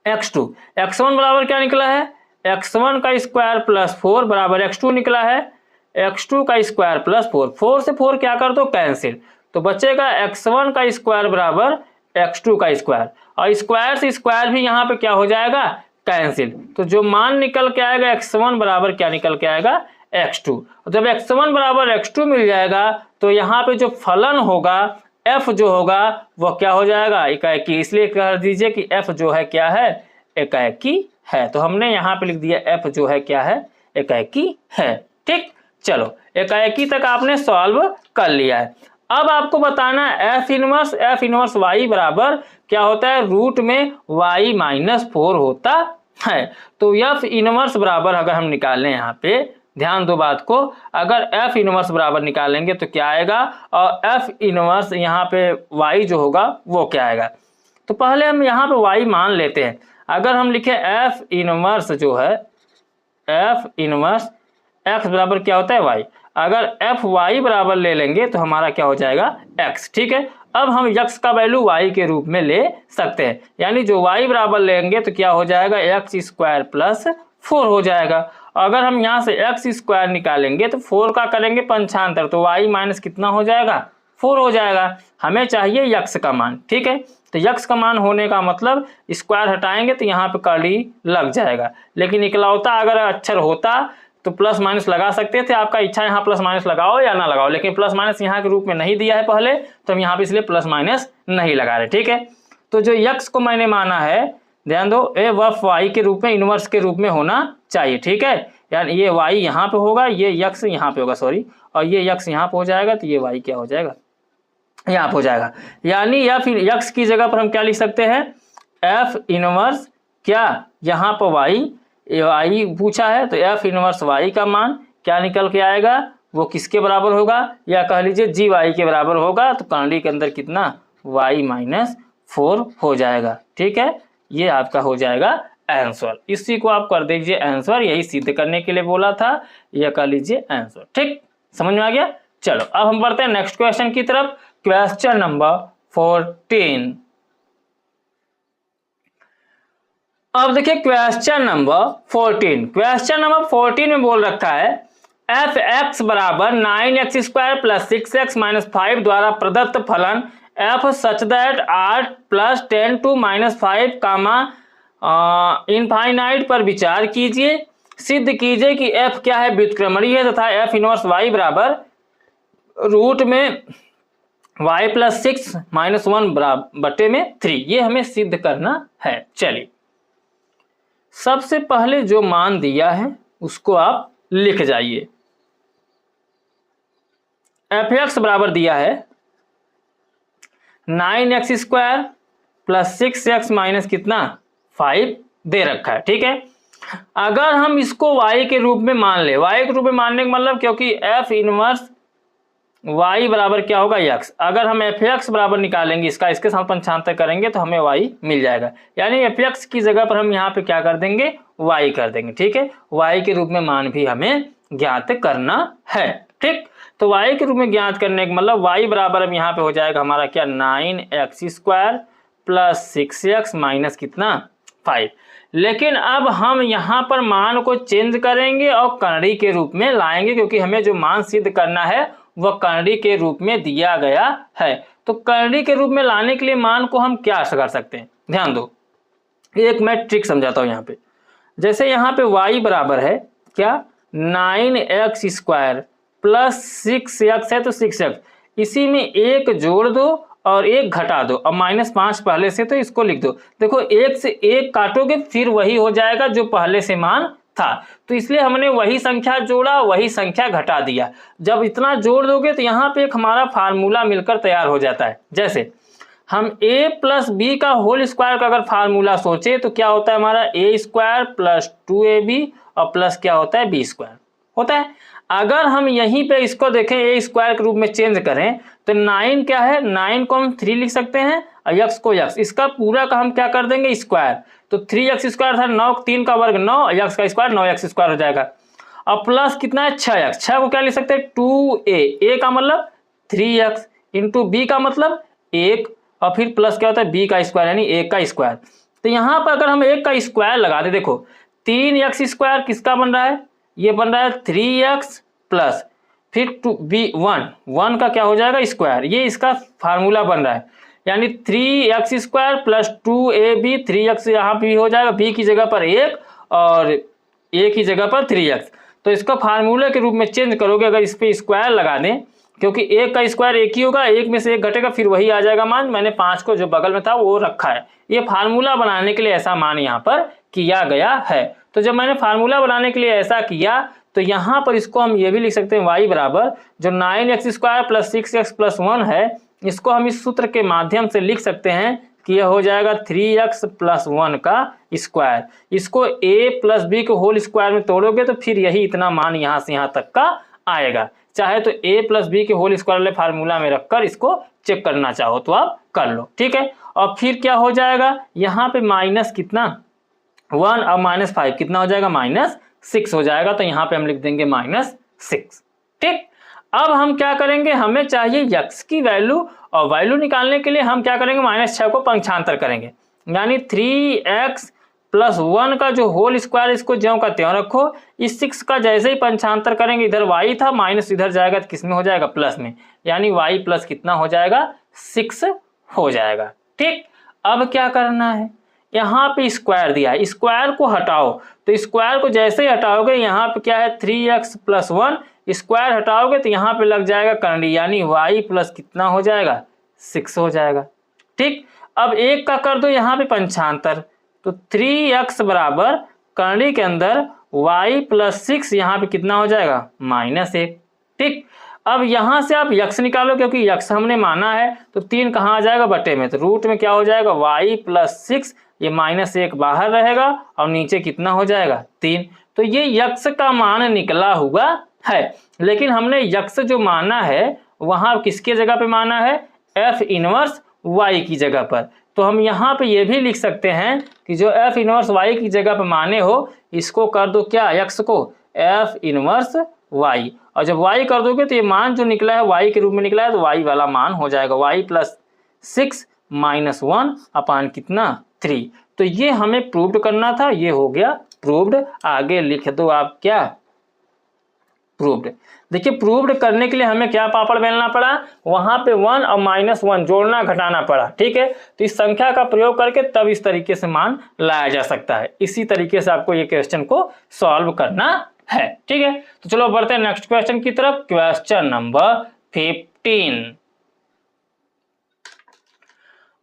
x1 बराबर क्या निकला है, x1 का स्क्वायर प्लस 4 बराबर x2 निकला है, x2 का स्क्वायर प्लस 4। 4 से 4 क्या कर दो, कैंसिल, तो बचेगा x1 का स्क्वायर बराबर x2 का स्क्वायर, और स्क्वायर से स्क्वायर भी यहाँ पे क्या हो जाएगा, कैंसिल। तो जो मान निकल के आएगा x1 बराबर क्या निकल के आएगा, x2। जब x1 बराबर x2 मिल जाएगा तो यहाँ पे जो फलन होगा f जो होगा वो क्या हो जाएगा, एकाएकी। इसलिए कह दीजिए कि f जो है क्या है, एकाएकी है। तो हमने यहाँ पे लिख दिया f जो है क्या है, एकाएकी है। ठीक, चलो एकाएकी तक आपने सॉल्व कर लिया है। अब आपको बताना है f इनवर्स y बराबर क्या होता है, रूट में y माइनस 4 होता है। तो f इनवर्स बराबर अगर हम निकालें, यहाँ पे ध्यान दो बात को, अगर f इनवर्स बराबर निकालेंगे तो क्या आएगा, और f इनवर्स यहाँ पे y जो होगा वो क्या आएगा। तो पहले हम यहाँ पे y मान लेते हैं। अगर हम लिखे f इनवर्स जो है, f इनवर्स x बराबर क्या होता है y, अगर f y बराबर ले लेंगे तो हमारा क्या हो जाएगा x। ठीक है, अब हम x का वैल्यू y के रूप में ले सकते हैं, यानी जो y बराबर लेंगे तो क्या हो जाएगा, x स्क्वायर प्लस 4 हो जाएगा। अगर हम यहाँ से x स्क्वायर निकालेंगे तो 4 का करेंगे पंचांतर, तो y माइनस कितना हो जाएगा, 4 हो जाएगा। हमें चाहिए x का मान। ठीक है, तो x का मान होने का मतलब स्क्वायर हटाएंगे तो यहाँ पे कर्ली लग जाएगा, लेकिन इकलौता अगर अक्षर होता तो प्लस माइनस लगा सकते थे। आपका इच्छा यहाँ प्लस माइनस लगाओ या ना लगाओ, लेकिन प्लस माइनस यहाँ के रूप में नहीं दिया है पहले, तो हम यहाँ पे इसलिए प्लस माइनस नहीं लगा रहे। ठीक है, तो जो x को मैंने माना है, ध्यान दो, ये वह y के रूप में, इनवर्स के रूप में होना चाहिए। ठीक है, यानी ये y यहाँ पे होगा, ये x यहाँ पे होगा, सॉरी, और ये x यहाँ पे हो जाएगा, तो ये y क्या हो जाएगा, यहाँ पे हो जाएगा। यानी या फिर x की जगह पर हम क्या लिख सकते हैं, f इनवर्स क्या, यहाँ पर y पूछा है, तो f इनवर्स y का मान क्या निकल के आएगा, वो किसके बराबर होगा, या कह लीजिए जी y के बराबर होगा। तो कर्ली के अंदर कितना, y माइनस 4 हो जाएगा। ठीक है, ये आपका हो जाएगा आंसर। इसी को आप कर दीजिए आंसर, यही सिद्ध करने के लिए बोला था, यह कर लीजिए आंसर। ठीक, समझ में आ गया। चलो अब हम बढ़ते हैं नेक्स्ट क्वेश्चन की तरफ, क्वेश्चन नंबर 14। अब देखिए क्वेश्चन नंबर 14 में बोल रखा है एफ एक्स बराबर 9x square plus 6x minus 5 द्वारा प्रदत्त फलन f such that r plus 10 to minus 5 comma infinite पर विचार कीजिए। सिद्ध कीजिए कि f क्या है, व्युत्क्रमणीय है तथा f इनवर्स y बराबर रूट में y प्लस 6 माइनस 1 बटे में 3। ये हमें सिद्ध करना है। चलिए सबसे पहले जो मान दिया है उसको आप लिख जाइए। एफ एक्स बराबर दिया है 9x square plus 6x minus कितना 5 दे रखा है। ठीक है, अगर हम इसको y के रूप में मान ले, y के रूप में मानने का मतलब, क्योंकि f इनवर्स y बराबर क्या होगा x, अगर हम एफ एक्स बराबर निकालेंगे इसका, इसके साथ पंचांतर करेंगे तो हमें y मिल जाएगा। यानी एफ एक्स की जगह पर हम यहाँ पे क्या कर देंगे, y कर देंगे। ठीक है, y के रूप में मान भी हमें ज्ञात करना है। ठीक, तो y के रूप में ज्ञात करने का मतलब y बराबर अब यहाँ पे हो जाएगा हमारा क्या, 9x square plus 6x minus कितना 5। लेकिन अब हम यहाँ पर मान को चेंज करेंगे और कर्णी के रूप में लाएंगे, क्योंकि हमें जो मान सिद्ध करना है वह कर्णी के रूप में दिया गया है। तो कर्णी के रूप में लाने के लिए मान को हम क्या कर सकते हैं, ध्यान दो, एक मैं ट्रिक समझाता हूँ यहाँ पे। जैसे यहाँ पे y बराबर है क्या, 9x स्क्वायर प्लस 6x है, तो 6x, इसी में एक जोड़ दो और एक घटा दो, और -5 पहले से, तो इसको लिख दो। देखो एक से एक काटोगे फिर वही हो जाएगा जो पहले से मान था, तो इसलिए हमने वही संख्या जोड़ा, वही संख्या घटा दिया। जब इतना जोड़ दोगे तो यहाँ पे एक हमारा फार्मूला मिलकर तैयार हो जाता है। जैसे हम a प्लस बी का होल स्क्वायर का अगर फार्मूला सोचे तो क्या होता है हमारा, a स्क्वायर प्लस 2ab और प्लस क्या होता है, b स्क्वायर होता है। अगर हम यहीं पे इसको देखें, a स्क्वायर के रूप में चेंज करें तो 9 क्या है, 9 को हम 3 लिख सकते हैं और x को x, इसका पूरा का हम क्या कर देंगे स्क्वायर, तो 3x स्क्वायर था 9, 3 का वर्ग 9, x का स्क्वायर 9x स्क्वायर हो जाएगा। और प्लस कितना है 6x, 6 को क्या लिख सकते हैं 2a, a का मतलब 3x इंटू b का मतलब 1, और फिर प्लस क्या होता है b का स्क्वायर यानी 1 का स्क्वायर। तो यहाँ पर अगर हम 1 का स्क्वायर लगा दे, देखो 3x स्क्वायर किसका बन रहा है, ये बन रहा है 3x प्लस फिर 1 का क्या हो जाएगा स्क्वायर, ये इसका फार्मूला बन रहा है। यानी 3x square plus 2ab, 3x यहाँ भी हो जाएगा, b की जगह पर 1 और a की जगह पर 3x। तो इसका फार्मूला के रूप में चेंज करोगे, अगर इस पे स्क्वायर लगा दें क्योंकि एक का स्क्वायर एक ही होगा, एक में से एक घटेगा फिर वही आ जाएगा मान। मैंने 5 को जो बगल में था वो रखा है, ये फार्मूला बनाने के लिए ऐसा मान यहाँ पर किया गया है। तो जब मैंने फार्मूला बनाने के लिए ऐसा किया तो यहाँ पर इसको हम ये भी लिख सकते हैं y बराबर जो 9x² + 6x + 1 है, इसको हम इस सूत्र के माध्यम से लिख सकते हैं कि यह हो जाएगा 3x + 1 का स्क्वायर। इसको a + b के होल स्क्वायर में तोड़ोगे तो फिर यही इतना मान यहाँ से यहाँ तक का आएगा। चाहे तो a + b के होल स्क्वायर वाले फार्मूला में रखकर इसको चेक करना चाहो तो आप कर लो, ठीक है। और फिर क्या हो जाएगा, यहाँ पे माइनस कितना 1 और -5 कितना हो जाएगा, -6 हो जाएगा। तो यहाँ पे हम लिख देंगे -6, ठीक। अब हम क्या करेंगे, हमें चाहिए x की वैल्यू, और वैल्यू निकालने के लिए हम क्या करेंगे, -6 को पंक्षांतर करेंगे, यानी 3x + 1 का जो होल स्क्वायर इसको ज्यों का त्यों रखो। इस 6 का जैसे ही पंक्षांतर करेंगे, इधर y था माइनस इधर जाएगा तो किस में हो जाएगा, प्लस में, यानी y प्लस कितना हो जाएगा, 6 हो जाएगा, ठीक। अब क्या करना है, यहाँ पे स्क्वायर दिया है, स्क्वायर को हटाओ। तो स्क्वायर को जैसे ही हटाओगे, यहाँ पे क्या है 3x + 1, स्क्वायर हटाओगे तो यहाँ पे लग जाएगा करंडी, यानी y प्लस कितना हो जाएगा, 6 हो जाएगा, ठीक। अब एक का कर दो यहाँ पे पंक्षांतर, तो 3x बराबर करंडी के अंदर y + 6, यहाँ पे कितना हो जाएगा, -1, ठीक। अब यहाँ से आप x निकालो, क्योंकि x हमने माना है, तो 3 कहाँ आ जाएगा, बटे में, तो रूट में क्या हो जाएगा, y + 6, ये -1 बाहर रहेगा और नीचे कितना हो जाएगा, 3। तो ये x का मान निकला हुआ है, लेकिन हमने x जो माना है वहाँ किसके जगह पे माना है, f इनवर्स y की जगह पर। तो हम यहाँ पे ये भी लिख सकते हैं कि जो f इनवर्स y की जगह पे माने हो, इसको कर दो क्या, x को f इनवर्स y, और जब y कर दोगे तो ये मान जो निकला है y के रूप में निकला है, तो y वाला मान हो जाएगा y + 6 - 1 अपान कितना, 3। तो ये हमें प्रूव्ड करना था, ये हो गया प्रूव्ड। आगे लिख दो आप क्या, प्रूव्ड। देखिए प्रूव्ड करने के लिए हमें क्या पापड़ बेलना पड़ा, वहां पे 1 और -1 जोड़ना घटाना पड़ा, ठीक है। तो इस संख्या का प्रयोग करके तब इस तरीके से मान लाया जा सकता है। इसी तरीके से आपको ये क्वेश्चन को सॉल्व करना है, ठीक है। तो चलो बढ़ते हैं नेक्स्ट क्वेश्चन की तरफ। Question number 15।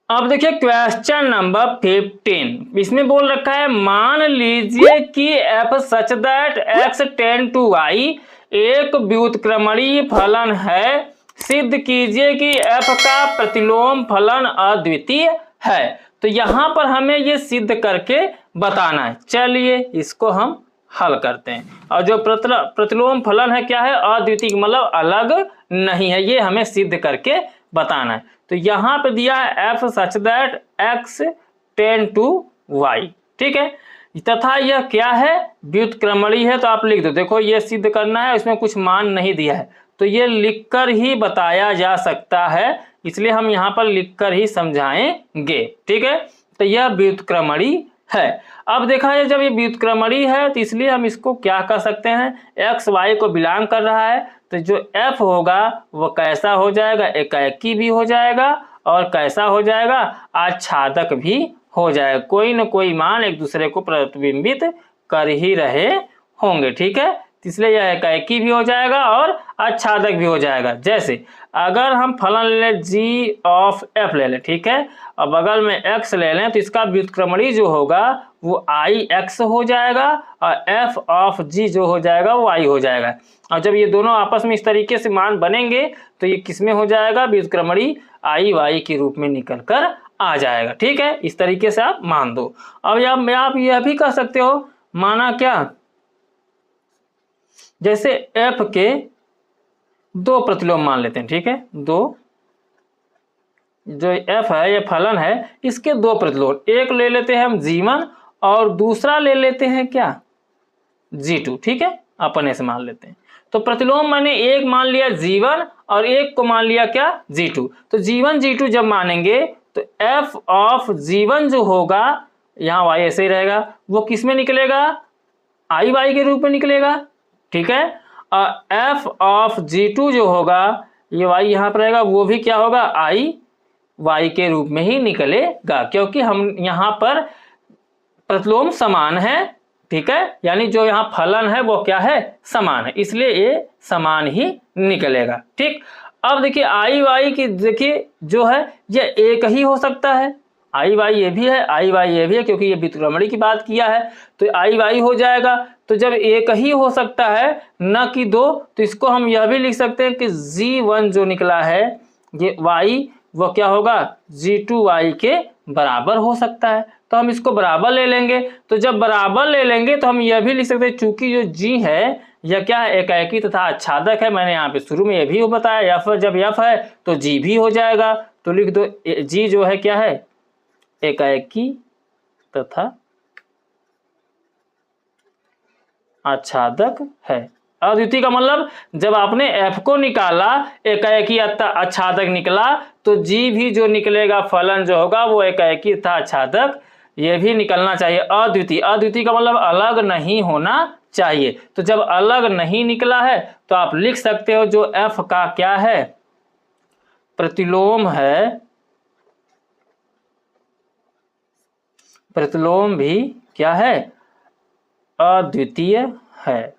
अब देखिए क्वेश्चन नंबर 15, इसमें बोल रखा है मान लीजिए कि f such that x tend to y एक व्युत्क्रमणीय फलन है, सिद्ध कीजिए कि f का प्रतिलोम फलन अद्वितीय है। तो यहाँ पर हमें ये सिद्ध करके बताना है। चलिए इसको हम हल करते हैं। और जो प्रतिलोम फलन है क्या है, अद्वितीय, मतलब अलग नहीं है, ये हमें सिद्ध करके बताना है। तो यहाँ पे दिया है f such that x tend to y, ठीक है, तथा यह क्या है, व्युत्क्रमणीय है। तो आप लिख दो, देखो ये सिद्ध करना है, इसमें कुछ मान नहीं दिया है, तो ये लिखकर ही बताया जा सकता है, इसलिए हम यहाँ पर लिखकर ही समझाएंगे, ठीक है। तो यह व्युत्क्रमणीय है। अब देखा जाए जब ये व्युत्क्रमणीय है तो इसलिए हम इसको क्या कर सकते हैं, x y को बिलोंग कर रहा है, तो जो f होगा वो कैसा हो जाएगा, एकाकी भी हो जाएगा और कैसा हो जाएगा, आच्छादक भी हो जाएगा। कोई न कोई मान एक दूसरे को प्रतिबिंबित कर ही रहे होंगे, ठीक है। इसलिए यह एकाकी भी हो जाएगा और आच्छादक भी हो जाएगा। जैसे अगर हम फलन ले लें g ऑफ f ले लें, ठीक है, और बगल में x ले लें, तो इसका व्युत्क्रमणीय जो होगा वो ix हो जाएगा और f ऑफ g जो हो जाएगा वो y हो जाएगा। और जब ये दोनों आपस में इस तरीके से मान बनेंगे तो ये किस में हो जाएगा, व्युत्क्रमणीय i y के रूप में निकल कर आ जाएगा, ठीक है। इस तरीके से आप मान दो। अब आप यह भी कर सकते हो, माना क्या, जैसे f के 2 प्रतिलोम मान लेते हैं, ठीक है, 2, जो f है ये फलन है, इसके 2 प्रतिलोम, एक ले लेते हैं हम g1 और दूसरा ले लेते हैं क्या, g2, ठीक है, अपन ऐसे मान लेते हैं। तो प्रतिलोम मैंने एक मान लिया g1 और एक को मान लिया क्या, g2। तो g1 g2 जब मानेंगे तो f ऑफ g1 जो होगा, यहाँ y ऐसे ही रहेगा, वो किस में निकलेगा, i y के रूप में निकलेगा, ठीक है। और f ऑफ g2 जो होगा, ये y यहाँ पर रहेगा, वो भी क्या होगा, i y के रूप में ही निकलेगा, क्योंकि हम यहाँ पर प्रतिलोम समान है, ठीक है, यानी जो यहाँ फलन है वो क्या है, समान है, इसलिए ये समान ही निकलेगा। ठीक, अब देखिए आई वाई की देखिए जो है ये एक ही हो सकता है, आई वाई ये भी है, आई वाई ये भी है, क्योंकि ये व्युत्क्रमणी की बात किया है तो आई वाई हो जाएगा। तो जब एक ही हो सकता है न कि दो, तो इसको हम यह भी लिख सकते हैं कि G1 जो निकला है ये y वो क्या होगा, G2y के बराबर हो सकता है, तो हम इसको बराबर ले लेंगे। तो जब बराबर ले लेंगे तो हम यह भी लिख सकते हैं चूंकि जो G है यह क्या है, एकाएकी तथा आच्छादक है, मैंने यहाँ पे शुरू में यह भी बताया, F जब F है तो G भी हो जाएगा, तो लिख दो G जो है क्या है, एकाएकी तथा आच्छादक है। अद्वितीय का मतलब जब आपने F को निकाला एकाएकी आच्छादक निकला, तो G भी जो निकलेगा फलन जो होगा वो एकाएकी तथा आच्छादक ये भी निकलना चाहिए। अद्वितीय, अद्वितीय का मतलब अलग नहीं होना चाहिए। तो जब अलग नहीं निकला है तो आप लिख सकते हो जो F का क्या है, प्रतिलोम है, प्रतिलोम भी क्या है, अद्वितीय है।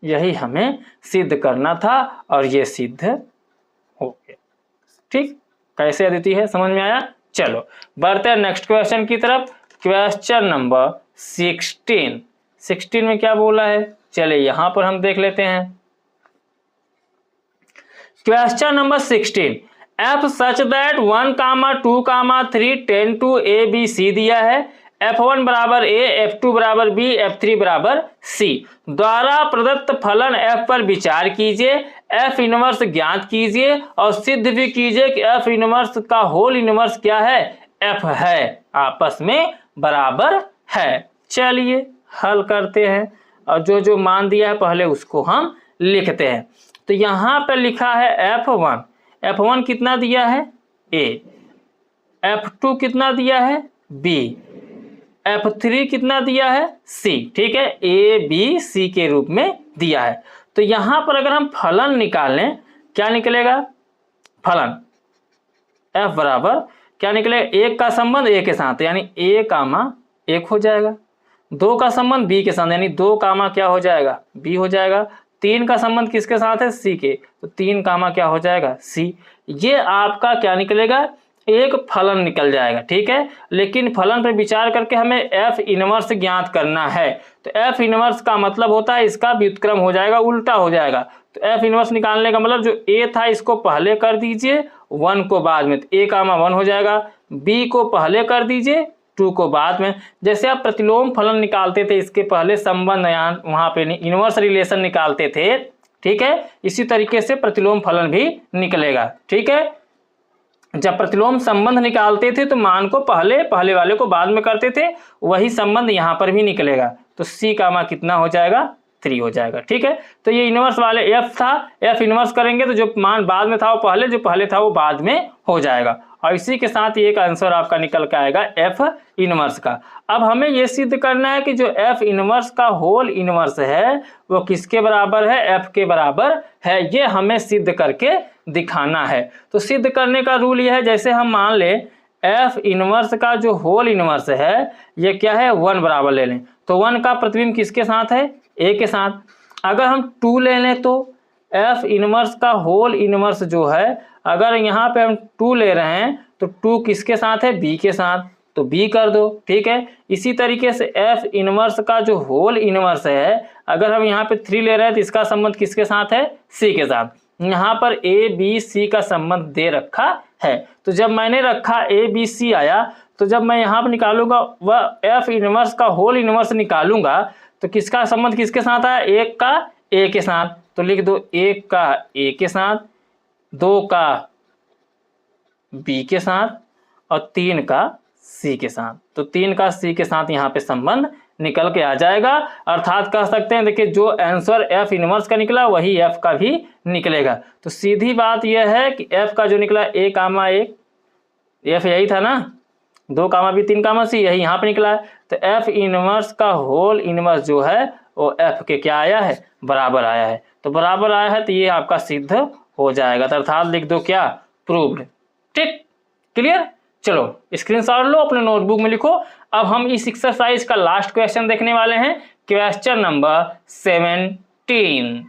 यही हमें सिद्ध करना था और ये सिद्ध हो गया। ठीक, कैसे अद्वितीय है समझ में आया। चलो बढ़ते हैं नेक्स्ट क्वेश्चन की तरफ। क्वेश्चन नंबर 16 में क्या बोला है, चलिए यहां पर हम देख लेते हैं। Question number 16, F such that 1, 2, 3 tend to A B C दिया है, F1 बराबर A, F2 बराबर B, F3 बराबर C द्वारा प्रदत्त फलन F पर विचार कीजिए, F इनवर्स ज्ञात कीजिए और सिद्ध भी कीजिए कि F इनवर्स का होल इनवर्स क्या है, F है, आपस में बराबर है। चलिए हल करते हैं और जो जो मान दिया है पहले उसको हम लिखते हैं। तो यहाँ पर लिखा है F1 कितना दिया है A, F2 कितना दिया है B, F3 कितना दिया है C। ठीक है, A B C के रूप में दिया है। तो यहाँ पर अगर हम फलन निकालें क्या निकलेगा, फलन F बराबर क्या निकलेगा, एक का संबंध A के साथ यानी A कामा 1 हो जाएगा, 2 का संबंध B के साथ यानी 2 कामा क्या हो जाएगा, B हो जाएगा, 3 का संबंध किसके साथ है, C के, तो 3 कामा क्या हो जाएगा, C। ये आपका क्या निकलेगा, एक फलन निकल जाएगा। ठीक है, लेकिन फलन पर विचार करके हमें F इनवर्स ज्ञात करना है। तो F इनवर्स का मतलब होता है इसका व्युत्क्रम हो जाएगा, उल्टा हो जाएगा। तो F इनवर्स निकालने का मतलब जो A था इसको पहले कर दीजिए, 1 को बाद में, तो A कामा 1 हो जाएगा, B को पहले कर दीजिए, 2 को बाद में। जैसे आप प्रतिलोम फलन निकालते थे इसके पहले संबंध यहाँ वहाँ पे इनवर्स रिलेशन निकालते थे, ठीक है, इसी तरीके से प्रतिलोम फलन भी निकलेगा। ठीक है, जब प्रतिलोम संबंध निकालते थे तो मान को पहले वाले को बाद में करते थे, वही संबंध यहाँ पर भी निकलेगा। तो C कामा कितना हो जाएगा, 3 हो जाएगा। ठीक है, तो ये इनवर्स वाले F था, F इनवर्स करेंगे तो जो मान बाद में था वो पहले, जो पहले था वो बाद में हो जाएगा। और इसी के साथ ये एक आंसर आपका निकल के आएगा F इनवर्स का। अब हमें ये सिद्ध करना है कि जो F इनवर्स का होल इनवर्स है वो किसके बराबर है, F के बराबर है। ये हमें सिद्ध करके दिखाना है। तो सिद्ध करने का रूल ये है, जैसे हम मान ले F इनवर्स का जो होल इनवर्स है ये क्या है, 1 बराबर ले लें, तो 1 का प्रतिबिंब किसके साथ है, A के साथ। अगर हम 2 ले लें तो F इनवर्स का होल इनवर्स जो है, अगर यहाँ पे हम 2 ले रहे हैं तो 2 किसके साथ है, B के साथ, तो B कर दो। ठीक है, इसी तरीके से F इनवर्स का जो होल इनवर्स है, अगर हम यहाँ पे 3 ले रहे हैं तो इसका संबंध किसके साथ है, C के साथ। यहाँ पर A B C का संबंध दे रखा है, तो जब मैंने रखा A B C आया, तो जब मैं यहाँ पर निकालूंगा वह F इनवर्स का होल इनवर्स निकालूंगा तो किसका संबंध किसके साथ आया, 1 का A के साथ, तो लिख दो 1 का A के साथ, 2 का B के साथ और 3 का C के साथ। तो 3 का C के साथ यहाँ पे संबंध निकल के आ जाएगा। अर्थात कह सकते हैं देखिए जो आंसर F इनवर्स का निकला वही F का भी निकलेगा। तो सीधी बात यह है कि F का जो निकला A कामा 1, F यही था ना, 2 कामा B 3 कामा C, यही यहाँ पे निकला है। तो F इनवर्स का होल इनवर्स जो है वो F के क्या आया है, बराबर आया है। तो बराबर आया है तो ये आपका सिद्ध हो जाएगा। तो अर्थात लिख दो क्या, प्रूव्ड। ठीक, क्लियर। चलो स्क्रीनशॉट लो, अपने नोटबुक में लिखो। अब हम इस एक्सरसाइज का लास्ट क्वेश्चन देखने वाले हैं, क्वेश्चन नंबर 17।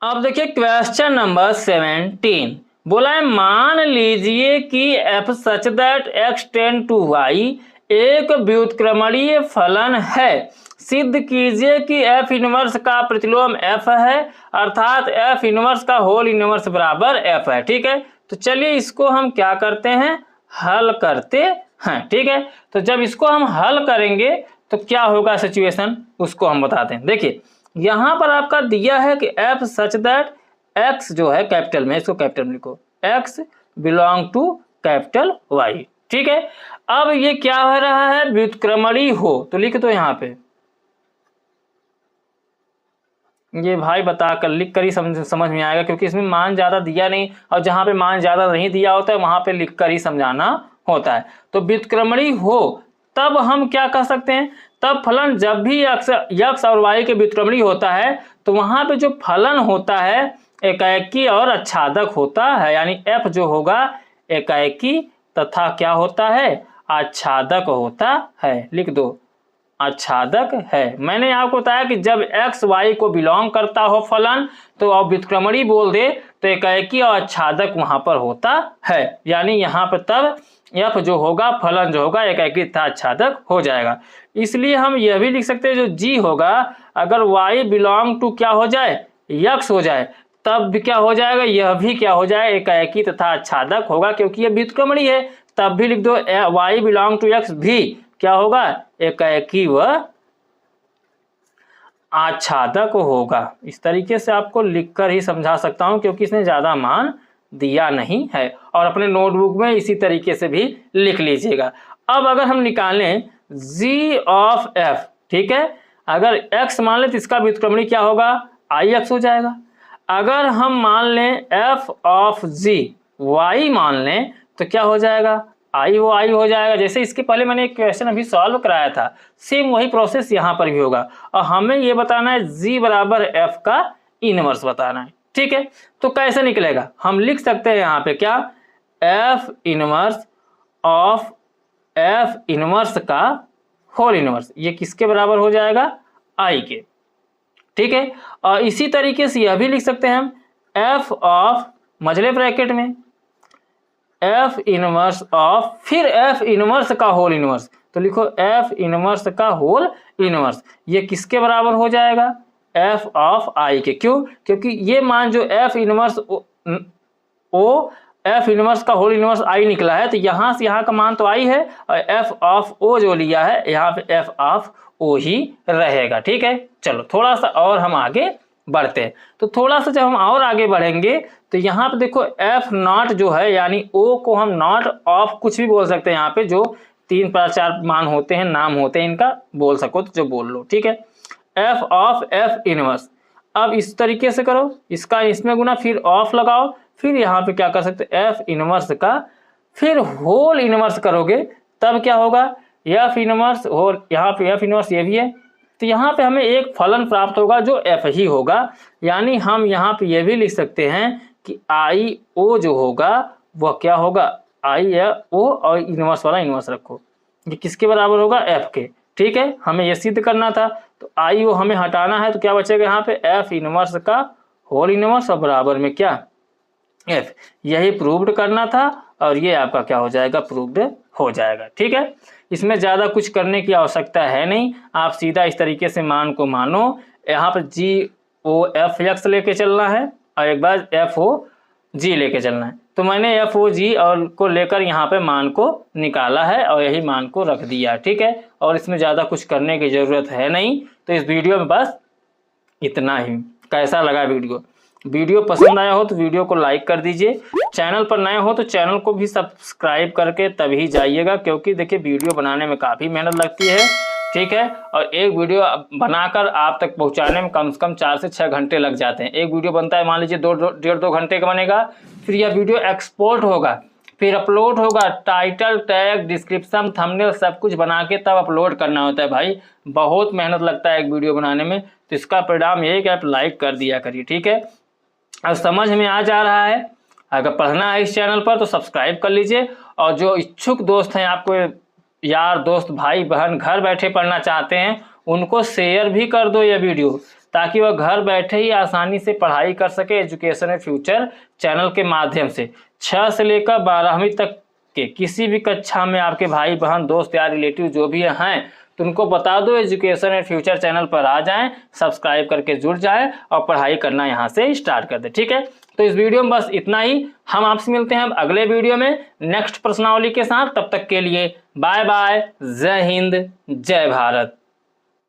अब देखिए क्वेश्चन नंबर 17 बोला है, मान लीजिए कि f such that x tend to y एक व्युत्क्रमणीय फलन है। सिद्ध कीजिए कि f इनवर्स का प्रतिलोम f है, अर्थात f इनवर्स का होल इनवर्स बराबर f है। ठीक है, तो चलिए इसको हम क्या करते हैं, हल करते हैं। ठीक है, तो जब इसको हम हल करेंगे तो क्या होगा सिचुएशन, उसको हम बताते हैं। देखिए यहाँ पर आपका दिया है कि f सच दैट x जो है कैपिटल में, इसको कैपिटल में लिखो, x belong to capital y। ठीक है, अब ये क्या हो रहा है, व्युत्क्रमणीय हो, तो लिख दो यहाँ पे, ये भाई बताकर लिख कर ही समझ में आएगा, क्योंकि इसमें मान ज्यादा दिया नहीं, और जहां पे मान ज्यादा नहीं दिया होता है वहां पे लिख कर ही समझाना होता है। तो व्युत्क्रमणीय हो तब हम क्या कह सकते हैं, तब फलन जब भी x और y के व्युत्क्रमणीय होता है तो वहां पे जो फलन होता है एकाएकी और आच्छादक होता है, यानी f जो होगा एकाएकी तथा क्या होता है, आच्छादक होता है। लिख दो, आच्छादक है। मैंने आपको बताया कि जब x y को बिलोंग करता हो फलन तो अब व्युत्क्रमणीय बोल दे तो एकाएकी और आच्छादक वहां पर होता है, यानी यहाँ पर तब f जो होगा, फलन जो होगा एकाएकी तथा आच्छादक हो जाएगा। इसलिए हम यह भी लिख सकते हैं जो g होगा, अगर y बिलोंग टू क्या हो जाए, x हो जाए, तब भी क्या हो जाएगा, यह भी क्या हो जाए, एकाएकी तथा आच्छादक होगा, क्योंकि यह व्युत्क्रमणीय है। तब भी लिख दो y बिलोंग टू x भी क्या होगा, एकाएकी व आच्छादक होगा। इस तरीके से आपको लिखकर ही समझा सकता हूं, क्योंकि इसने ज्यादा मान दिया नहीं है, और अपने नोटबुक में इसी तरीके से भी लिख लीजिएगा। अब अगर हम निकालें g ऑफ f, ठीक है, अगर x मान लें तो इसका व्युत्क्रमणीय क्या होगा, ix हो जाएगा। अगर हम मान लें f ऑफ g y मान लें तो क्या हो जाएगा, आई हो जाएगा। जैसे इसके पहले मैंने एक क्वेश्चन अभी सॉल्व कराया था, सेम वही प्रोसेस यहाँ पर भी होगा, और हमें ये बताना है g बराबर f का इनवर्स बताना है। ठीक है, तो कैसे निकलेगा, हम लिख सकते हैं यहाँ पे क्या, f inverse of f inverse का होल इनवर्स, ये किसके बराबर हो जाएगा, i के। ठीक है, और इसी तरीके से यह भी लिख सकते हैं हम f ऑफ मझले ब्रैकेट में f इनवर्स ऑफ, फिर f इनवर्स का होल इनवर्स, तो लिखो f इनवर्स का होल इनवर्स, ये किसके बराबर हो जाएगा, f ऑफ i के। क्यों, क्योंकि ये मान जो f inverse o f inverse का होल इनवर्स i निकला है, तो यहाँ से यहाँ का मान तो i है, और f ऑफ o जो लिया है यहाँ पे f ऑफ o ही रहेगा। ठीक है, चलो थोड़ा सा और हम आगे बढ़ते हैं। तो थोड़ा सा जब हम और आगे बढ़ेंगे तो यहाँ पे देखो f नॉट जो है, यानी o को हम नॉट ऑफ कुछ भी बोल सकते हैं, यहाँ पे जो 3 5 4 मान होते हैं, नाम होते हैं इनका, बोल सको तो जो बोल लो। ठीक है, f ऑफ f इनवर्स, अब इस तरीके से करो, इसका इसमें गुना, फिर ऑफ लगाओ, फिर यहाँ पे क्या कर सकते हैं, f इनवर्स का फिर होल इनवर्स करोगे, तब क्या होगा, f इनवर्स होल, यहाँ पे f इनवर्स ये भी है, तो यहाँ पे हमें एक फलन प्राप्त होगा जो f ही होगा। यानी हम यहाँ पे ये भी लिख सकते हैं कि आई ओ जो होगा वह क्या होगा, आई या ओ, और इनवर्स वाला इनवर्स रखो, ये किसके बराबर होगा, f के। ठीक है, हमें ये सिद्ध करना था, तो आई ओ हमें हटाना है, तो क्या बचेगा यहाँ पे, f इनवर्स का होल इनवर्स और बराबर में क्या, f, यही प्रूव्ड करना था, और ये आपका क्या हो जाएगा, प्रूव्ड हो जाएगा। ठीक है, इसमें ज़्यादा कुछ करने की आवश्यकता है नहीं, आप सीधा इस तरीके से मान को मानो, यहाँ पर जी ओ एफ एक्स लेके चलना है, और एक बार एफ ओ जी लेके चलना है। तो मैंने एफ ओ जी और को लेकर यहाँ पे मान को निकाला है, और यही मान को रख दिया। ठीक है, और इसमें ज़्यादा कुछ करने की ज़रूरत है नहीं, तो इस वीडियो में बस इतना ही। कैसा लगा वीडियो पसंद आया हो तो वीडियो को लाइक कर दीजिए, चैनल पर नए हो तो चैनल को भी सब्सक्राइब करके तभी जाइएगा, क्योंकि देखिए वीडियो बनाने में काफ़ी मेहनत लगती है। ठीक है, और एक वीडियो बनाकर आप तक पहुंचाने में कम से कम 4 से 6 घंटे लग जाते हैं। एक वीडियो बनता है, मान लीजिए 1.5-2 घंटे का बनेगा, फिर यह वीडियो एक्सपोर्ट होगा, फिर अपलोड होगा, टाइटल टैग डिस्क्रिप्शन थंबनेल सब कुछ बना के तब अपलोड करना होता है। भाई बहुत मेहनत लगता है एक वीडियो बनाने में, तो इसका परिणाम यही कि आप लाइक कर दिया करिए। ठीक है, अब समझ में आ जा रहा है, अगर पढ़ना है इस चैनल पर तो सब्सक्राइब कर लीजिए, और जो इच्छुक दोस्त हैं, आपको यार दोस्त भाई बहन घर बैठे पढ़ना चाहते हैं, उनको शेयर भी कर दो ये वीडियो, ताकि वह घर बैठे ही आसानी से पढ़ाई कर सके एजुकेशन एंड फ्यूचर चैनल के माध्यम से। 6 से लेकर 12वीं तक के किसी भी कक्षा में आपके भाई बहन दोस्त या रिलेटिव जो भी हैं, तो उनको बता दो एजुकेशन एंड फ्यूचर चैनल पर आ जाएं, सब्सक्राइब करके जुड़ जाएं और पढ़ाई करना यहाँ से स्टार्ट कर दें। ठीक है, तो इस वीडियो में बस इतना ही। हम आपसे मिलते हैं अगले वीडियो में नेक्स्ट प्रश्नावली के साथ। तब तक के लिए बाय बाय, जय हिंद, जय भारत।